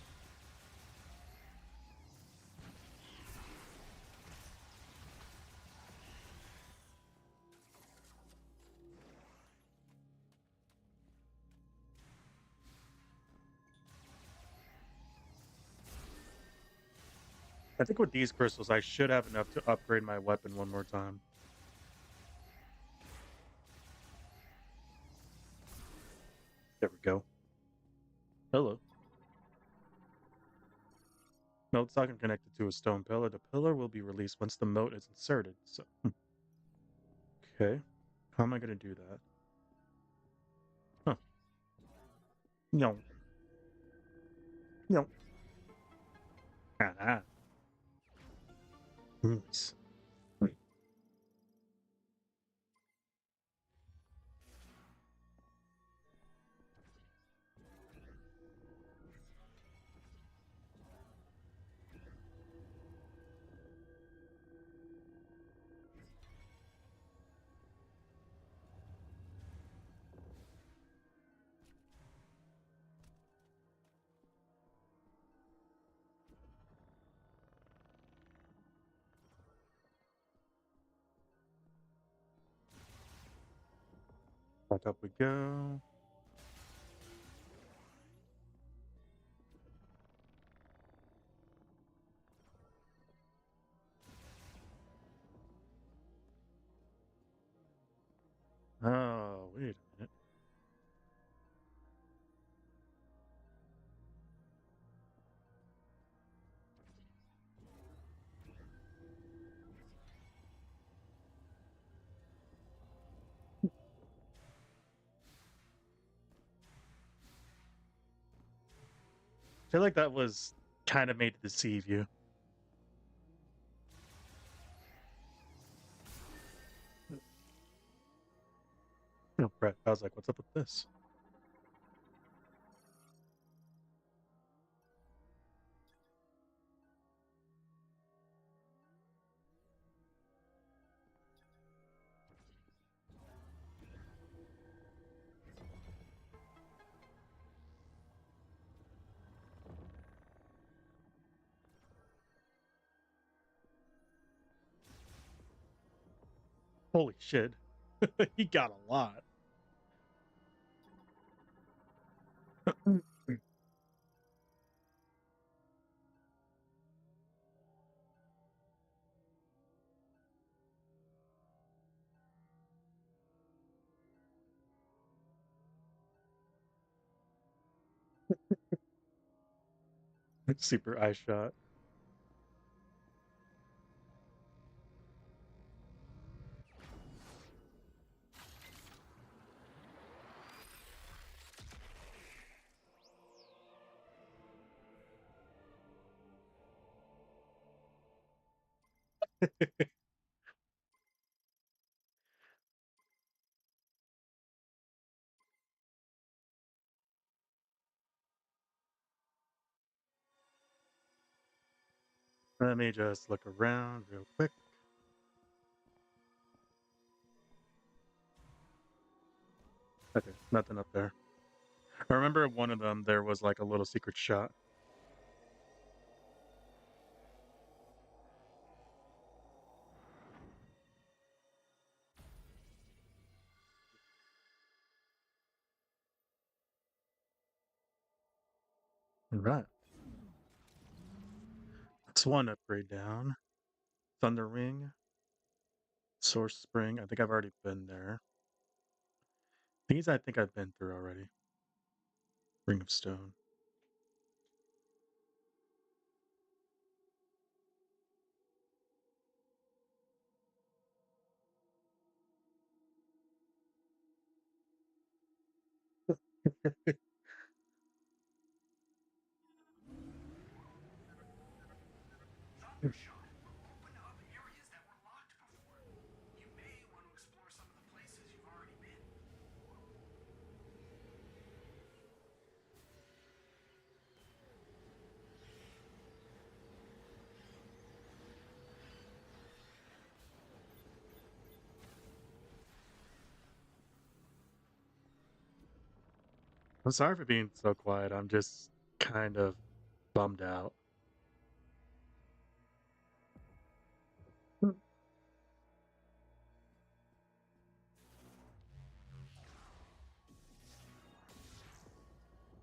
I think with these crystals, I should have enough to upgrade my weapon one more time. There we go. Hello. Moat socket connected to a stone pillar. The pillar will be released once the moat is inserted. So, okay. How am I going to do that? Huh. No. No. Ah. Nice. Back up we go. Oh, wait a minute. I feel like that was kind of made to deceive you. Oh, Brett, I was like, what's up with this? Holy shit. He got a lot. Super eye shot. Let me just look around real quick. Okay, nothing up there. I remember one of them, there was like a little secret shot. Right. That's one upgrade down. Thunder Ring, Source Spring. I think I've already been there. These I think I've been through already. Ring of Stone. Thundershot will open up areas that were locked before. You may want to explore some of the places you've already been. I'm sorry for being so quiet. I'm just kind of bummed out.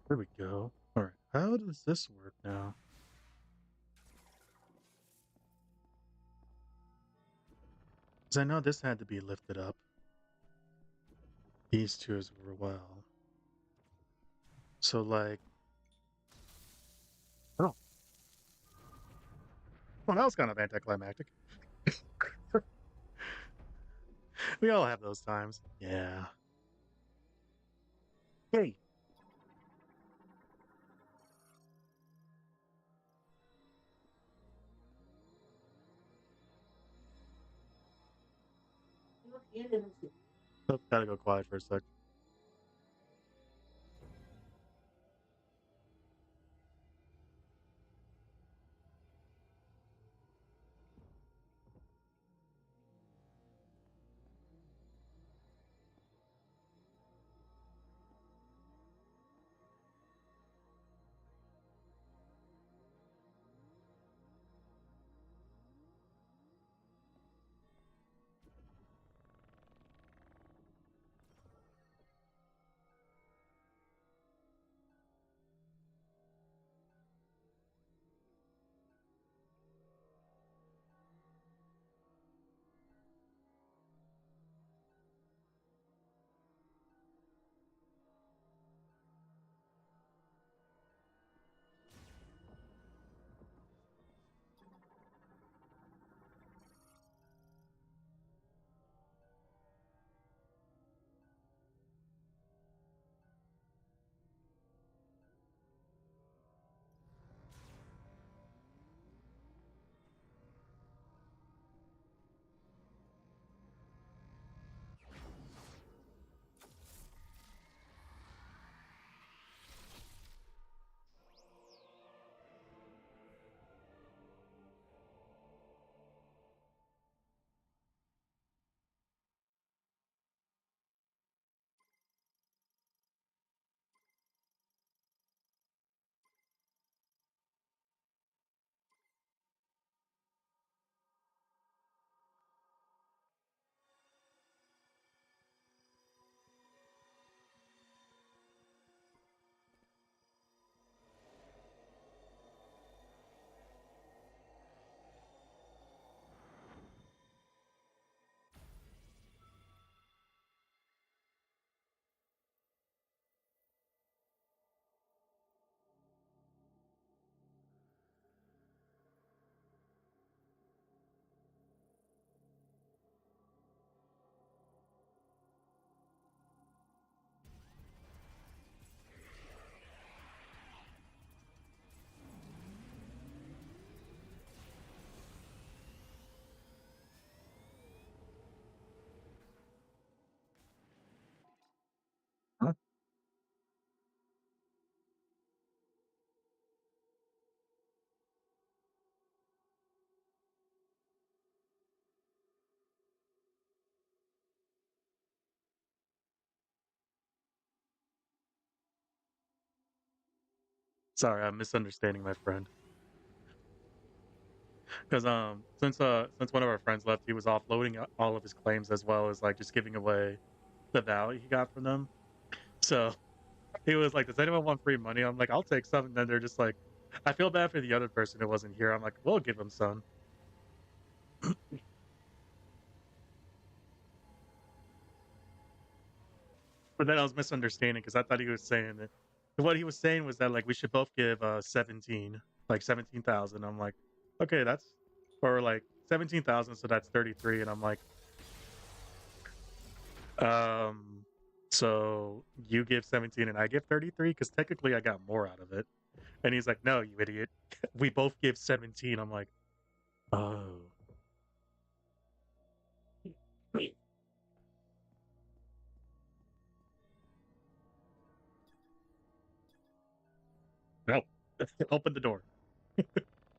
There we go. All right. How does this work now? Because I know this had to be lifted up. These two as well. So, like, oh, well, that was kind of anticlimactic. We all have those times. Yeah. Hey. Oh, gotta go quiet for a sec. Sorry, I'm misunderstanding my friend. Because since one of our friends left, he was offloading all of his claims as well as like just giving away the value he got from them. So he was like, "Does anyone want free money?" I'm like, "I'll take some." And then they're just like, "I feel bad for the other person who wasn't here." I'm like, "We'll give him some." But then I was misunderstanding because I thought he was saying that what he was saying was that like we should both give 17, like 17,000. I'm like, okay, that's or like 17,000, so that's 33. And I'm like, um, so you give 17 and I give 33 because technically I got more out of it. And he's like, no, you idiot. We both give 17. I'm like, oh. No, open the door.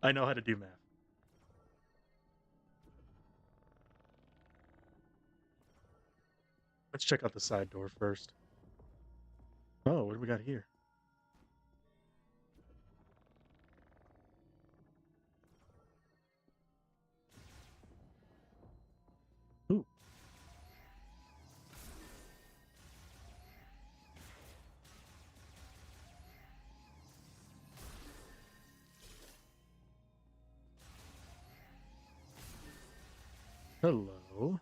I know how to do math. Let's check out the side door first. Oh, what do we got here? Ooh, hello.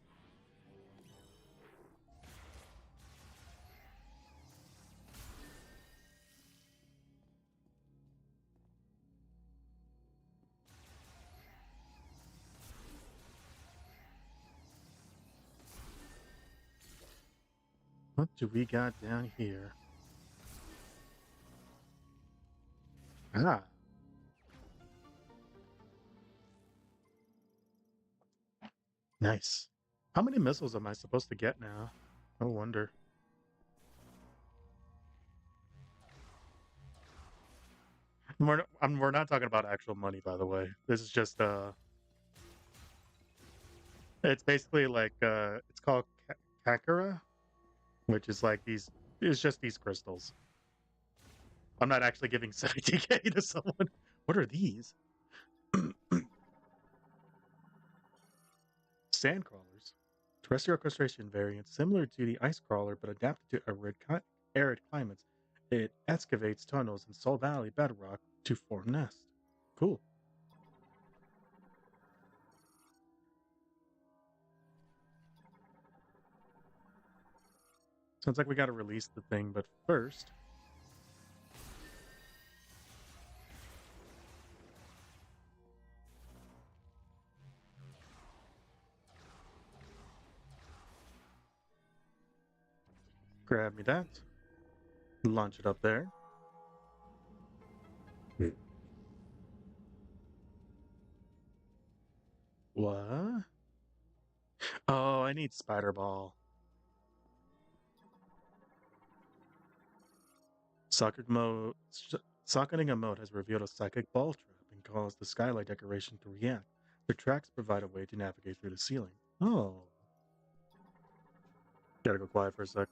What do we got down here? Ah, nice. How many missiles am I supposed to get now? No wonder. We're not talking about actual money, by the way. This is just it's basically like it's called kakara, which is like these. It's just these crystals. I'm not actually giving 70K to someone. What are these? Sand crawlers. Terrestrial crustacean variant similar to the ice crawler but adapted to arid climates. It excavates tunnels in Soul Valley bedrock to form nests. Cool. Sounds like we gotta release the thing, but first, grab me that. Launch it up there. What? Oh, I need Spider Ball. Socketing a mode has revealed a psychic ball trap and caused the skylight decoration to react. The tracks provide a way to navigate through the ceiling. Oh. Gotta go quiet for a sec.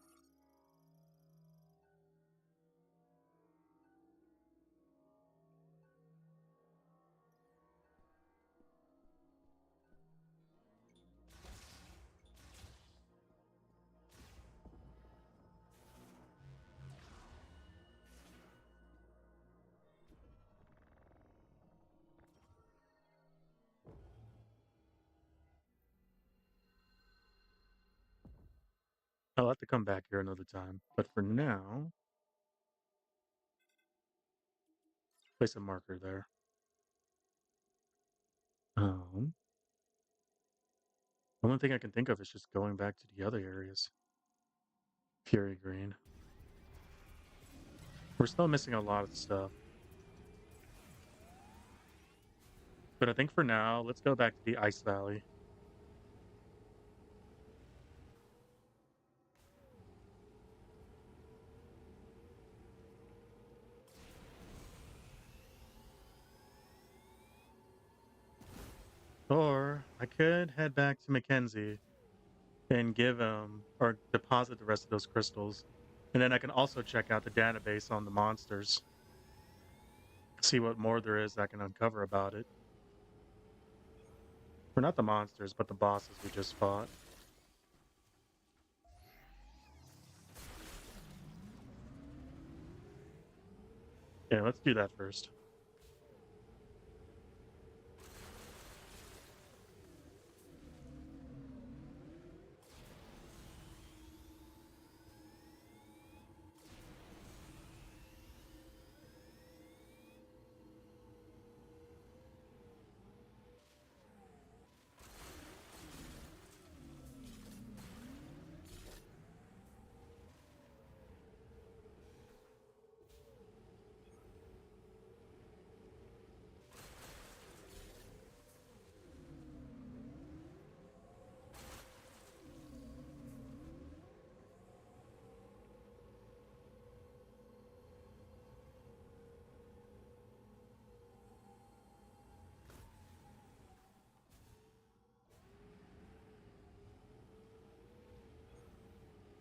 I'll have to come back here another time. But for now, place a marker there. Um, the only thing I can think of is just going back to the other areas. Fury Green. We're still missing a lot of stuff. But I think for now, let's go back to the Ice Valley. Or I could head back to Mackenzie and give him or deposit the rest of those crystals. And then I can also check out the database on the monsters. See what more there is I can uncover about it. Or not the monsters, but the bosses we just fought. Yeah, let's do that first.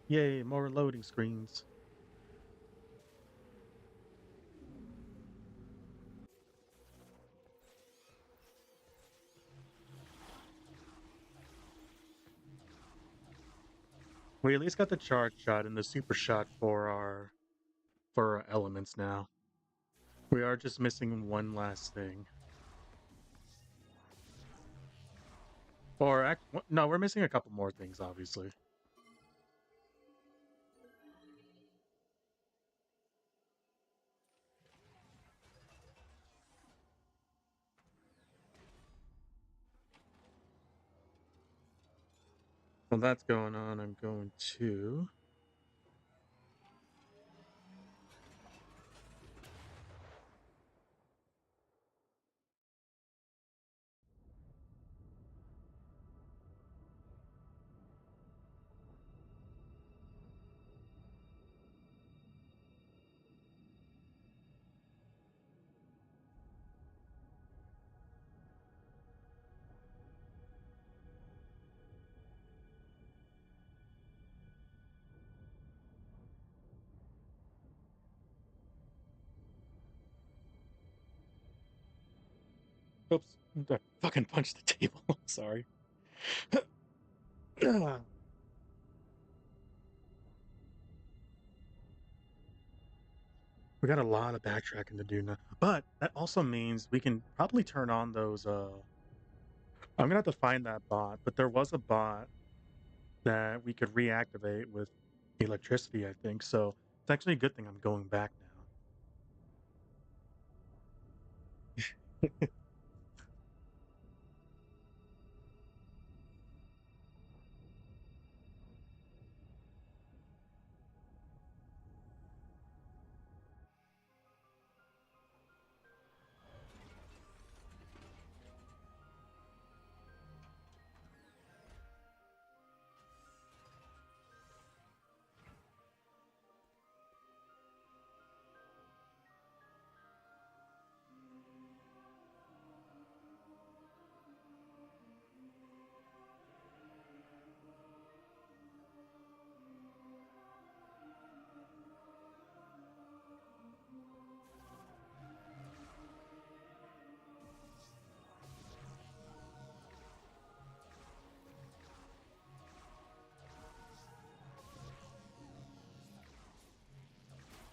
Yay, more loading screens. We at least got the charge shot and the super shot for our elements now. We are just missing one last thing. No, we're missing a couple more things, obviously. While that's going on, I'm going to. Oops, I fucking punched the table. Sorry. We got a lot of backtracking to do now. But that also means we can probably turn on those I'm gonna have to find that bot, but there was a bot that we could reactivate with electricity, I think. So it's actually a good thing I'm going back now.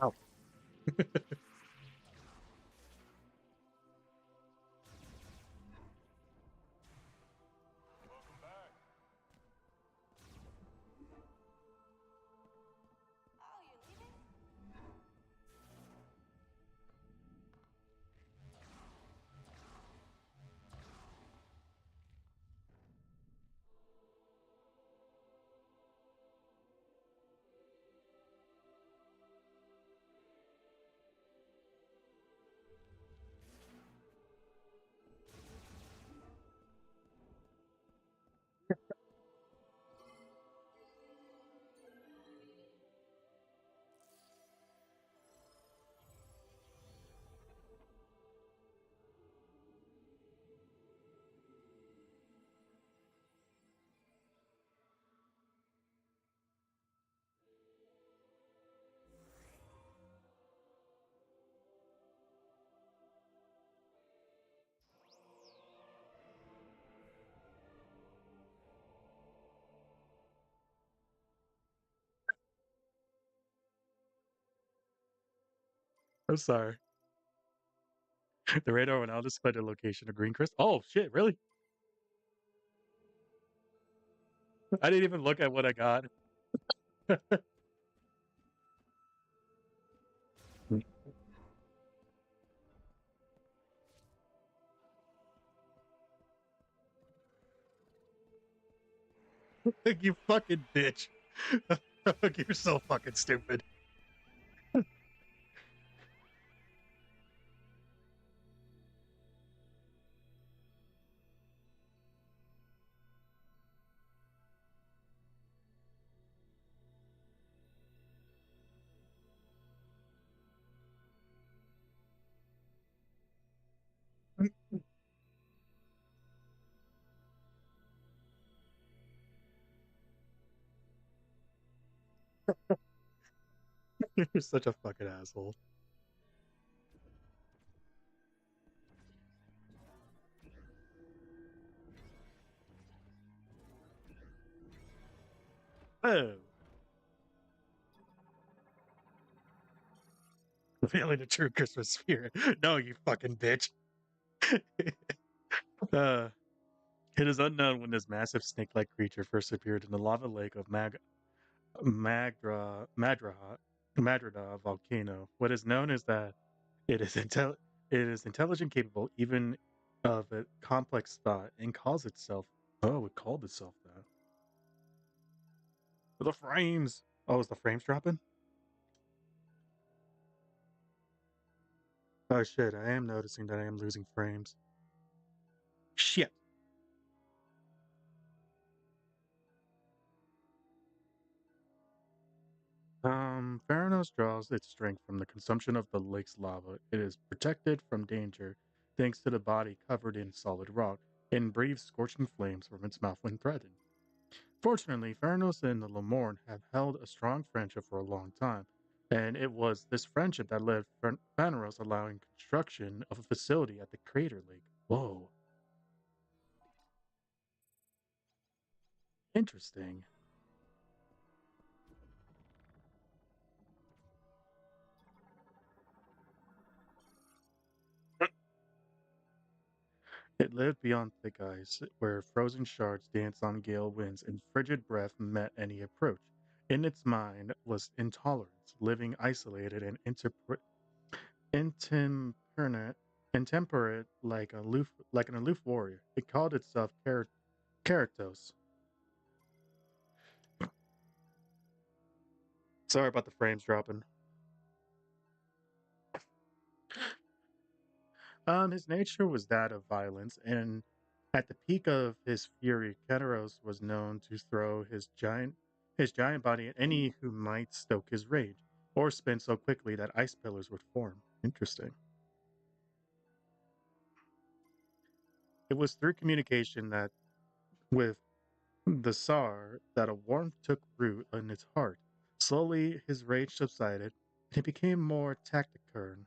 Oh. Oh, you're leaving? I'm sorry. The radar will now display the location of green crystal. Oh shit! Really? I didn't even look at what I got. You fucking bitch! You're so fucking stupid. You're such a fucking asshole. Oh, feeling the true Christmas spirit. No, you fucking bitch. uh, it is unknown when this massive snake-like creature first appeared in the lava lake of Madrada volcano. What is known is that it is it is intelligent, capable even of a complex thought, and calls itself. Oh, it called itself that. The frames. Oh, is the frames dropping? Oh shit! I am noticing that I am losing frames. Shit. Theranos draws its strength from the consumption of the lake's lava. It is protected from danger thanks to the body covered in solid rock and breathes scorching flames from its mouth when threatened. Fortunately, Theranos and the Lemorne have held a strong friendship for a long time, and it was this friendship that led Thanaros allowing construction of a facility at the crater lake. Whoa, interesting. It lived beyond thick ice, where frozen shards danced on gale winds and frigid breath met any approach. In its mind was intolerance, living isolated and intemperate, intemperate like an aloof warrior. It called itself Keratos. Sorry about the frames dropping. His nature was that of violence, and at the peak of his fury, Keteros was known to throw his giant body at any who might stoke his rage, or spin so quickly that ice pillars would form. Interesting. It was through communication that with the Tsar that a warmth took root in his heart. Slowly his rage subsided, and he became more taciturn.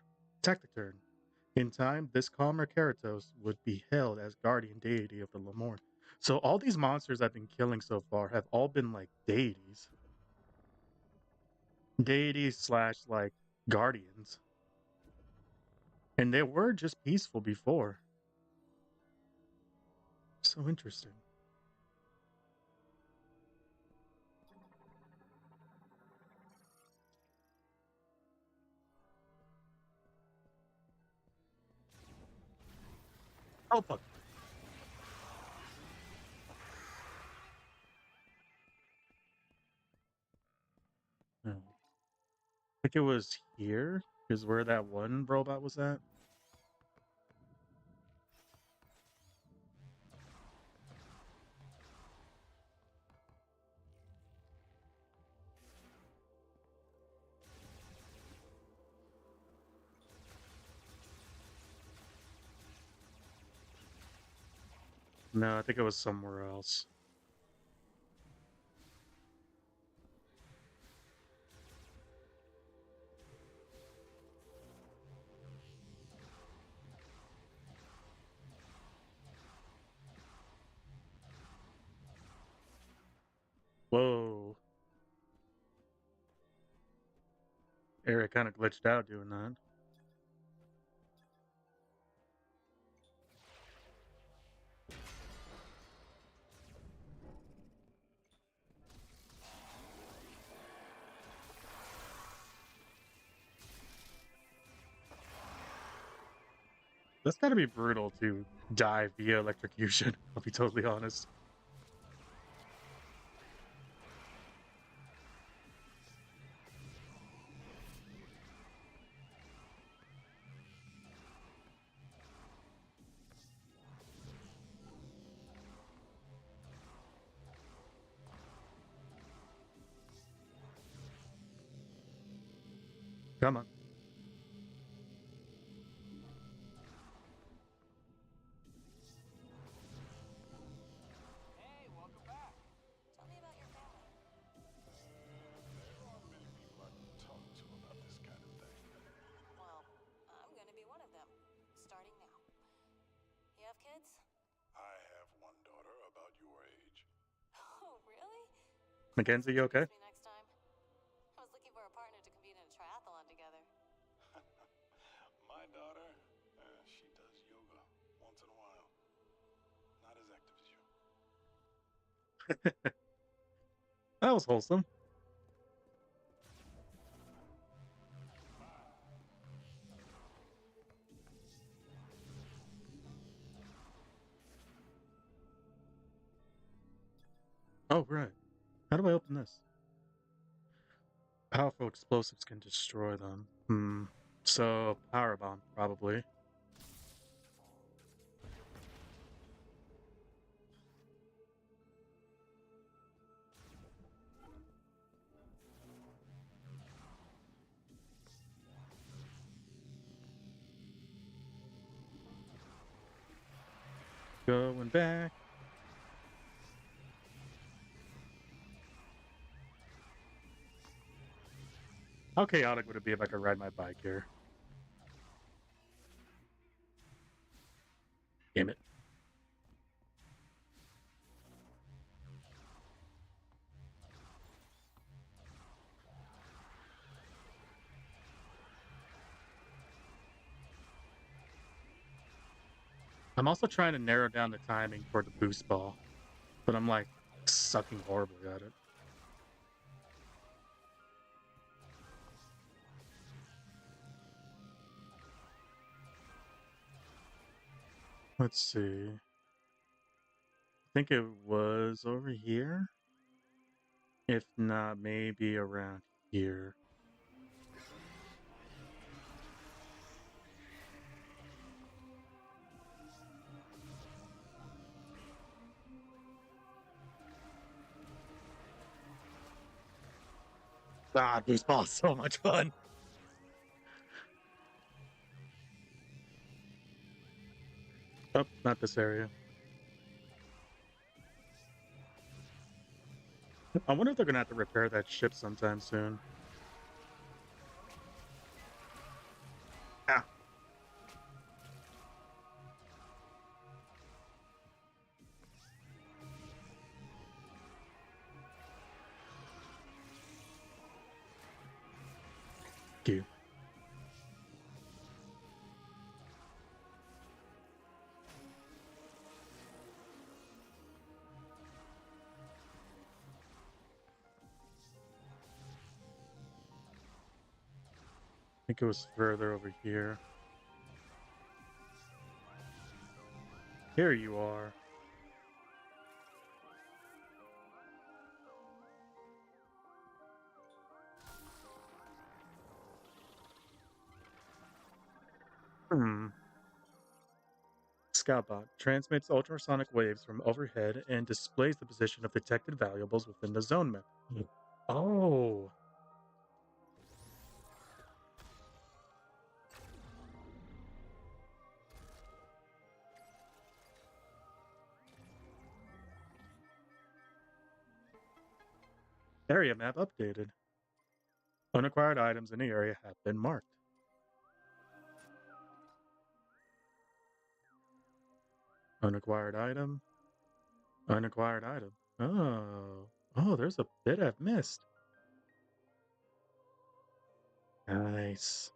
In time, this calmer Keratos would be hailed as guardian deity of the Lemorn. So all these monsters I've been killing so far have all been like deities. Deities slash like guardians. And they were just peaceful before. So interesting. Oh fuck. No. I think it was here is where that one robot was at. No, I think it was somewhere else. Whoa. Eric kind of glitched out doing that. That's gotta be brutal to die via electrocution, I'll be totally honest. Come on. Hey, welcome back. Tell me about your family. There aren't many people I can talk to about this kind of thing. Well, I'm gonna be one of them. Starting now. You have kids? I have one daughter about your age. Oh, really? Mackenzie, you okay? Introduce me next time. I was looking for a partner to compete in a triathlon together. My daughter, she does yoga once in a while. Not as active as you. That was wholesome. Oh, right. How do I open this? Powerful explosives can destroy them. So, power bomb, probably. Going back. How chaotic would it be if I could ride my bike here? Damn it. I'm also trying to narrow down the timing for the boost ball, but I'm like sucking horribly at it. Let's see. I think it was over here. If not, maybe around here. Ah, boost ball is so much fun. Oh, not this area. I wonder if they're gonna have to repair that ship sometime soon. Ah, thank you. I think it was further over here. Here you are. Hmm. Scoutbot transmits ultrasonic waves from overhead and displays the position of detected valuables within the zone map. Oh, area map updated. Unacquired items in the area have been marked. Unacquired item. Unacquired item. Oh. Oh, there's a bit I've missed. Nice.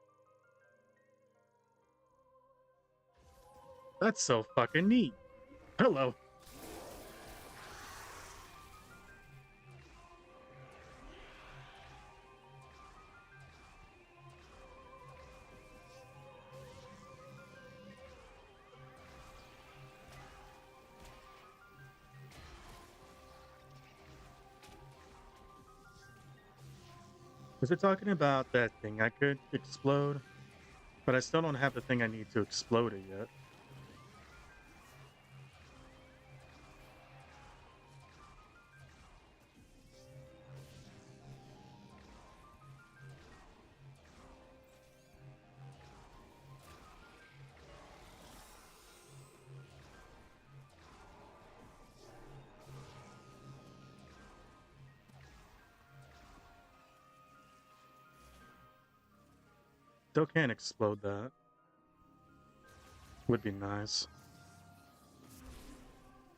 That's so fucking neat. Hello. Was it talking about that thing I could explode? But I still don't have the thing I need to explode it yet. Still can't explode that. Would be nice.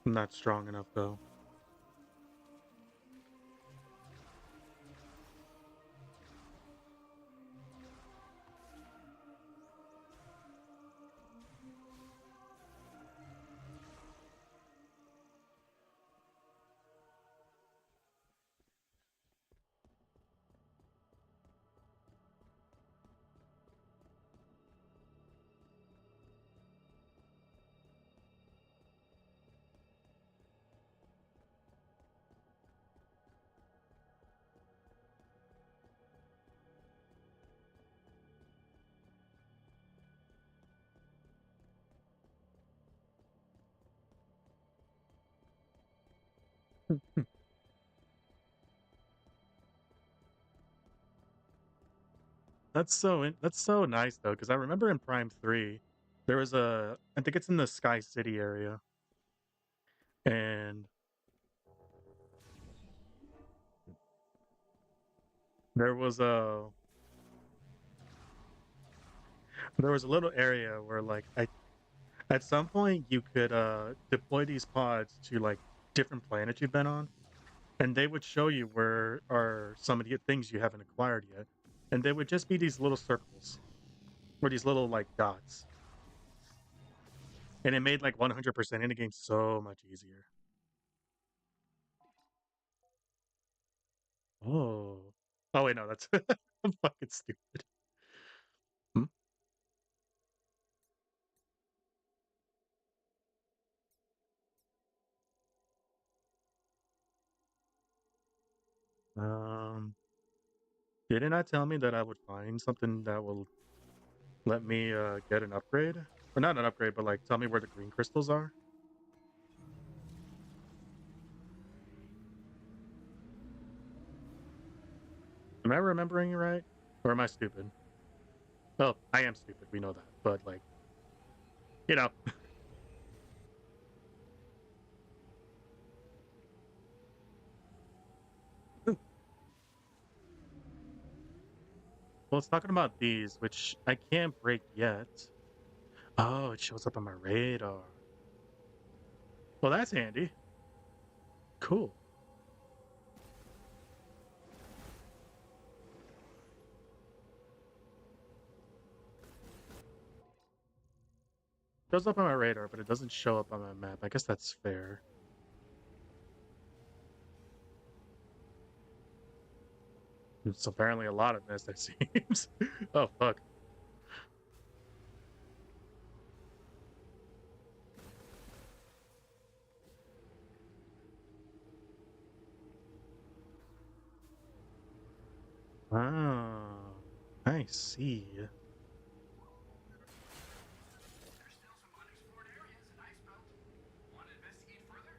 I'm not strong enough though. That's so nice though, because I remember in Prime 3, there was I think it's in the Sky City area, and there was a there was a little area where like at some point you could deploy these pods to like different planets you've been on, and they would show you where are some of the things you haven't acquired yet. And they would just be these little circles or these little like dots. And it made like 100% in the game so much easier. Oh. Oh wait, no, that's I'm fucking stupid. Hmm? Um, didn't I tell me that I would find something that will let me get an upgrade? Or not an upgrade, but like tell me where the green crystals are? Am I remembering right? Or am I stupid? Well, I am stupid, we know that. But like, you know, well, it's talking about these, which I can't break yet. Oh, it shows up on my radar. Well, that's handy. Cool. Shows up on my radar, but it doesn't show up on my map. I guess that's fair. It's apparently a lot of this, it seems. Oh, fuck. Oh, I see. There's still some unexplored areas in Icebelt. Want to investigate further?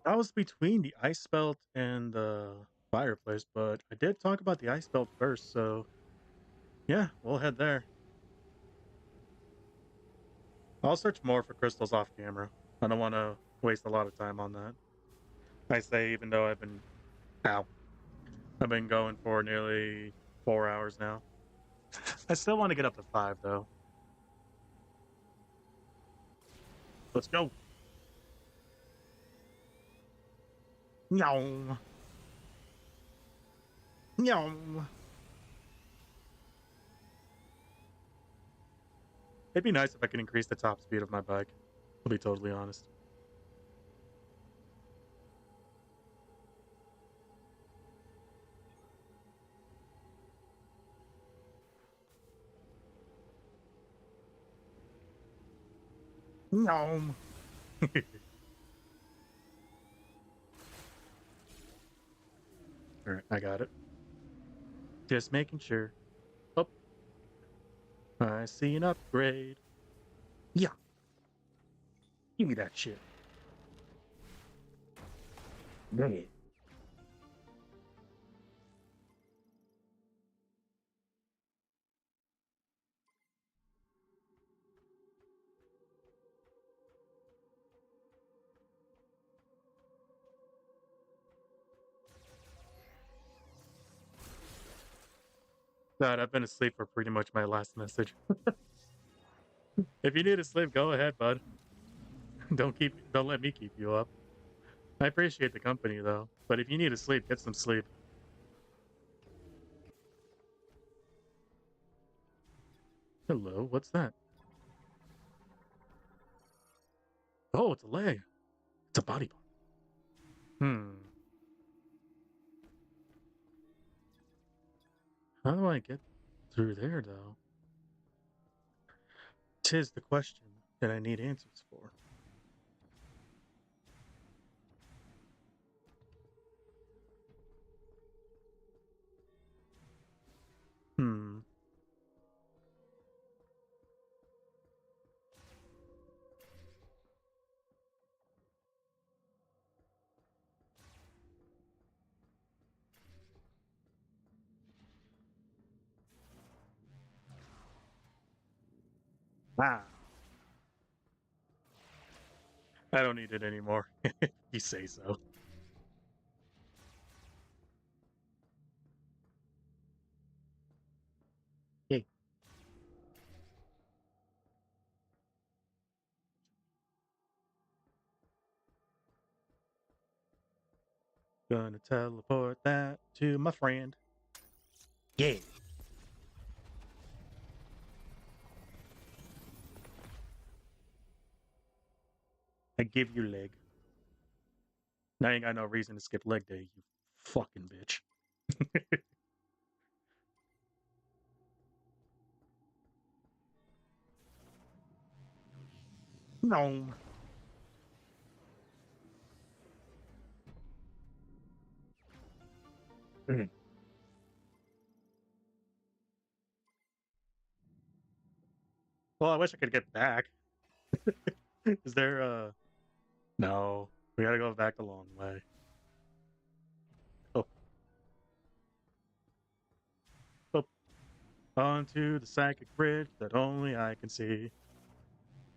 I was between the ice belt and the fireplace, but I did talk about the ice belt first, so yeah, we'll head there. I'll search more for crystals off camera. I don't want to waste a lot of time on that. I say, even though ow, I've been going for nearly 4 hours now. I still want to get up to 5, though. Let's go. Meow. Meow. It'd be nice if I could increase the top speed of my bike. I'll be totally honest. Meow. Alright, I got it. Just making sure. Oh, I see an upgrade. Yeah, give me that shit. Yeah. God, I've been asleep for pretty much my last message. If you need to sleep, go ahead, bud. Don't let me keep you up. I appreciate the company though, but if you need to sleep, get some sleep. Hello, what's that? Oh, it's a leg. It's a body part. Hmm. How do I get through there though? 'Tis the question that I need answers for. Hmm. Ah. I don't need it anymore. You say so. Yay. Gonna teleport that to my friend. Yeah. I give you leg. Now you ain't got no reason to skip leg day, you fucking bitch. No. Mhm. Well, I wish I could get back. Is there no. We gotta go back a long way. Oh, oh. Onto the psychic bridge that only I can see.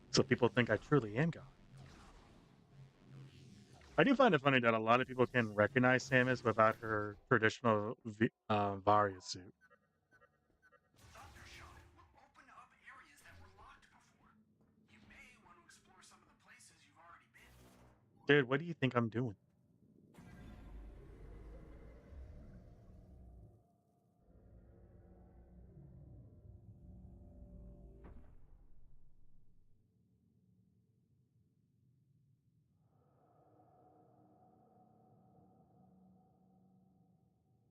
So people think I truly am God. I do find it funny that a lot of people can recognize Samus without her traditional Varia suit. Thundershot will open up areas that were locked before. You may want to explore some of the places you've already been. Dude, what do you think I'm doing?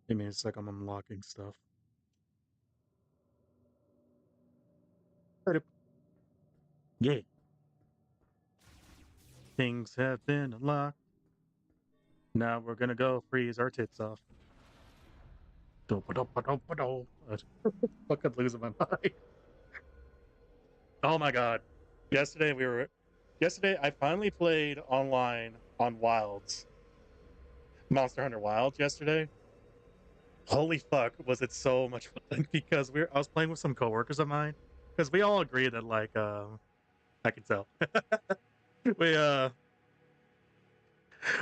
I mean, it's like I'm unlocking stuff. Yeah. Things have been unlocked. Now we're gonna go freeze our tits off. I fucking losing my mind. Oh my god. Yesterday we were yesterday I finally played online on Wilds. Monster Hunter Wilds yesterday. Holy fuck, was it so much fun because I was playing with some coworkers of mine because we all agree that like I can tell. we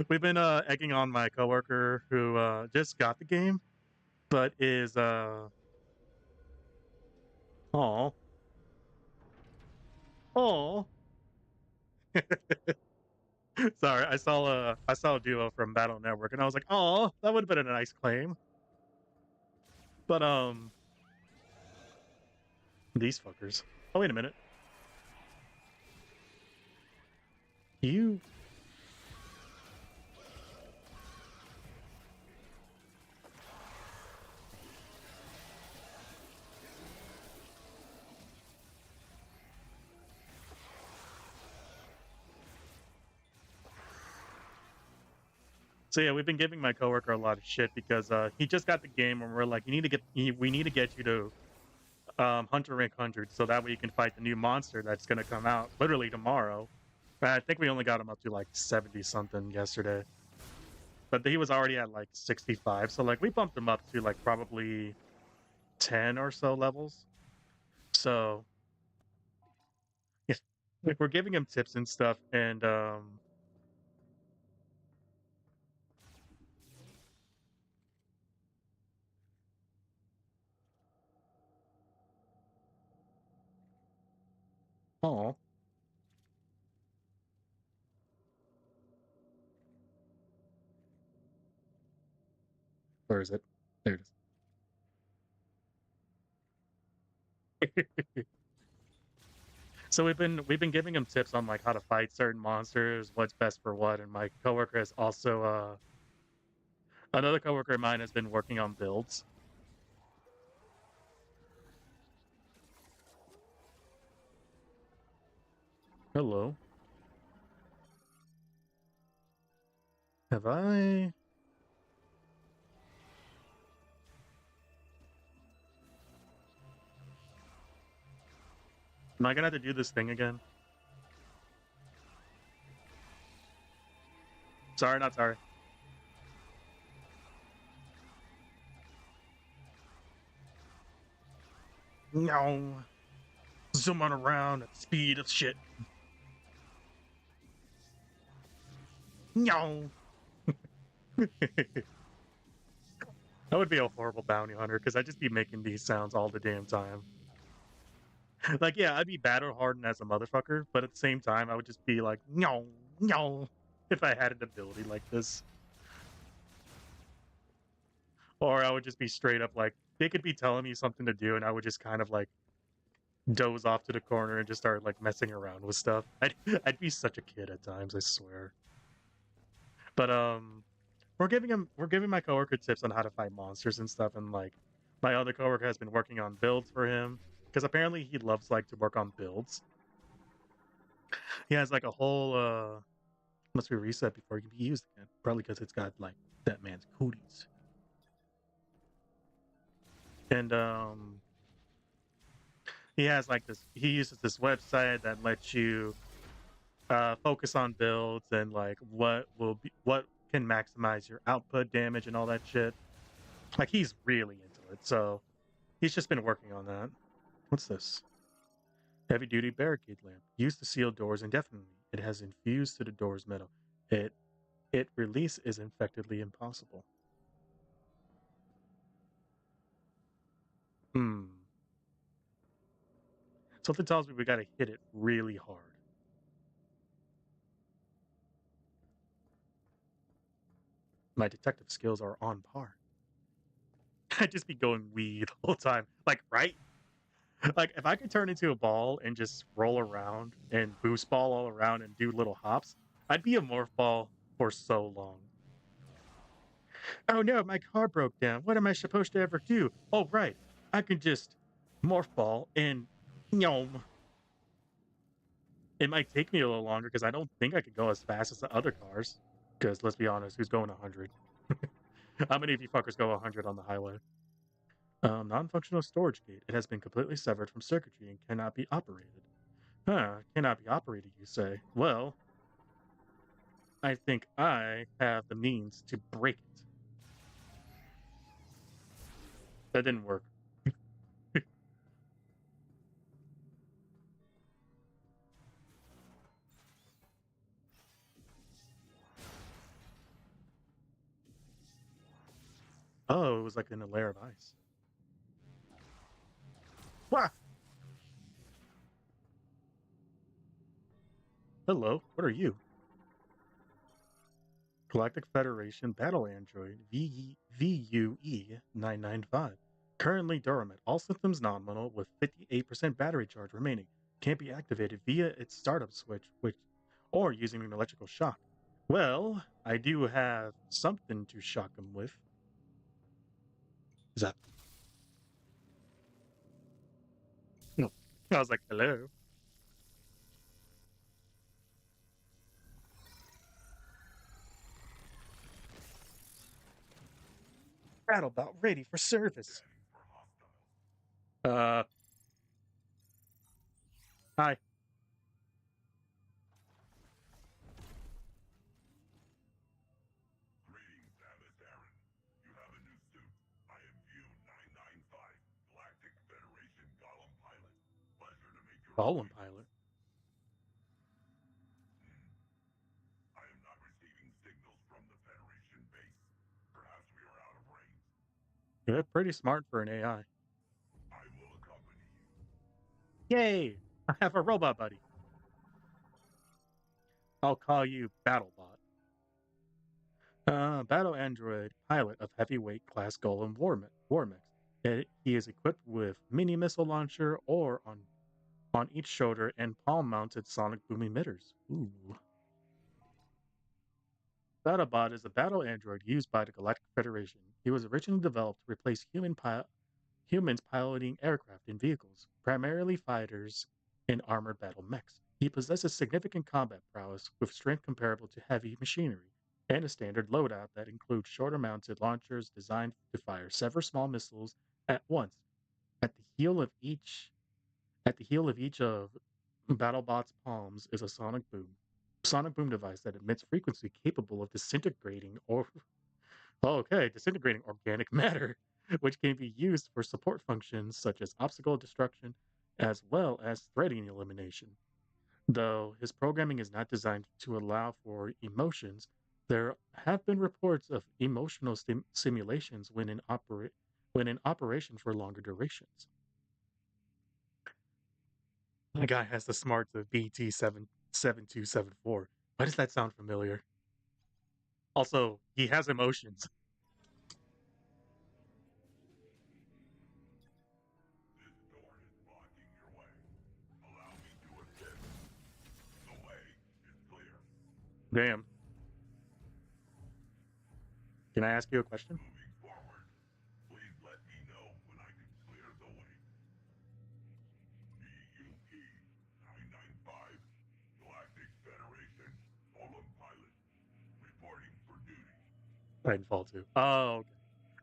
we've been egging on my coworker who just got the game but is oh oh sorry, I saw a duo from Battle Network and I was like, oh, that would have been a nice claim. But these fuckers. Oh wait a minute. You So yeah, we've been giving my coworker a lot of shit because he just got the game and we're like, we need to get you to Hunter rank 100 so that way you can fight the new monster that's gonna come out literally tomorrow. And I think we only got him up to like 70 something yesterday. But he was already at like 65, so like we bumped him up to like probably 10 or so levels. So yeah, like we're giving him tips and stuff, and oh, where is it? There it is. So we've been giving him tips on like how to fight certain monsters, what's best for what, and my coworker has also another coworker of mine has been working on builds. Hello. Have I am I gonna have to do this thing again? Sorry, not sorry. No. Zooming around at the speed of shit. No. I would be a horrible bounty hunter because I'd just be making these sounds all the damn time. Like, yeah, I'd be battle hardened as a motherfucker, but at the same time, I would just be like, no, no, if I had an ability like this. Or I would just be straight up like, they could be telling me something to do, and I would just kind of like doze off to the corner and just start like messing around with stuff. I'd be such a kid at times, I swear. But we're giving my coworker tips on how to fight monsters and stuff, and like my other coworker has been working on builds for him because apparently he loves like to work on builds. He has like a whole must be reset before it can be used again. Probably because it's got like that man's cooties. And he has like this he uses this website that lets you focus on builds and like what can maximize your output damage and all that shit. Like he's really into it. So he's just been working on that. What's this? Heavy duty barricade lamp. Used to seal doors indefinitely. It has infused to the door's metal. It release is infectedly impossible. Hmm. Something tells me we gotta hit it really hard. My detective skills are on par. I'd just be going weed the whole time. Like, right? Like, if I could turn into a ball and just roll around and boost ball all around and do little hops, I'd be a morph ball for so long. Oh no, my car broke down. What am I supposed to ever do? Oh, right. I can just morph ball and yom. It might take me a little longer because I don't think I could go as fast as the other cars. Because let's be honest, who's going 100? How many of you fuckers go 100 on the highway? Non-functional storage gate. It has been completely severed from circuitry and cannot be operated. Huh, cannot be operated, you say? Well, I think I have the means to break it. That didn't work. Oh, it was like in a layer of ice. Wah! Hello, what are you? Galactic Federation Battle Android VUE 995. Currently dormant. All systems nominal with 58% battery charge remaining. Can't be activated via its startup switch, which or using an electrical shock. Well, I do have something to shock him with. Is that? No. I was like, hello. BattleBot ready for service. Uh, hi. Greetings, Atlas Aaron. You have a new suit. I am U-995, Galactic Federation Golem Pilot. Pleasure to make your Golem acquaintance. pilot. I am not receiving signals from the Federation base. Perhaps we are out of range. You're pretty smart for an AI. I will accompany you. Yay! I have a robot buddy. I'll call you BattleBot. Battle android pilot of heavyweight class Golem War mix. He is equipped with mini missile launcher or on each shoulder and palm mounted sonic boom emitters. Ooh. BattleBot is a battle android used by the Galactic Federation. He was originally developed to replace humans piloting aircraft and vehicles, primarily fighters and armored battle mechs. He possesses significant combat prowess with strength comparable to heavy machinery, and a standard loadout that includes shoulder mounted launchers designed to fire several small missiles at once. At the heel of each of BattleBot's palms is a sonic boom device that emits frequency capable of disintegrating organic matter, which can be used for support functions such as obstacle destruction as well as threading elimination. Though his programming is not designed to allow for emotions, there have been reports of emotional simulations when in operation for longer durations. The guy has the smarts of BT7274. Why does that sound familiar? Also, he has emotions. This door is blocking your way. Allow me to assist. The way is clear. Damn. Can I ask you a question? Moving forward. Please let me know when I can clear the way. BUE-995, Galactic Federation Golem Pilot. Reporting for duty. Titanfall 2. Oh, okay.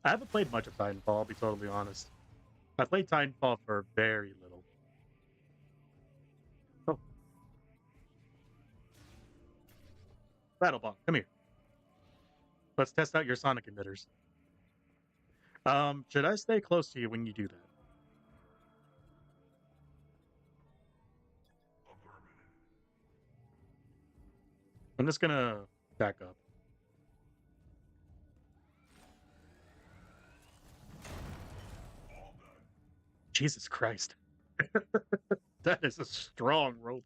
I haven't played much of Titanfall, I'll be totally honest. I played Titanfall for very little. Oh, Battlebot, come here. Let's test out your sonic emitters. Should I stay close to you when you do that? Affirmative. I'm just gonna back up. All done. Jesus Christ. That is a strong robot.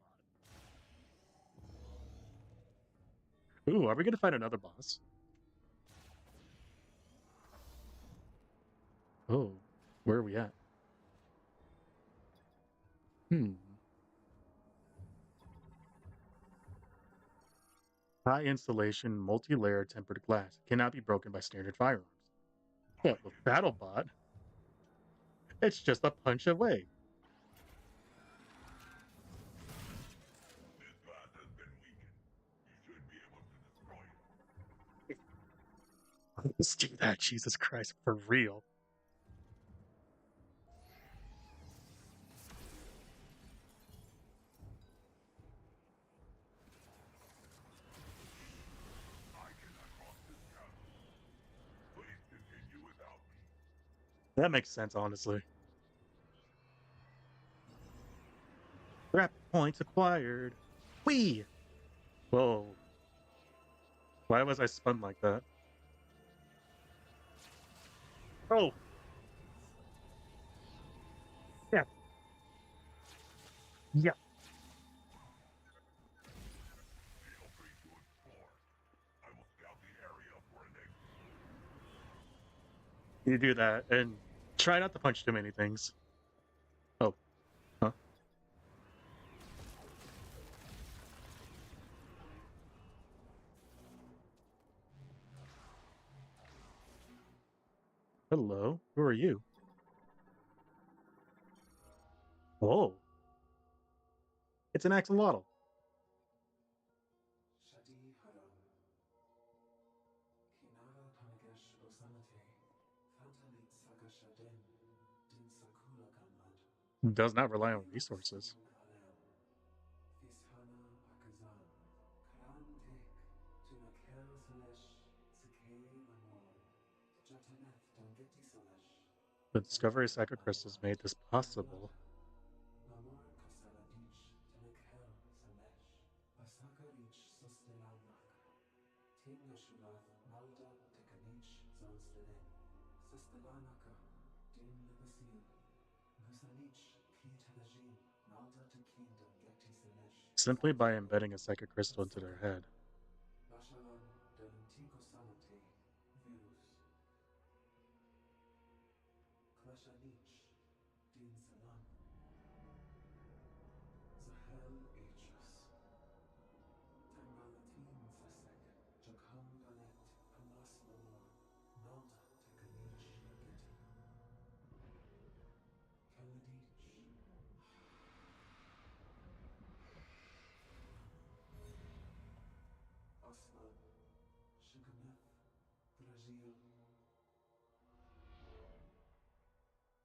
Ooh, are we gonna find another boss? Oh, where are we at? Hmm. High insulation, multi-layer tempered glass cannot be broken by standard firearms. Yeah, with BattleBot, it's just a punch away. This glass has been weakened. You should be able to destroy it. Let's do that, Jesus Christ, for real. I cannot cross this chasm. Please continue without me. That makes sense, honestly. Rap points acquired. Whee! Whoa. Why was I spun like that? Oh, yeah. Yeah. Feel free to explore. I will scout the area for an exit. You do that and try not to punch too many things. Oh, huh? Hello, who are you? Oh, it's an axolotl. Does not rely on resources. The discovery of psychic crystals made this possible. Simply by embedding a psychic crystal into their head.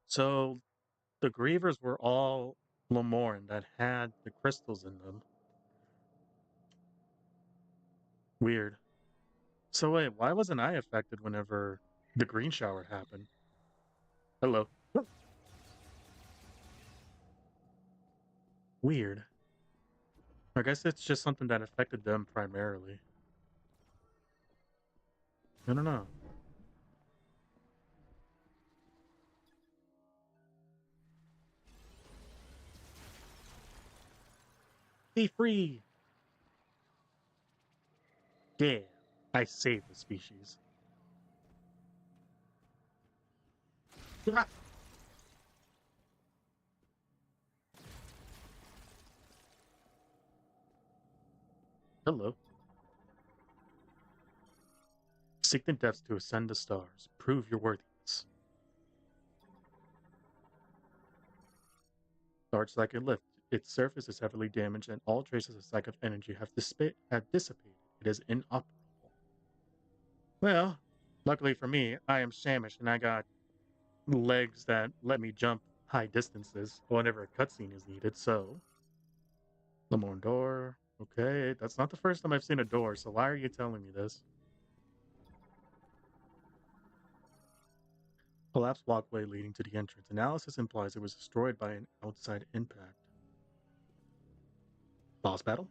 So the grievers were all Lemorn that had the crystals in them. Weird. So wait, why wasn't I affected whenever the green shower happened? Hello. Weird. I guess it's just something that affected them primarily. I don't know. Be free! Yeah, I saved the species. Ah! Hello. Seek the depths to ascend the stars. Prove your worthiness. Large psychic lift. Its surface is heavily damaged and all traces of psychic energy have dissipated. It is inoperable. Well, luckily for me, I am Shamish and I got legs that let me jump high distances whenever a cutscene is needed, so. Lemon door. Okay, that's not the first time I've seen a door, so why are you telling me this? Collapsed walkway leading to the entrance. Analysis implies it was destroyed by an outside impact. Boss battle?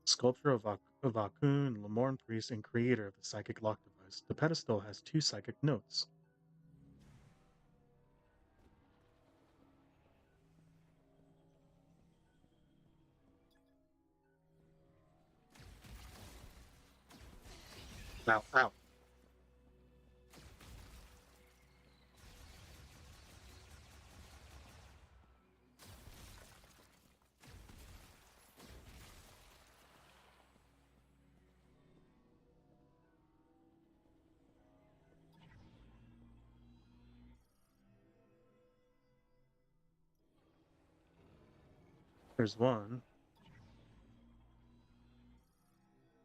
Sculpture of Vakun, Lemorn priest and creator of the psychic lock device. The pedestal has 2 psychic notes. Ow, ow. There's one.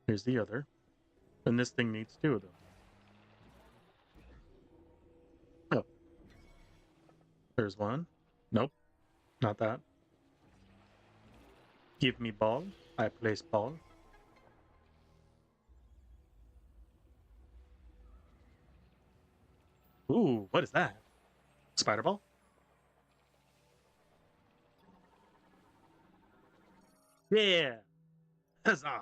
Here's the other. And this thing needs 2 of them. Oh, there's one. Nope, not that. Give me ball. I place ball. Ooh, what is that? Spider ball? Yeah! Huzzah!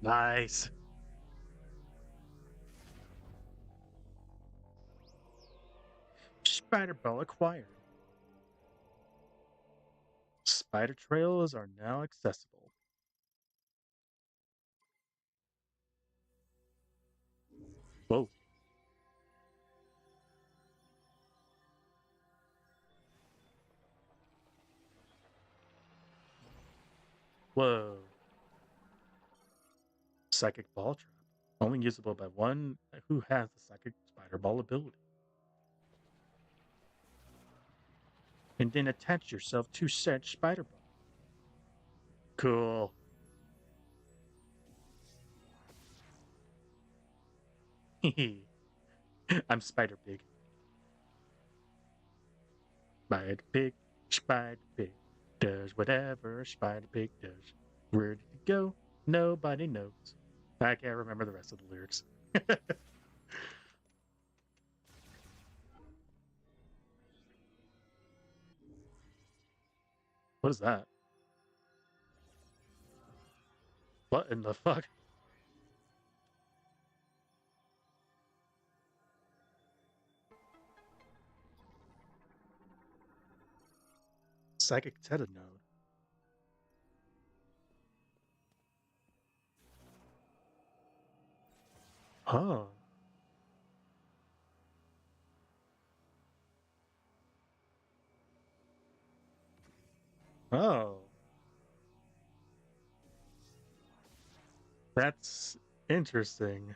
Nice. Spider ball acquired. Spider trails are now accessible. Whoa. Whoa. Psychic ball trap. Only usable by one who has the psychic spider ball ability. And then attach yourself to said spider ball. Cool. I'm Spider Pig. Spider Pig, Spider Pig does whatever Spider Pig does. Where did it go? Nobody knows. I can't remember the rest of the lyrics. What is that? What in the fuck? Psychic Tetanode. Oh. Oh. That's interesting.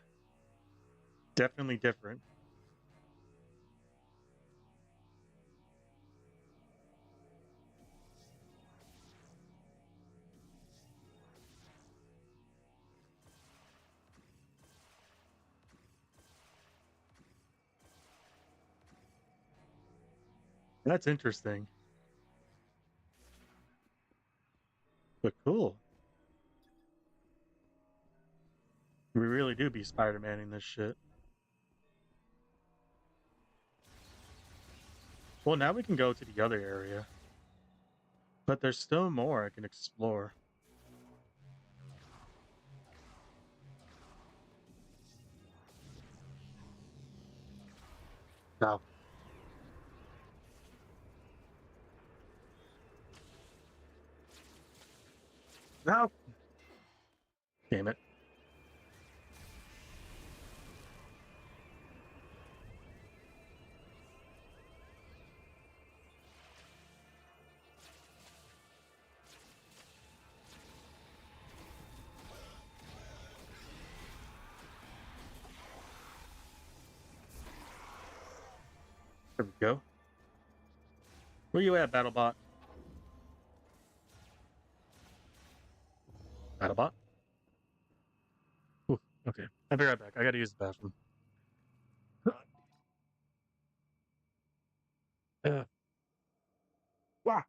Definitely different. That's interesting. But cool. We really do be Spider-Maning this shit. Well, now we can go to the other area. But there's still more I can explore. No. No. Damn it. There we go. Where you at, BattleBot? BattleBot? Ooh, okay. I'll be right back. I gotta use the bathroom. Wow.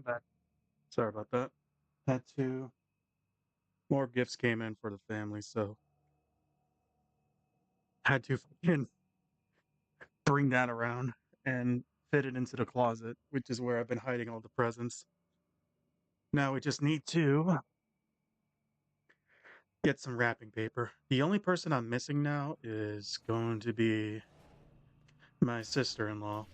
Back. Sorry about that. Had to. More gifts came in for the family, so had to fucking bring that around and fit it into the closet, which is where I've been hiding all the presents. Now we just need to get some wrapping paper. The only person I'm missing now is going to be my sister-in-law.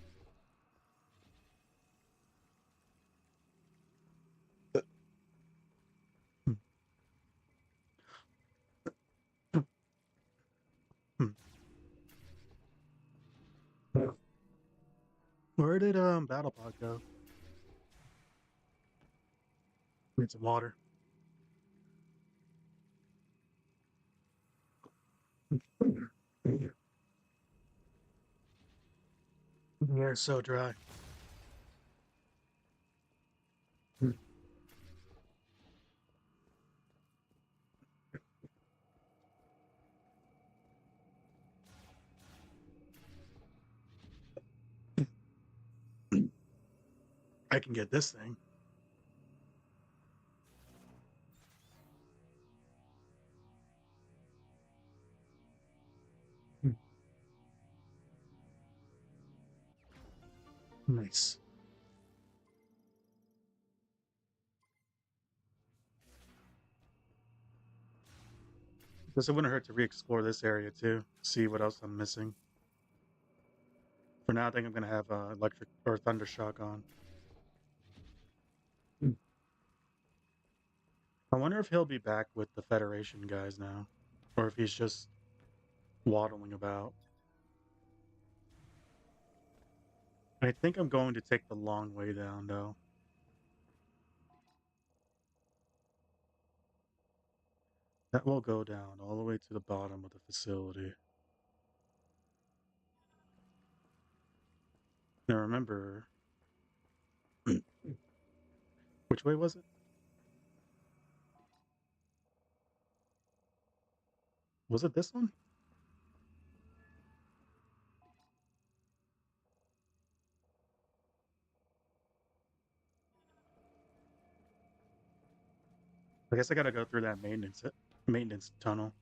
Where did BattlePod go? Need some water. The air is so dry. I can get this thing. Nice. Guess it wouldn't hurt to re-explore this area too. See what else I'm missing. For now, I think I'm gonna have electric or thunder shock on. I wonder if he'll be back with the Federation guys now, or if he's just waddling about. I think I'm going to take the long way down, though. That will go down all the way to the bottom of the facility. Now remember, which way was it? Was it this one? I guess I gotta go through that maintenance tunnel.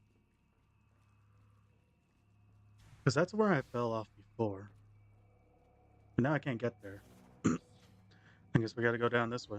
Because that's where I fell off before. But now I can't get there. I guess we gotta go down this way.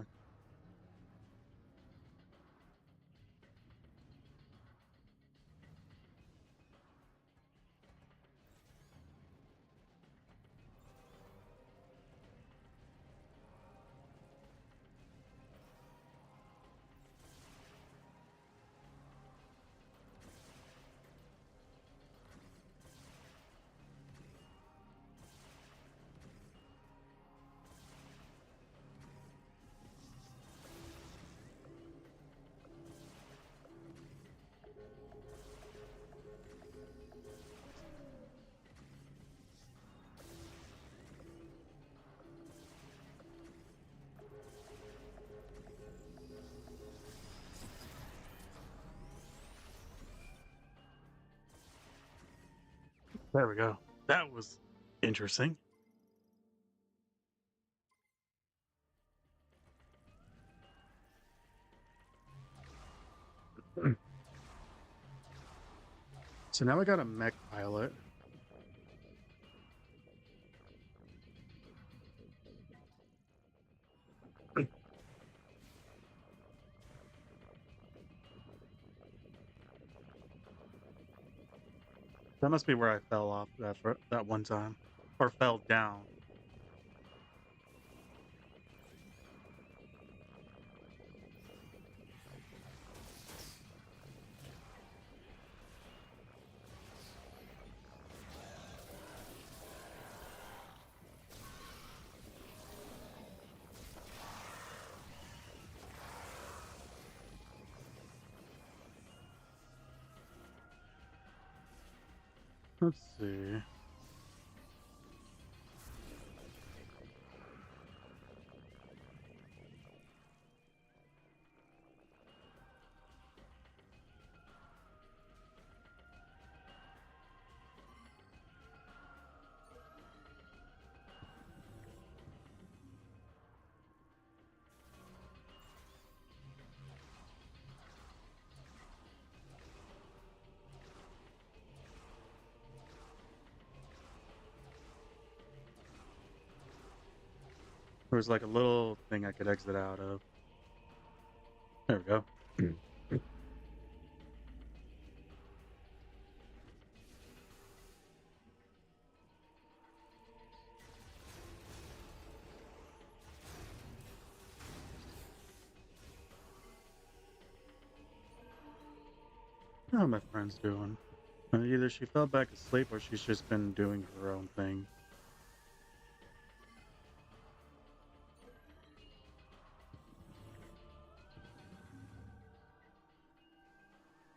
There we go. That was interesting. So now we got a mech pilot. That must be where I fell off that one time. Or fell down. Let's see. There was like a little thing I could exit out of. There we go. How are my friends doing? Either she fell back asleep or she's just been doing her own thing.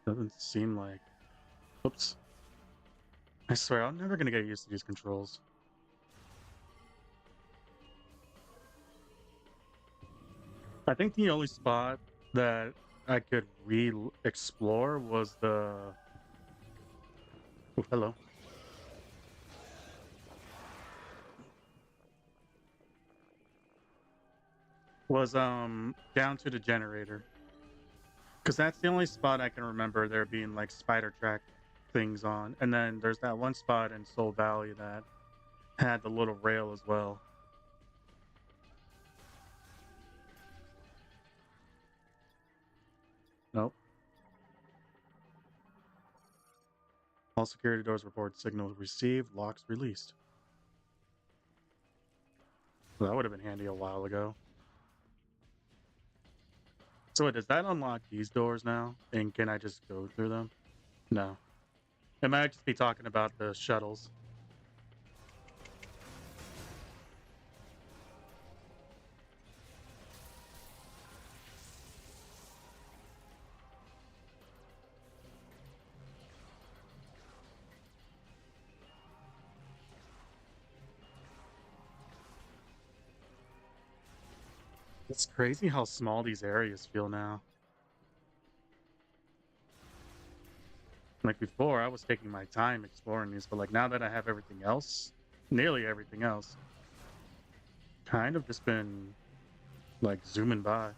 Doesn't seem like. Oops. I swear, I'm never gonna get used to these controls. I think the only spot that I could re-explore was the. Oh, hello. Was down to the generator. Because that's the only spot I can remember there being like spider track things on. And then there's that one spot in Soul Valley that had the little rail as well. Nope. All security doors report signal received, locks released. Well, that would have been handy a while ago. So wait, does that unlock these doors now? And can I just go through them? No. It might just be talking about the shuttles. It's crazy how small these areas feel now. Like before, I was taking my time exploring these, but like now that I have everything else, nearly everything else, kind of just been like zooming by.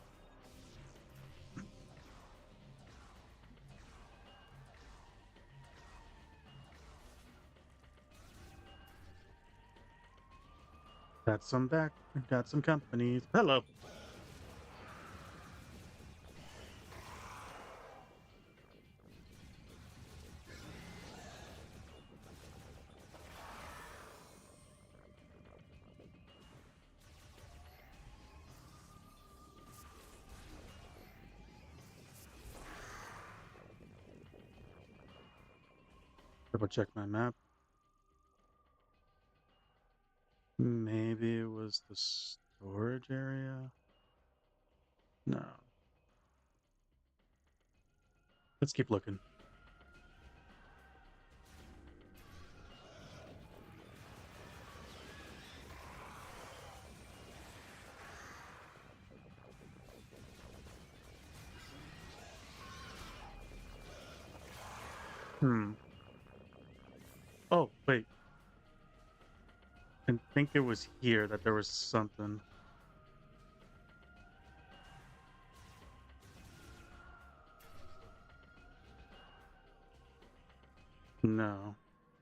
Got some back, got some companies. Hello. Double check my map. Maybe it was the storage area. No. Let's keep looking. Hmm. Oh, wait. I think it was here that there was something. No.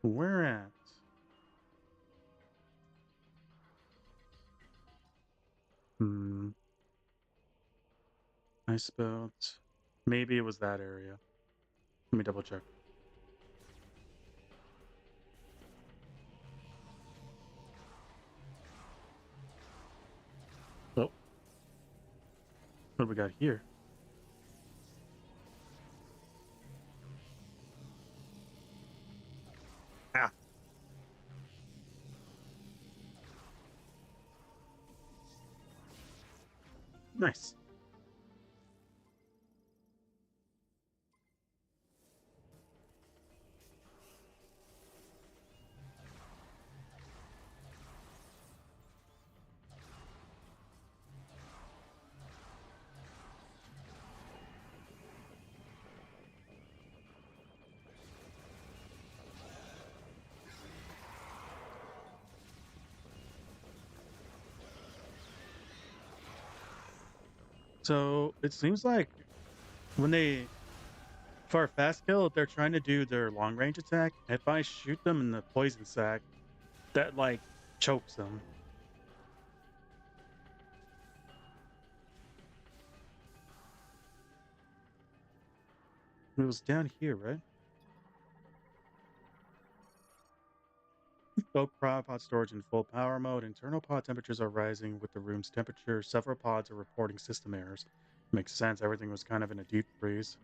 Where at? Hmm. I spelled. Maybe it was that area. Let me double check. Oh, what do we got here? Ah, nice. So it seems like when they, for a fast kill, if they're trying to do their long range attack, if I shoot them in the poison sac, that like chokes them. It was down here, right? Both pod storage in full power mode. Internal pod temperatures are rising with the room's temperature. Several pods are reporting system errors. Makes sense. Everything was kind of in a deep freeze.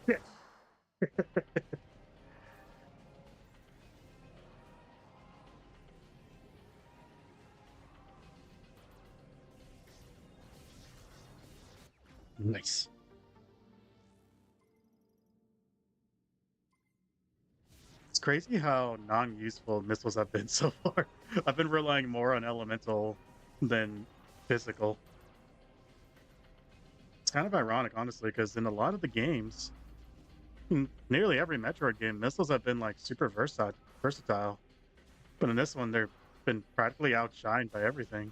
Yeah. Nice. It's crazy how non-useful missiles have been so far. I've been relying more on elemental than physical. It's kind of ironic, honestly, because in a lot of the games, nearly every Metroid game, missiles have been like super versatile. But in this one, they've been practically outshined by everything.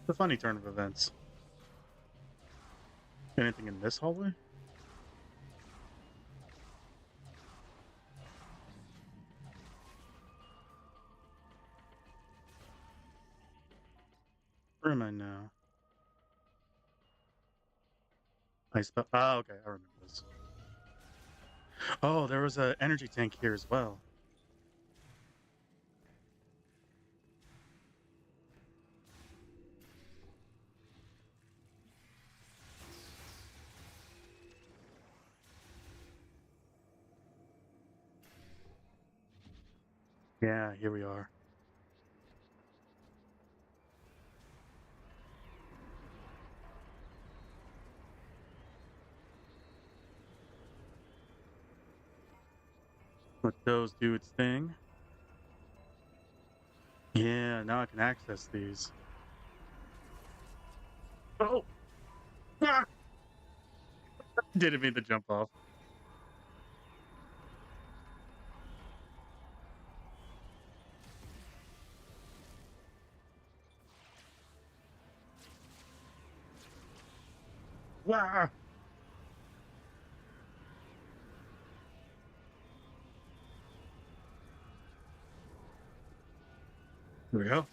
It's a funny turn of events. Anything in this hallway? Where am I now? I spell. Oh, okay. I remember this. Oh, there was an energy tank here as well. Yeah, here we are. Let those do its thing. Yeah, now I can access these. Oh! Ah! Didn't mean to jump off. Ah! There we go.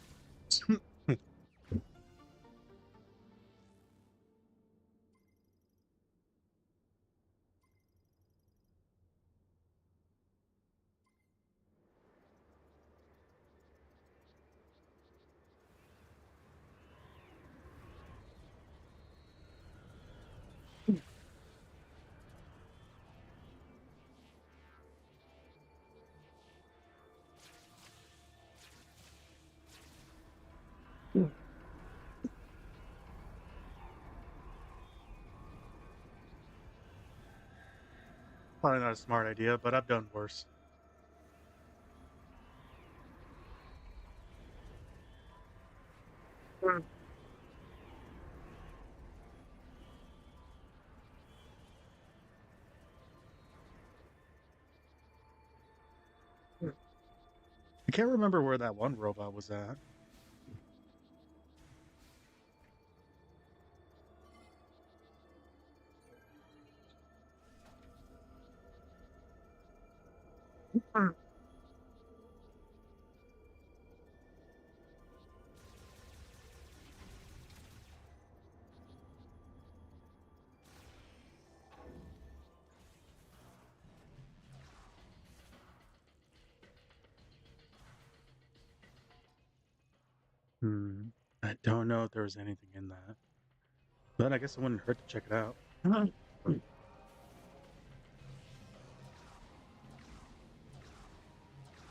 Probably not a smart idea, but I've done worse. Mm. I can't remember where that one robot was at. Mm. Hmm. I don't know if there was anything in that. But I guess it wouldn't hurt to check it out.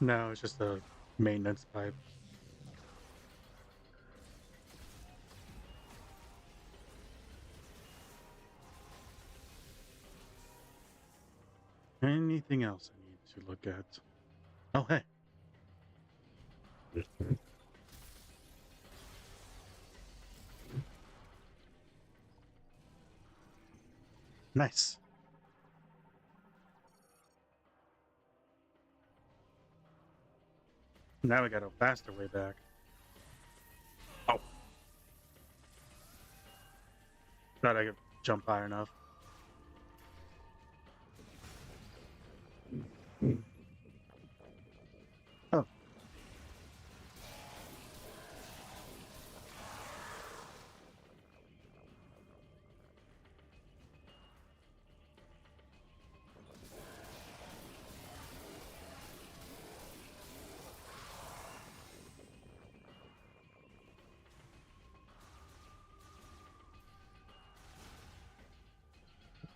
No, it's just a maintenance pipe. Anything else I need to look at? Oh, hey. Nice. Now we got a faster way back. Oh. Thought I could jump high enough. Oh.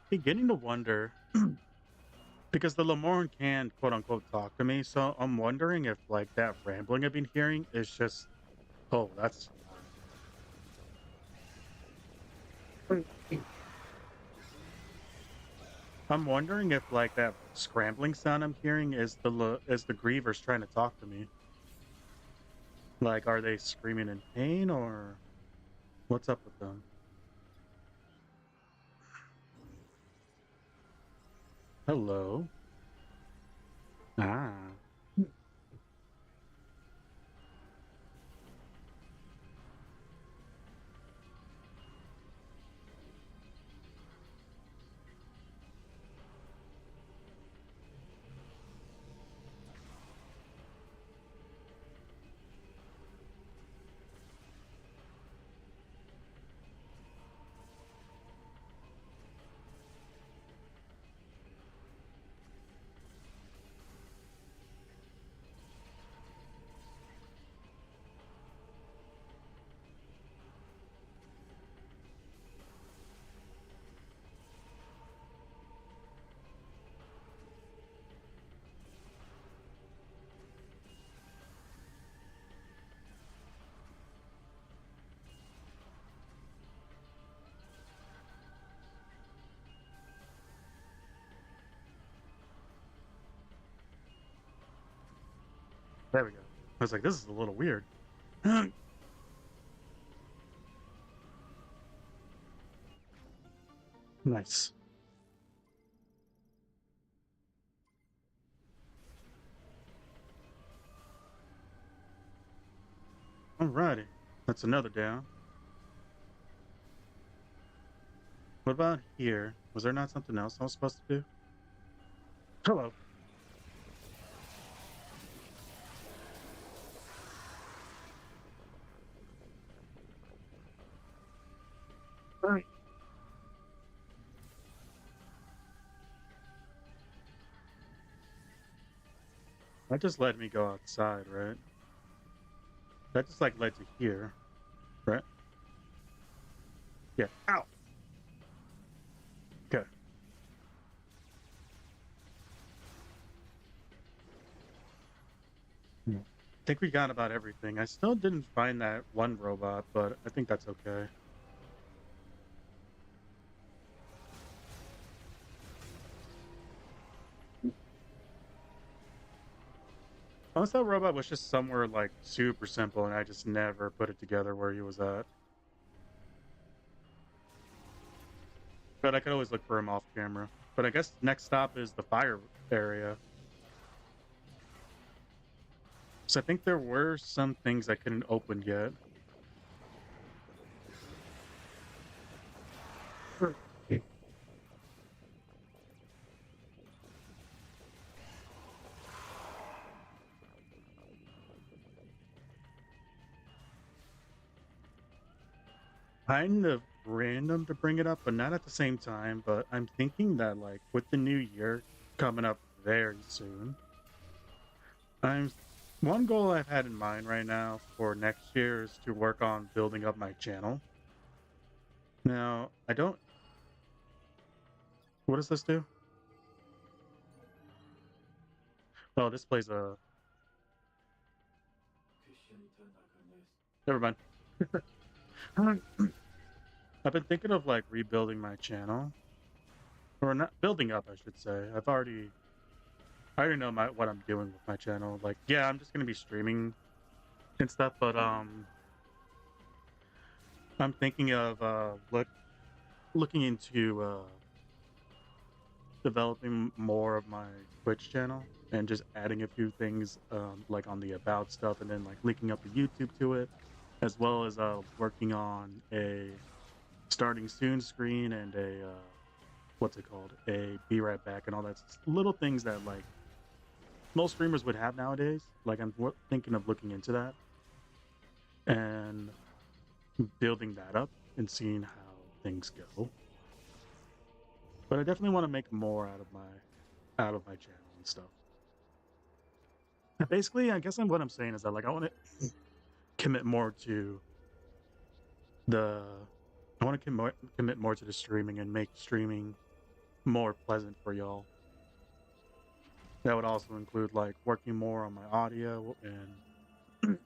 Beginning to wonder because the Lemorne can quote unquote talk to me, so I'm wondering if like that rambling I've been hearing is just oh, that's I'm wondering if like that scrambling sound I'm hearing is the grievers trying to talk to me. Like, are they screaming in pain or what's up with them? Hello. Ah. There we go. I was like, this is a little weird. Nice. Alrighty. That's another down. What about here? Was there not something else I was supposed to do? Hello. Alright. That just led me go outside, right? That just like led to here, right? Yeah. Ow. Okay. I think we got about everything. I still didn't find that one robot, but I think that's okay. Unless that robot was just somewhere like super simple and I just never put it together where he was at. But I could always look for him off camera. But I guess next stop is the fire area. So I think there were some things I couldn't open yet. Kind of random to bring it up, but not at the same time. But I'm thinking that like with the new year coming up very soon, I'm one goal I've had in mind right now for next year is to work on building up my channel. Now, I don't what does this do? Oh, this plays a never mind. I've been thinking of like rebuilding my channel. Or not building up, I should say. I already know what I'm doing with my channel. Like, yeah, I'm just gonna be streaming and stuff, but I'm thinking of looking into developing more of my Twitch channel and just adding a few things like on the about stuff and then like linking up the YouTube to it, as well as working on a starting soon screen and a what's it called, a be right back and all that little things that like most streamers would have nowadays. Like I'm thinking of looking into that and building that up and seeing how things go. But I definitely want to make more out of my channel and stuff. Basically, I guess what I'm saying is that like I want to commit more to the I want to commit more to the streaming and make streaming more pleasant for y'all. That would also include like working more on my audio and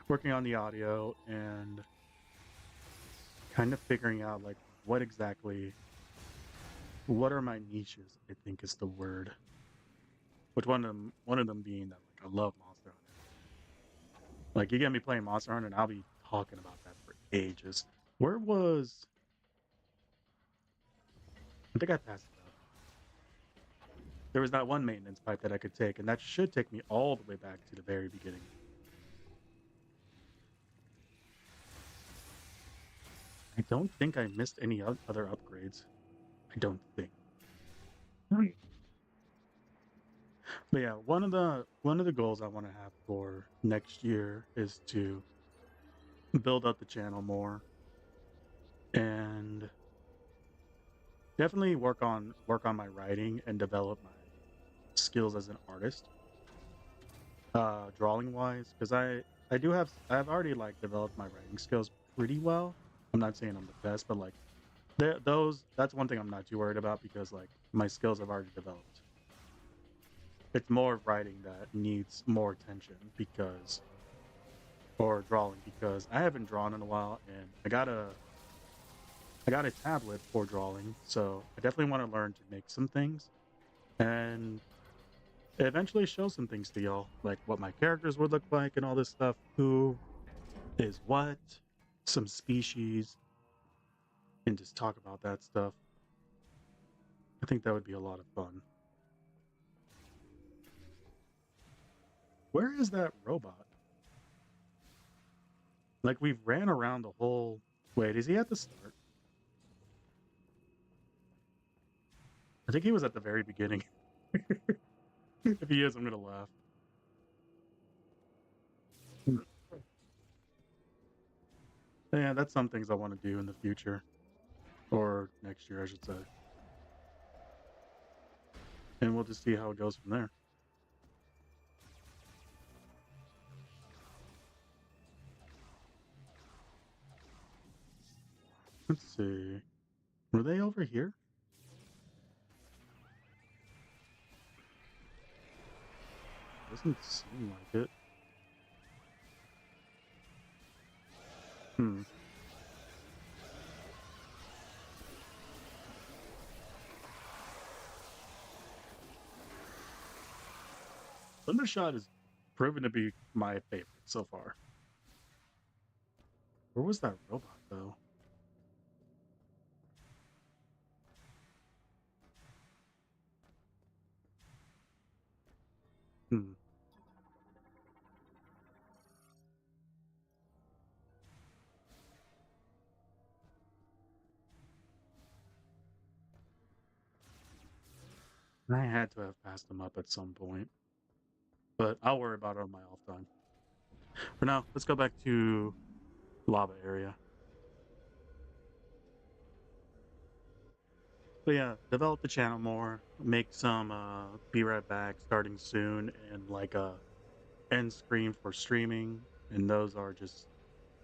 working on the audio and kind of figuring out like what are my niches, I think is the word. Which one of them being that like I love Monster Hunter. Like you get me playing Monster Hunter and I'll be talking about that for ages. Where was I think I passed it up. There was that one maintenance pipe that I could take, and that should take me all the way back to the very beginning. I don't think I missed any other upgrades. I don't think. But yeah, one of the goals I want to have for next year is to build up the channel more and definitely work on my writing and develop my skills as an artist. Drawing wise, because I've already like developed my writing skills pretty well. I'm not saying I'm the best, but like that's one thing I'm not too worried about because like my skills have already developed. It's more writing that needs more attention or drawing because I haven't drawn in a while and I got a tablet for drawing, so I definitely want to learn to make some things and eventually show some things to y'all, like what my characters would look like and all this stuff, who is what, some species, and just talk about that stuff. I think that would be a lot of fun. Where is that robot? Like we've ran around the whole. Wait, is he at the start? I think he was at the very beginning. If he is, I'm gonna laugh. Yeah, that's some things I want to do in the future, or next year, I should say. And we'll just see how it goes from there. Let's see. Were they over here? Doesn't seem like it. Hmm. Thundershot is proven to be my favorite so far. Where was that robot though? Hmm. I had to have passed him up at some point, but I'll worry about it on my off time. For now, let's go back to lava area. But yeah, develop the channel more, make some be right back starting soon and like a end screen for streaming. And those are just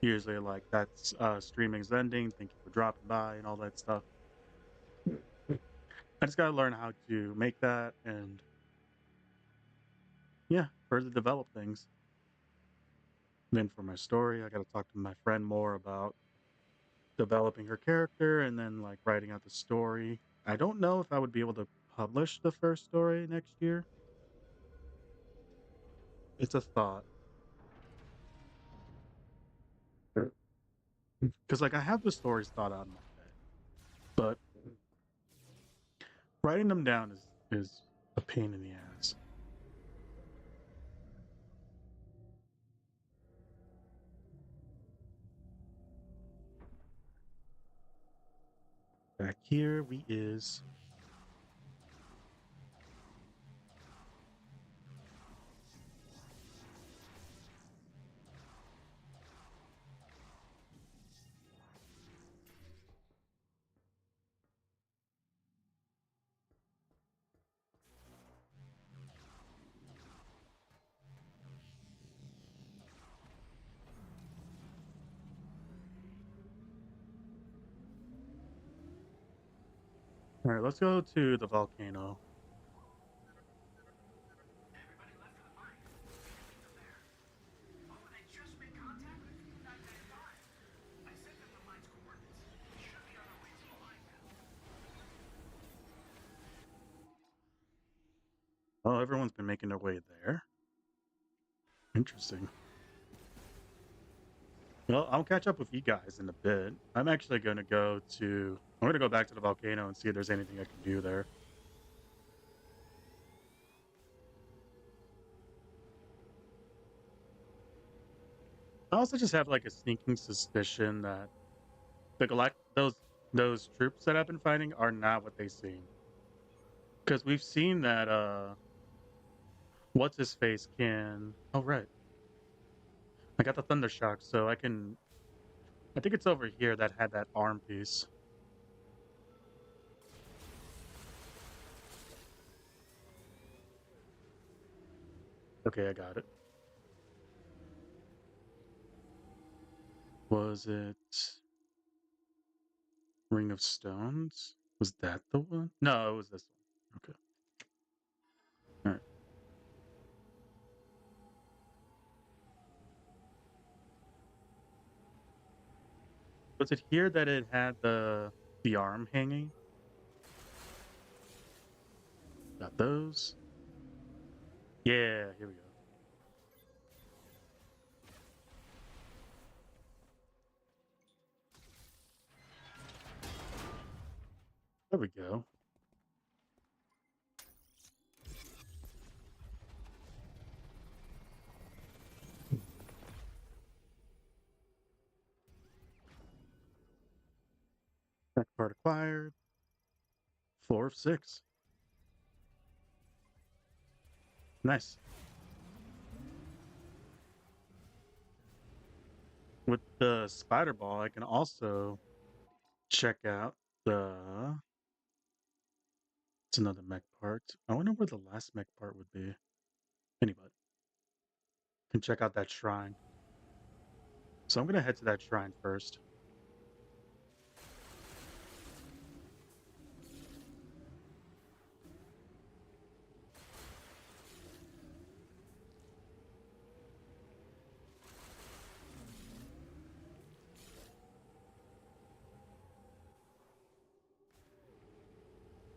usually like that's streaming's ending, thank you for dropping by and all that stuff. I just gotta learn how to make that and yeah, further develop things. Then for my story, I gotta talk to my friend more about developing her character and then like writing out the story. I don't know if I would be able to publish the first story next year. It's a thought. Because like I have the stories thought out in my head, but writing them down is a pain in the ass. Here we is. All right, let's go to the volcano. Everybody left for the mine. Meet them there. Oh, they just made contact? 995. I sent them the mine's coordinates. We should be on our way to the mine now. Oh, everyone's been making their way there. Interesting. Well, I'll catch up with you guys in a bit. I'm actually going to go to. I'm going to go back to the volcano and see if there's anything I can do there. I also just have like a sneaking suspicion that the those troops that I've been fighting are not what they seem. Because we've seen that what's his face can. Oh right, I got the thunder shock, so I can. I think it's over here that had that arm piece. Okay, I got it. Was it Ring of Stones? Was that the one? No, it was this one. Okay. All right. Was it here that it had the arm hanging? Got those. Yeah, here we go. There we go. That part acquired. 4 of 6. Nice. With the spider ball, I can also check out the. It's another mech part. I wonder where the last mech part would be. Anybody can check out that shrine. So I'm gonna head to that shrine first.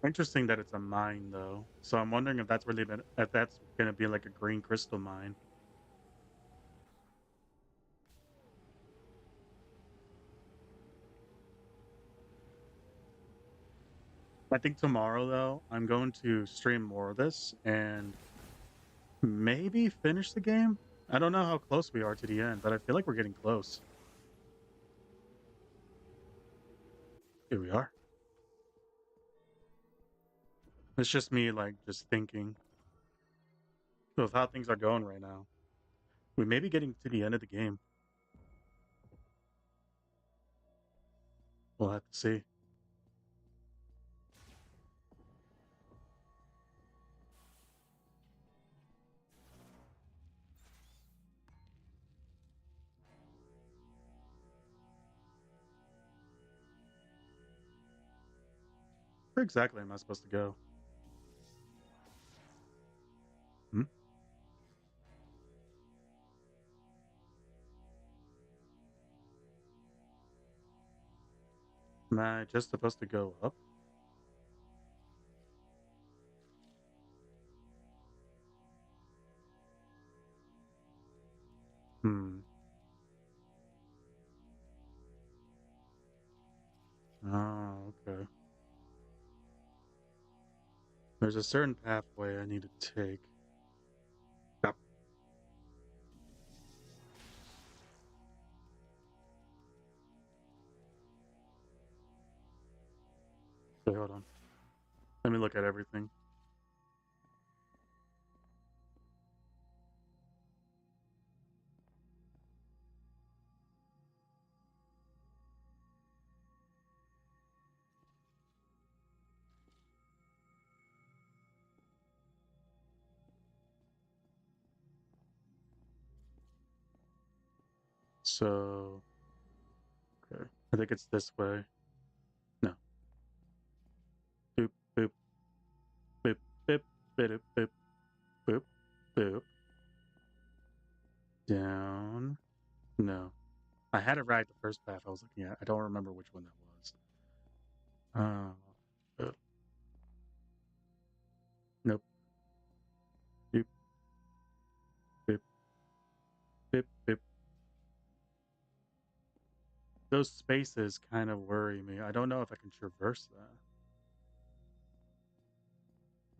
Interesting that it's a mine though. So I'm wondering if that's really been if that's gonna be like a green crystal mine. I think tomorrow though, I'm going to stream more of this and maybe finish the game. I don't know how close we are to the end, but I feel like we're getting close. Here we are. It's just me like just thinking of how things are going right now. We may be getting to the end of the game. We'll have to see. Where exactly am I supposed to go? Hmm? Am I just supposed to go up? Hmm. Oh, okay. There's a certain pathway I need to take. Yep. Wait, hold on. Let me look at everything. So, okay. I think it's this way. No. Boop, boop, boop, boop, boop, boop, boop, boop. Down. No. I had it right the first path I was looking at. I don't remember which one that was. Uh, nope. Boop, boop, boop, boop. Those spaces kind of worry me. I don't know if I can traverse that.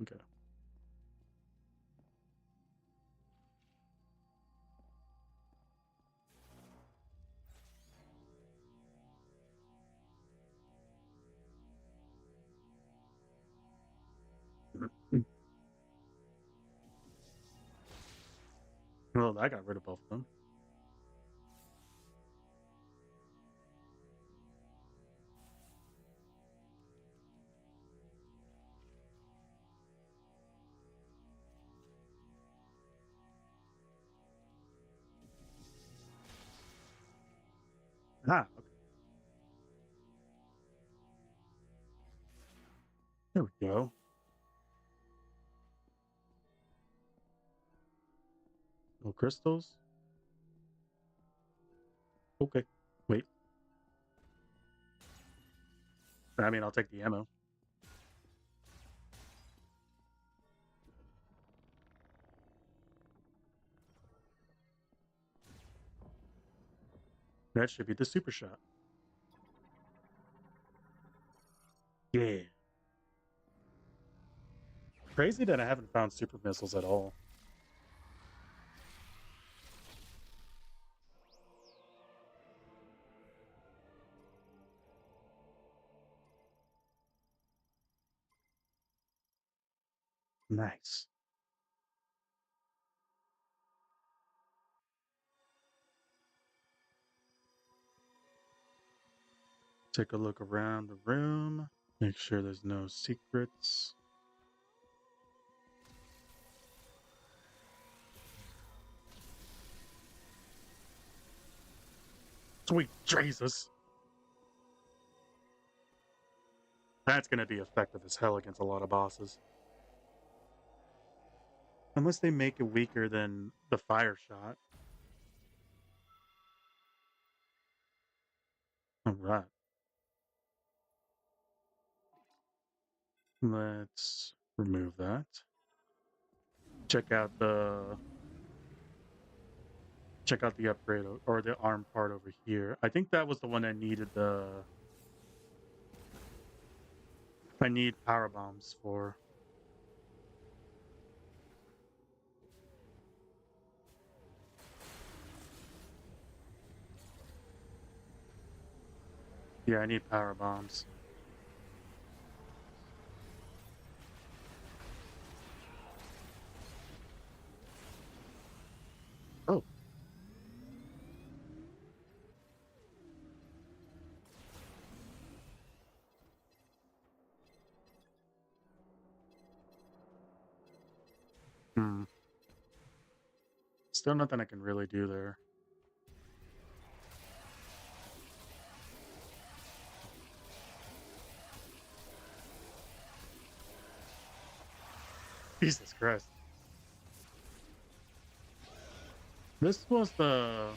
Okay. Well, I got rid of both of them. Ah, okay. There we go. No crystals? Okay. Wait. I mean, I'll take the ammo. That should be the super shot. Yeah. Crazy that I haven't found super missiles at all. Nice. Take a look around the room. Make sure there's no secrets. Sweet Jesus. That's going to be effective as hell against a lot of bosses. Unless they make it weaker than the fire shot. Alright. Let's remove that. Check out the upgrade or the arm part over here. I think that was the one that needed the I need power bombs for. Yeah, I need power bombs. Oh. Hmm. Still nothing I can really do there. Jesus Christ. This was the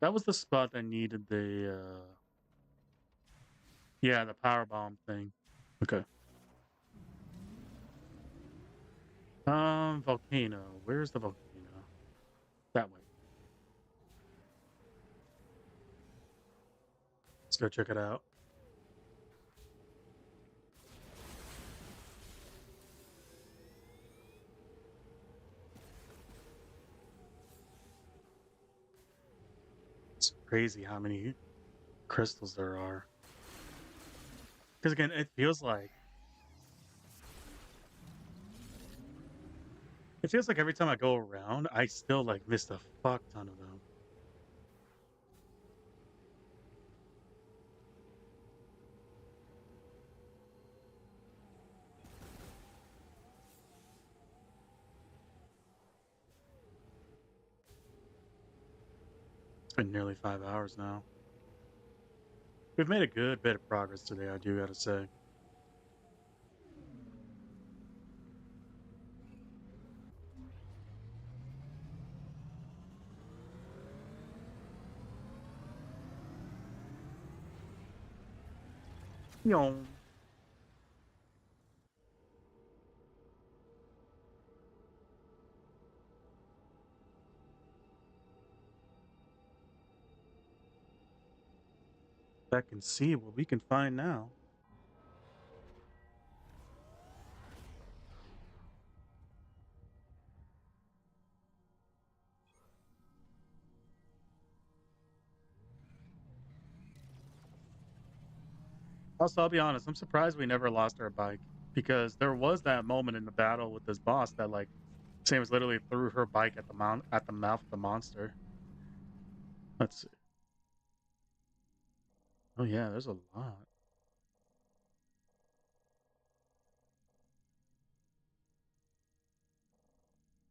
that was the spot that needed the yeah, the power bomb thing. Okay. Volcano. Where's the volcano? That way. Let's go check it out. It's crazy how many crystals there are. Because again, it feels like every time I go around, I still like missed a fuck ton of them. It's been nearly 5 hours now. We've made a good bit of progress today, I do gotta say. Yong. Back and see what we can find now. Also, I'll be honest, I'm surprised we never lost our bike because there was that moment in the battle with this boss that like Samus literally threw her bike at the mouth of the monster. Let's see. Oh yeah, there's a lot.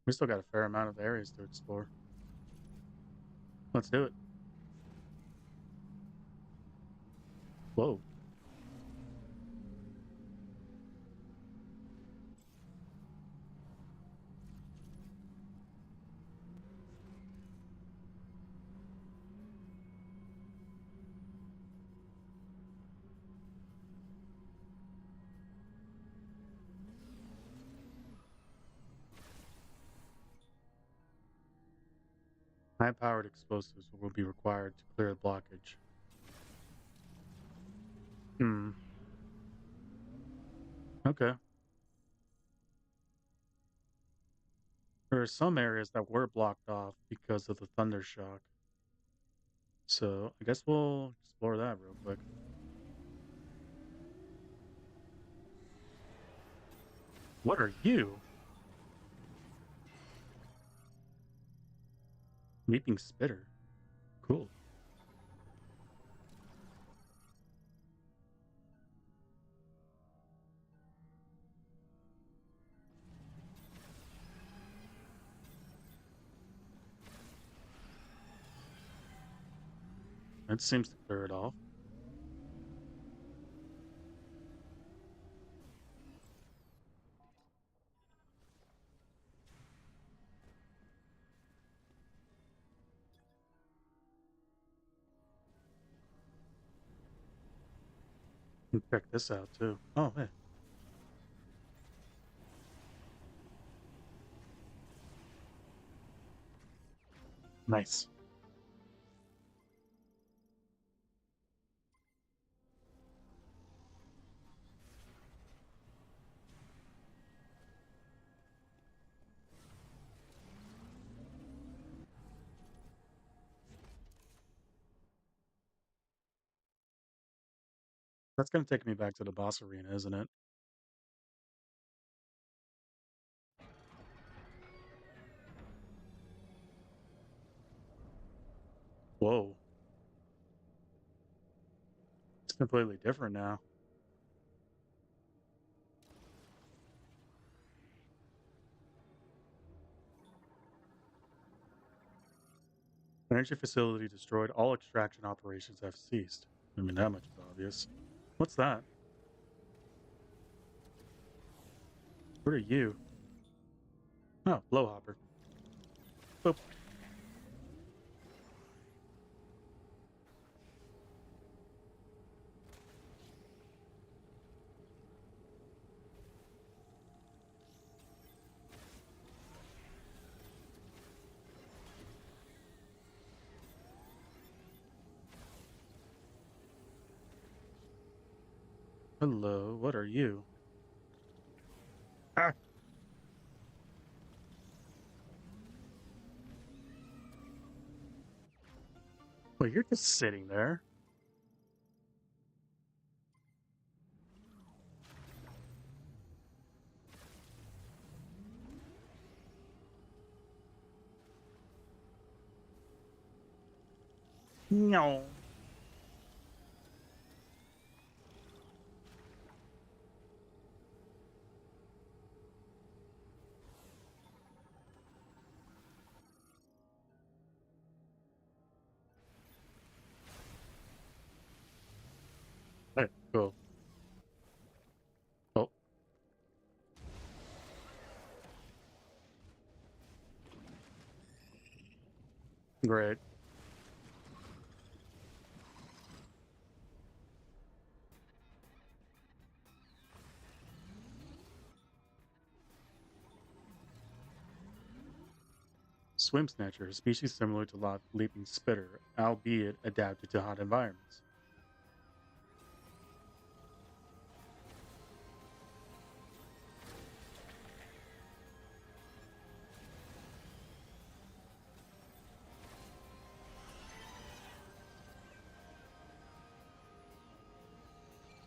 We still got a fair amount of areas to explore. Let's do it. Whoa. High-powered explosives will be required to clear the blockage. Hmm. Okay. There are some areas that were blocked off because of the thunder shock. So I guess we'll explore that real quick. What are you? Weeping Spitter. Cool. That seems to clear it off. And check this out too. Oh, hey. Nice. That's gonna take me back to the boss arena, isn't it? Whoa. It's completely different now. Energy facility destroyed. All extraction operations have ceased. I mean, that much is obvious. What's that? What are you? Oh, blowhopper. Boop. Hello, what are you? Ah, well, you're just sitting there. No. Hey, cool. Oh, great. Swim snatcher, a species similar to leaping spitter, albeit adapted to hot environments.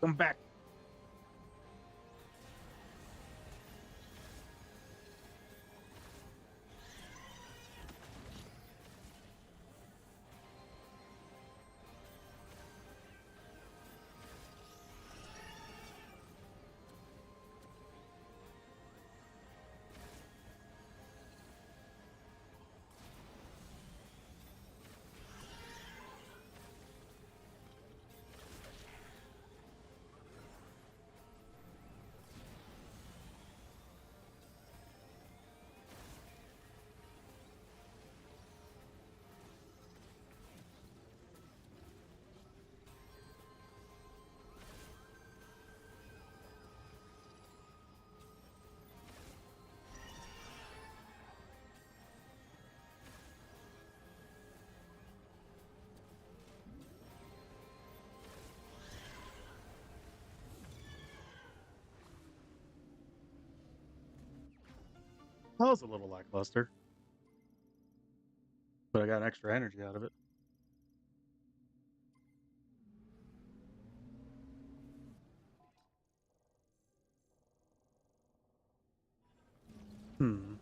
Come back. That was a little lackluster, but I got extra energy out of it. Hmm.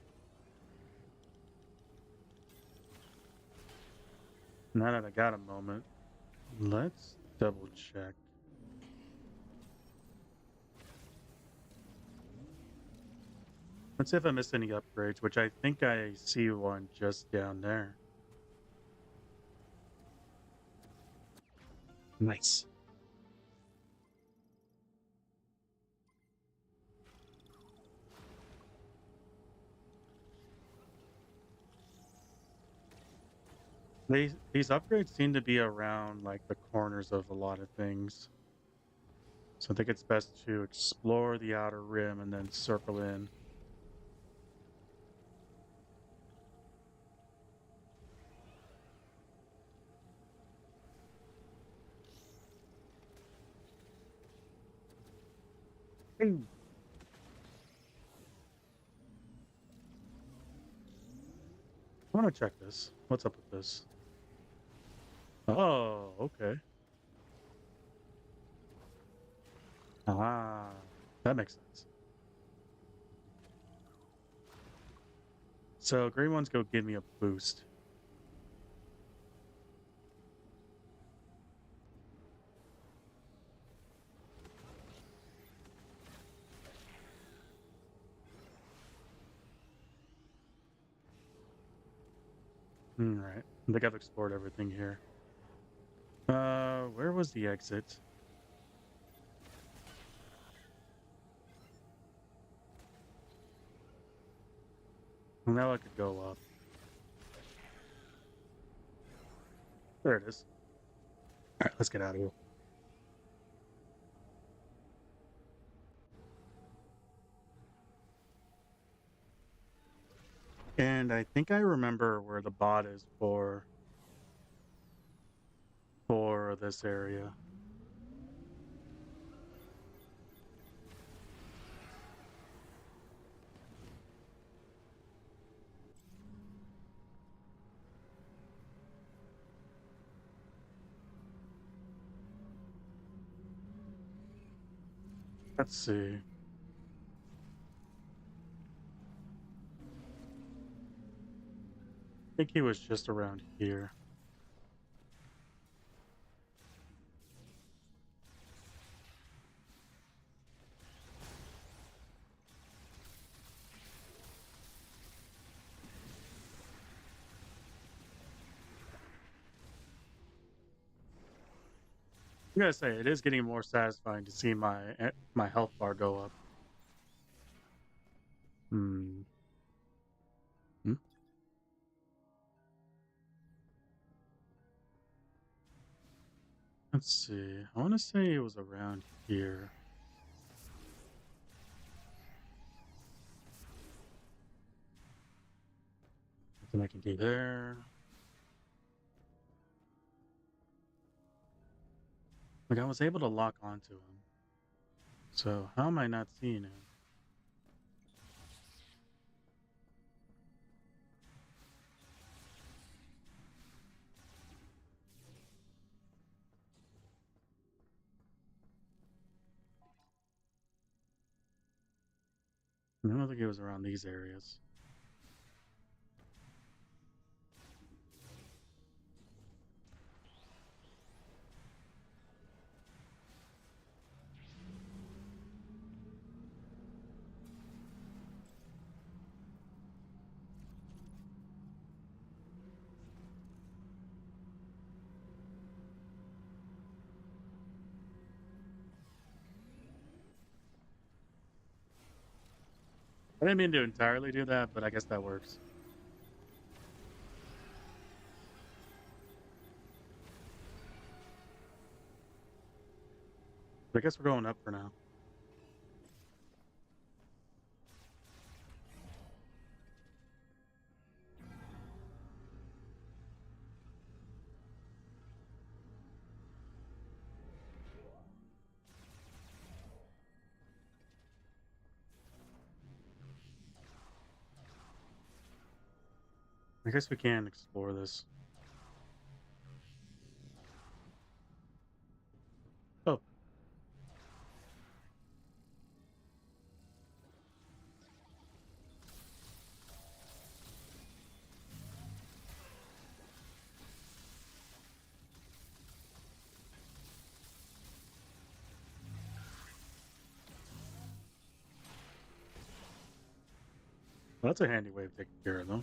Now that I got a moment, let's double check. Let's see if I missed any upgrades, which I think I see one just down there. Nice. These upgrades seem to be around like the corners of a lot of things. So I think it's best to explore the outer rim and then circle in. Ooh. I want to check this. What's up with this? Oh, okay. Ah, that makes sense. So green ones go give me a boost. All right. I think I've explored everything here. Where was the exit? Now I could go up. There it is. All right, let's get out of here. And I think I remember where the bot is for this area. Let's see. I think he was just around here. I gotta say, it is getting more satisfying to see my health bar go up. Hmm. Hmm? Let's see. I want to say it was around here. Nothing I can do there. Like I was able to lock onto him. So how am I not seeing him? I don't think it was around these areas. I didn't mean to entirely do that, but I guess that works. But I guess we're going up for now. I guess we can explore this. Oh, well, that's a handy way of taking care of them.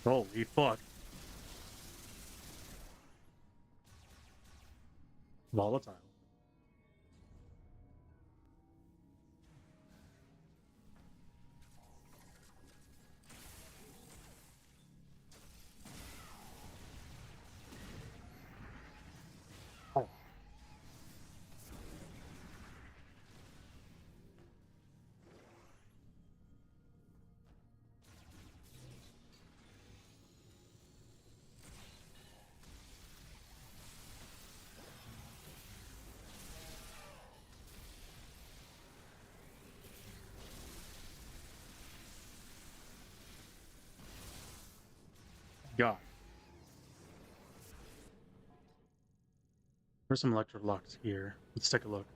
Holy fuck. Volatile. Oh, God. There's some electro locks here. Let's take a look.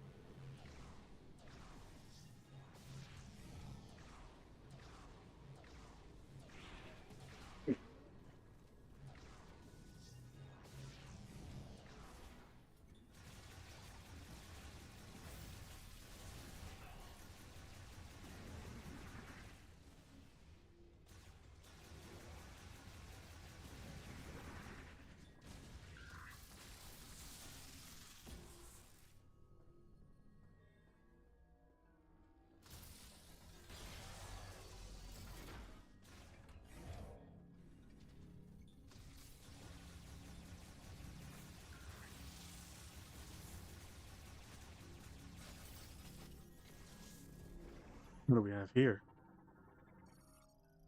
What do we have here?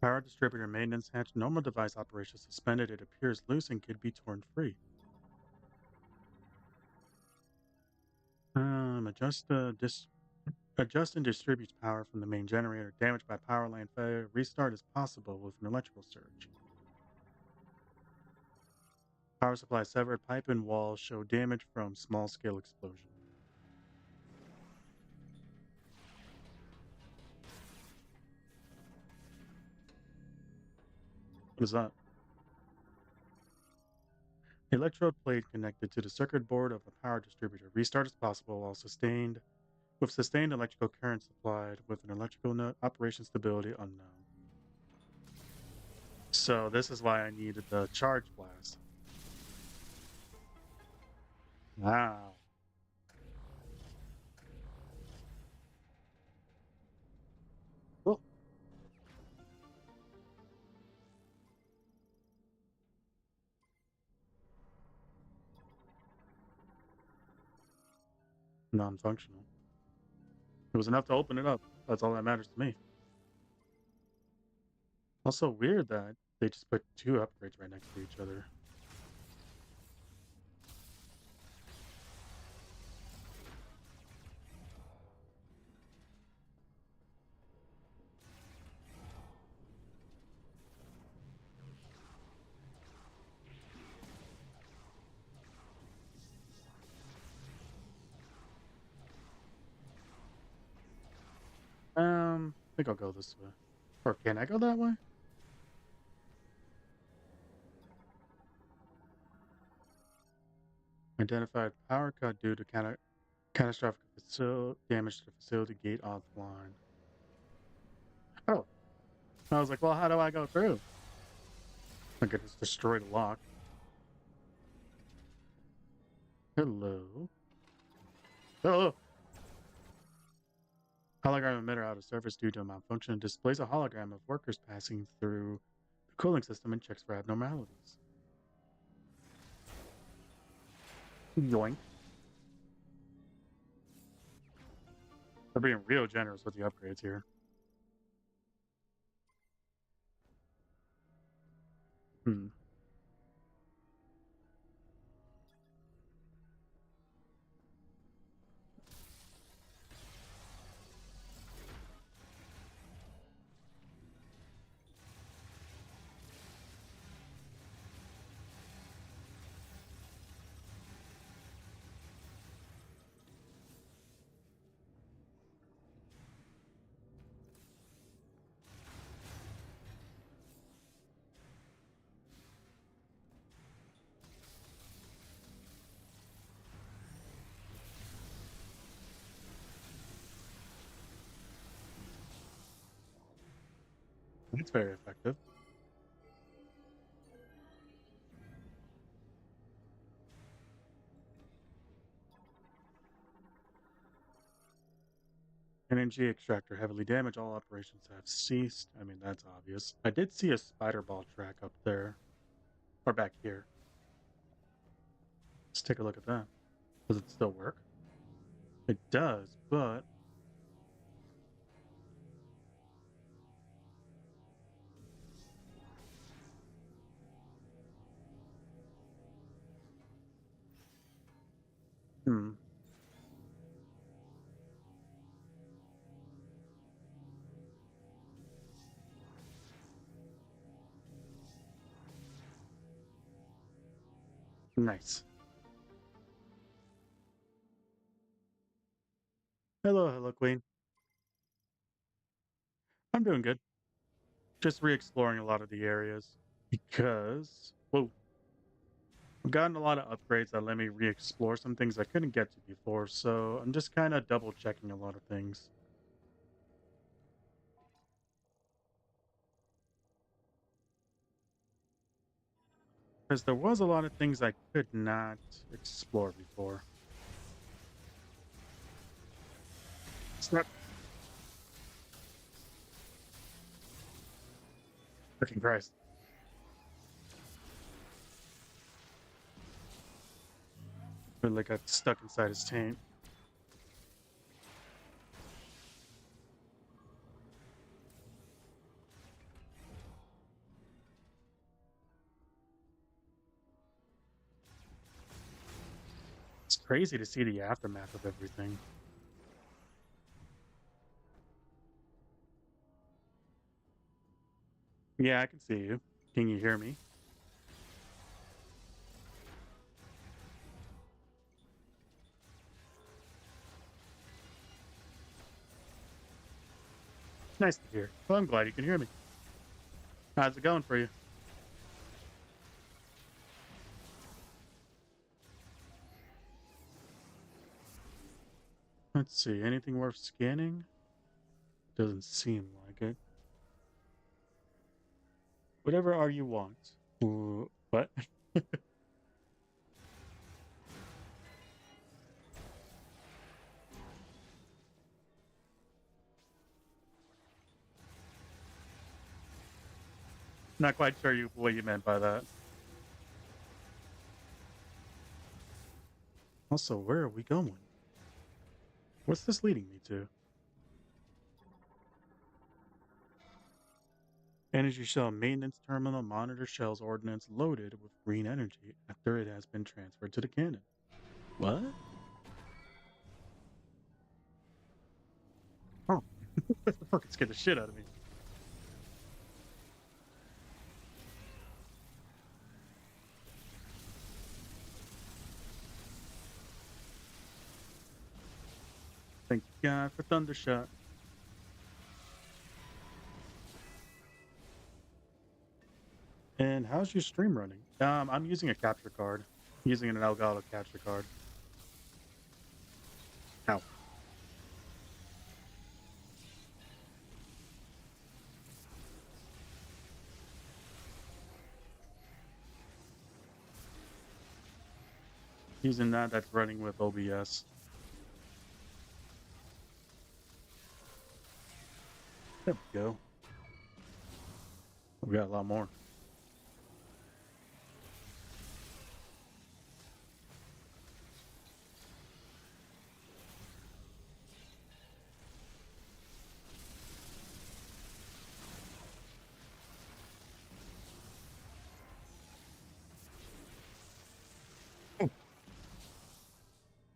Power distributor maintenance hatch. Normal device operation suspended. It appears loose and could be torn free. Adjust the Adjust and distributes power from the main generator. Damaged by power line failure. Restart is possible with an electrical surge. Power supply severed. Pipe and walls show damage from small scale explosion. What is that? Electrode plate connected to the circuit board of a power distributor. Restart is possible while sustained electrical current supplied with an electrical node. Operation stability unknown. So this is why I needed the charge blast. Wow. Cool. Non-functional. It was enough to open it up. That's all that matters to me. Also weird that they just put two upgrades right next to each other. I think I'll go this way. Or can I go that way? Identified power cut due to catastrophic damage to the facility gate offline. Oh, I was like, well, how do I go through? I could just destroy the lock. Hello. Oh, hologram emitter out of service due to malfunction. Displays a hologram of workers passing through the cooling system and checks for abnormalities. Yoink. They're being real generous with the upgrades here. Hmm. It's very effective. Energy extractor heavily damaged. All operations have ceased. I mean, that's obvious. I did see a spider ball track up there. Or back here. Let's take a look at that. Does it still work? It does, but hmm. Nice. Hello, hello, Queen. I'm doing good. Just re-exploring a lot of the areas because, whoa, I've gotten a lot of upgrades that let me re-explore some things I couldn't get to before. So I'm just kind of double checking a lot of things because there was a lot of things I could not explore before. It's not freaking Christ. Really got stuck inside his taint. It's crazy to see the aftermath of everything. Yeah, I can see you. Can you hear me? Nice to hear. Well, I'm glad you can hear me. How's it going for you? Let's see. Anything worth scanning? Doesn't seem like it. Whatever are you want? What? Not quite sure what you meant by that. Also, where are we going? What's this leading me to? Energy shell maintenance terminal monitor shells ordnance loaded with green energy after it has been transferred to the cannon. What? Oh, that fucking scared the shit out of me. Thank God for Thundershot. And how's your stream running? I'm using a capture card. Using an Elgato capture card. Ow. Using that's running with OBS. There we go. We got a lot more.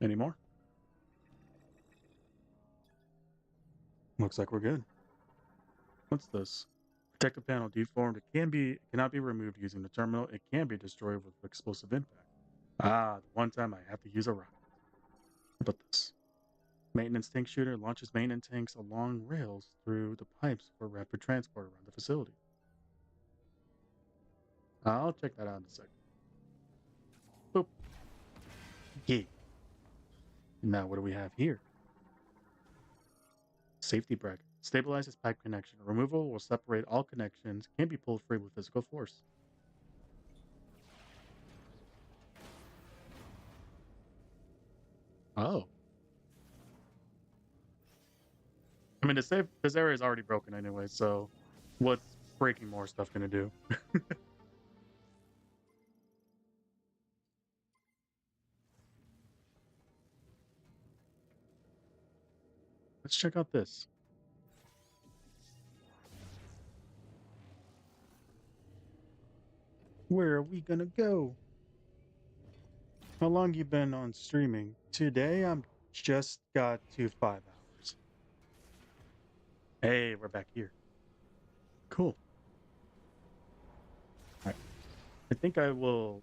Any more? Looks like we're good. What's this? Protective panel deformed. Cannot be removed using the terminal. It can be destroyed with explosive impact. Ah, the one time I have to use a rocket. How about this? Maintenance tank shooter launches maintenance tanks along rails through the pipes for rapid transport around the facility. I'll check that out in a second. Boop. Yeah. Now what do we have here? Safety bracket. Stabilizes pipe connection. Removal will separate all connections. Can be pulled free with physical force. Oh. I mean, this area is already broken anyway, so what's breaking more stuff gonna do? Let's check out this. Where are we gonna go? How long you been on streaming? Today I'm just got to 5 hours. Hey, we're back here. Cool. All right. I think I will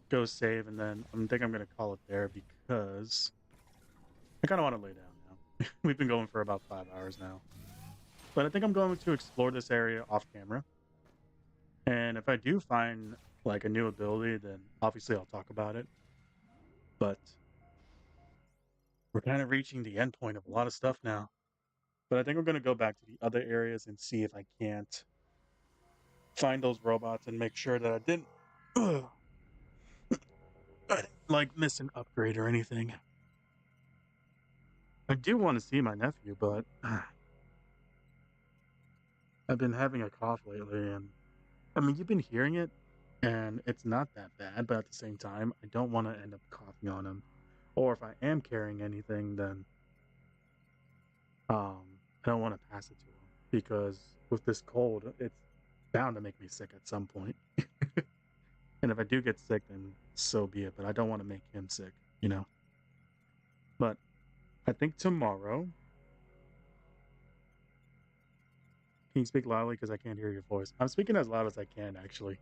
go save and then I think I'm gonna call it there because I kind of want to lay down now. We've been going for about 5 hours now. But I think I'm going to explore this area off camera. And if I do find like a new ability, then obviously I'll talk about it. But we're kind of reaching the end point of a lot of stuff now. But I think I'm going to go back to the other areas and see if I can't find those robots and make sure that I didn't, I didn't like miss an upgrade or anything. I do want to see my nephew, but I've been having a cough lately, and I mean, you've been hearing it, and it's not that bad, but at the same time, I don't want to end up coughing on him. Or if I am carrying anything, then I don't want to pass it to him because with this cold, it's bound to make me sick at some point. And if I do get sick, then so be it. But I don't want to make him sick, you know. But I think tomorrow Can you speak loudly? Because I can't hear your voice. I'm speaking as loud as I can, actually.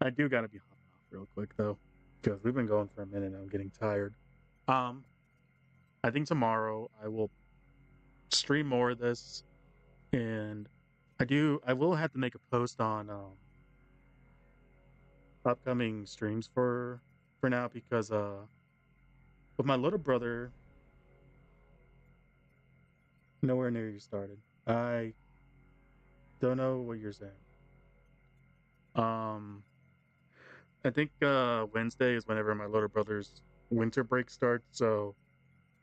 I do gotta be hopping off real quick though, because we've been going for a minute and I'm getting tired. Um, I think tomorrow I will stream more of this, and I will have to make a post on upcoming streams for now because with my little brother, nowhere near you started. I don't know what you're saying. Um, I think Wednesday is whenever my little brother's winter break starts, so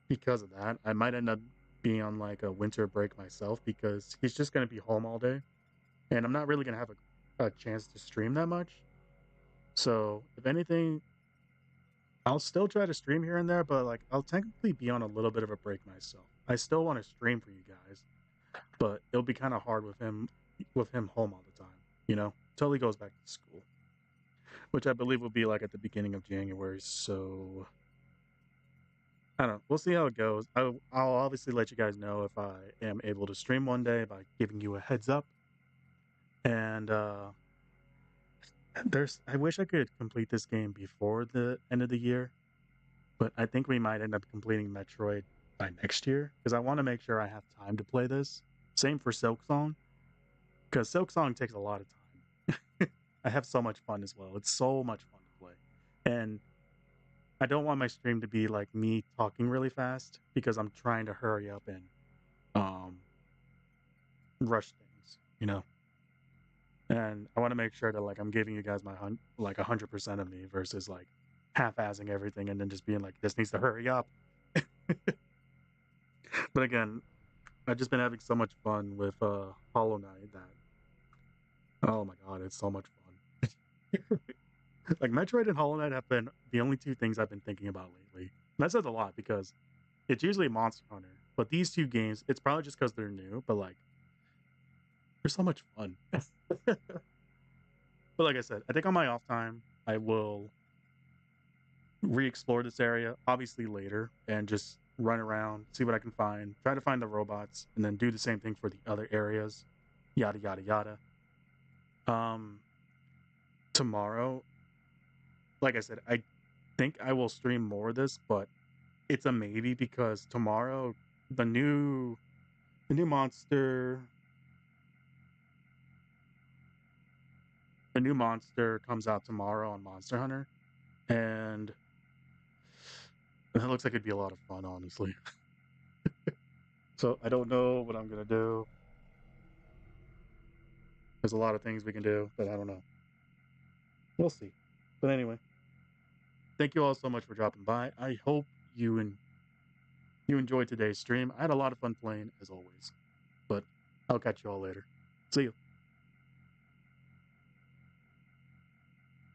because of that, I might end up being on like a winter break myself because he's just gonna be home all day, and I'm not really gonna have a chance to stream that much. So if anything, I'll still try to stream here and there, but like I'll technically be on a little bit of a break myself. I still want to stream for you guys, but it'll be kind of hard with him home all the time, until he goes back to school, which I believe will be like at the beginning of January. So I don't know. We'll see how it goes. I'll obviously let you guys know if I am able to stream one day by giving you a heads up. And I wish I could complete this game before the end of the year, but I think we might end up completing Metroid by next year because I want to make sure I have time to play this. Same for Silk Song, because Silk Song takes a lot of time. I have so much fun as well. It's so much fun to play. And I don't want my stream to be like me talking really fast because I'm trying to hurry up and um rush things. And I want to make sure that like I'm giving you guys my 100% of me versus like half-assing everything and then just being like this needs to hurry up. But again, I've just been having so much fun with Hollow Knight that oh my god, it's so much fun. Like Metroid and Hollow Knight have been the only two things I've been thinking about lately. And that says a lot because it's usually Monster Hunter, but these two games, it's probably just because they're new, but like they're so much fun. But like I said, I think on my off time, I will re-explore this area, obviously later, and just run around, see what I can find, try to find the robots, and then do the same thing for the other areas, yada yada yada. Um, Tomorrow, like I said, I think I will stream more of this, but it's a maybe because tomorrow the new the new monster the new monster comes out tomorrow on Monster Hunter, and it looks like it'd be a lot of fun, honestly. So I don't know what I'm gonna do. There's a lot of things we can do, but I don't know. We'll see. But anyway, thank you all so much for dropping by. I hope you enjoyed today's stream. I had a lot of fun playing as always. But I'll catch you all later. See you.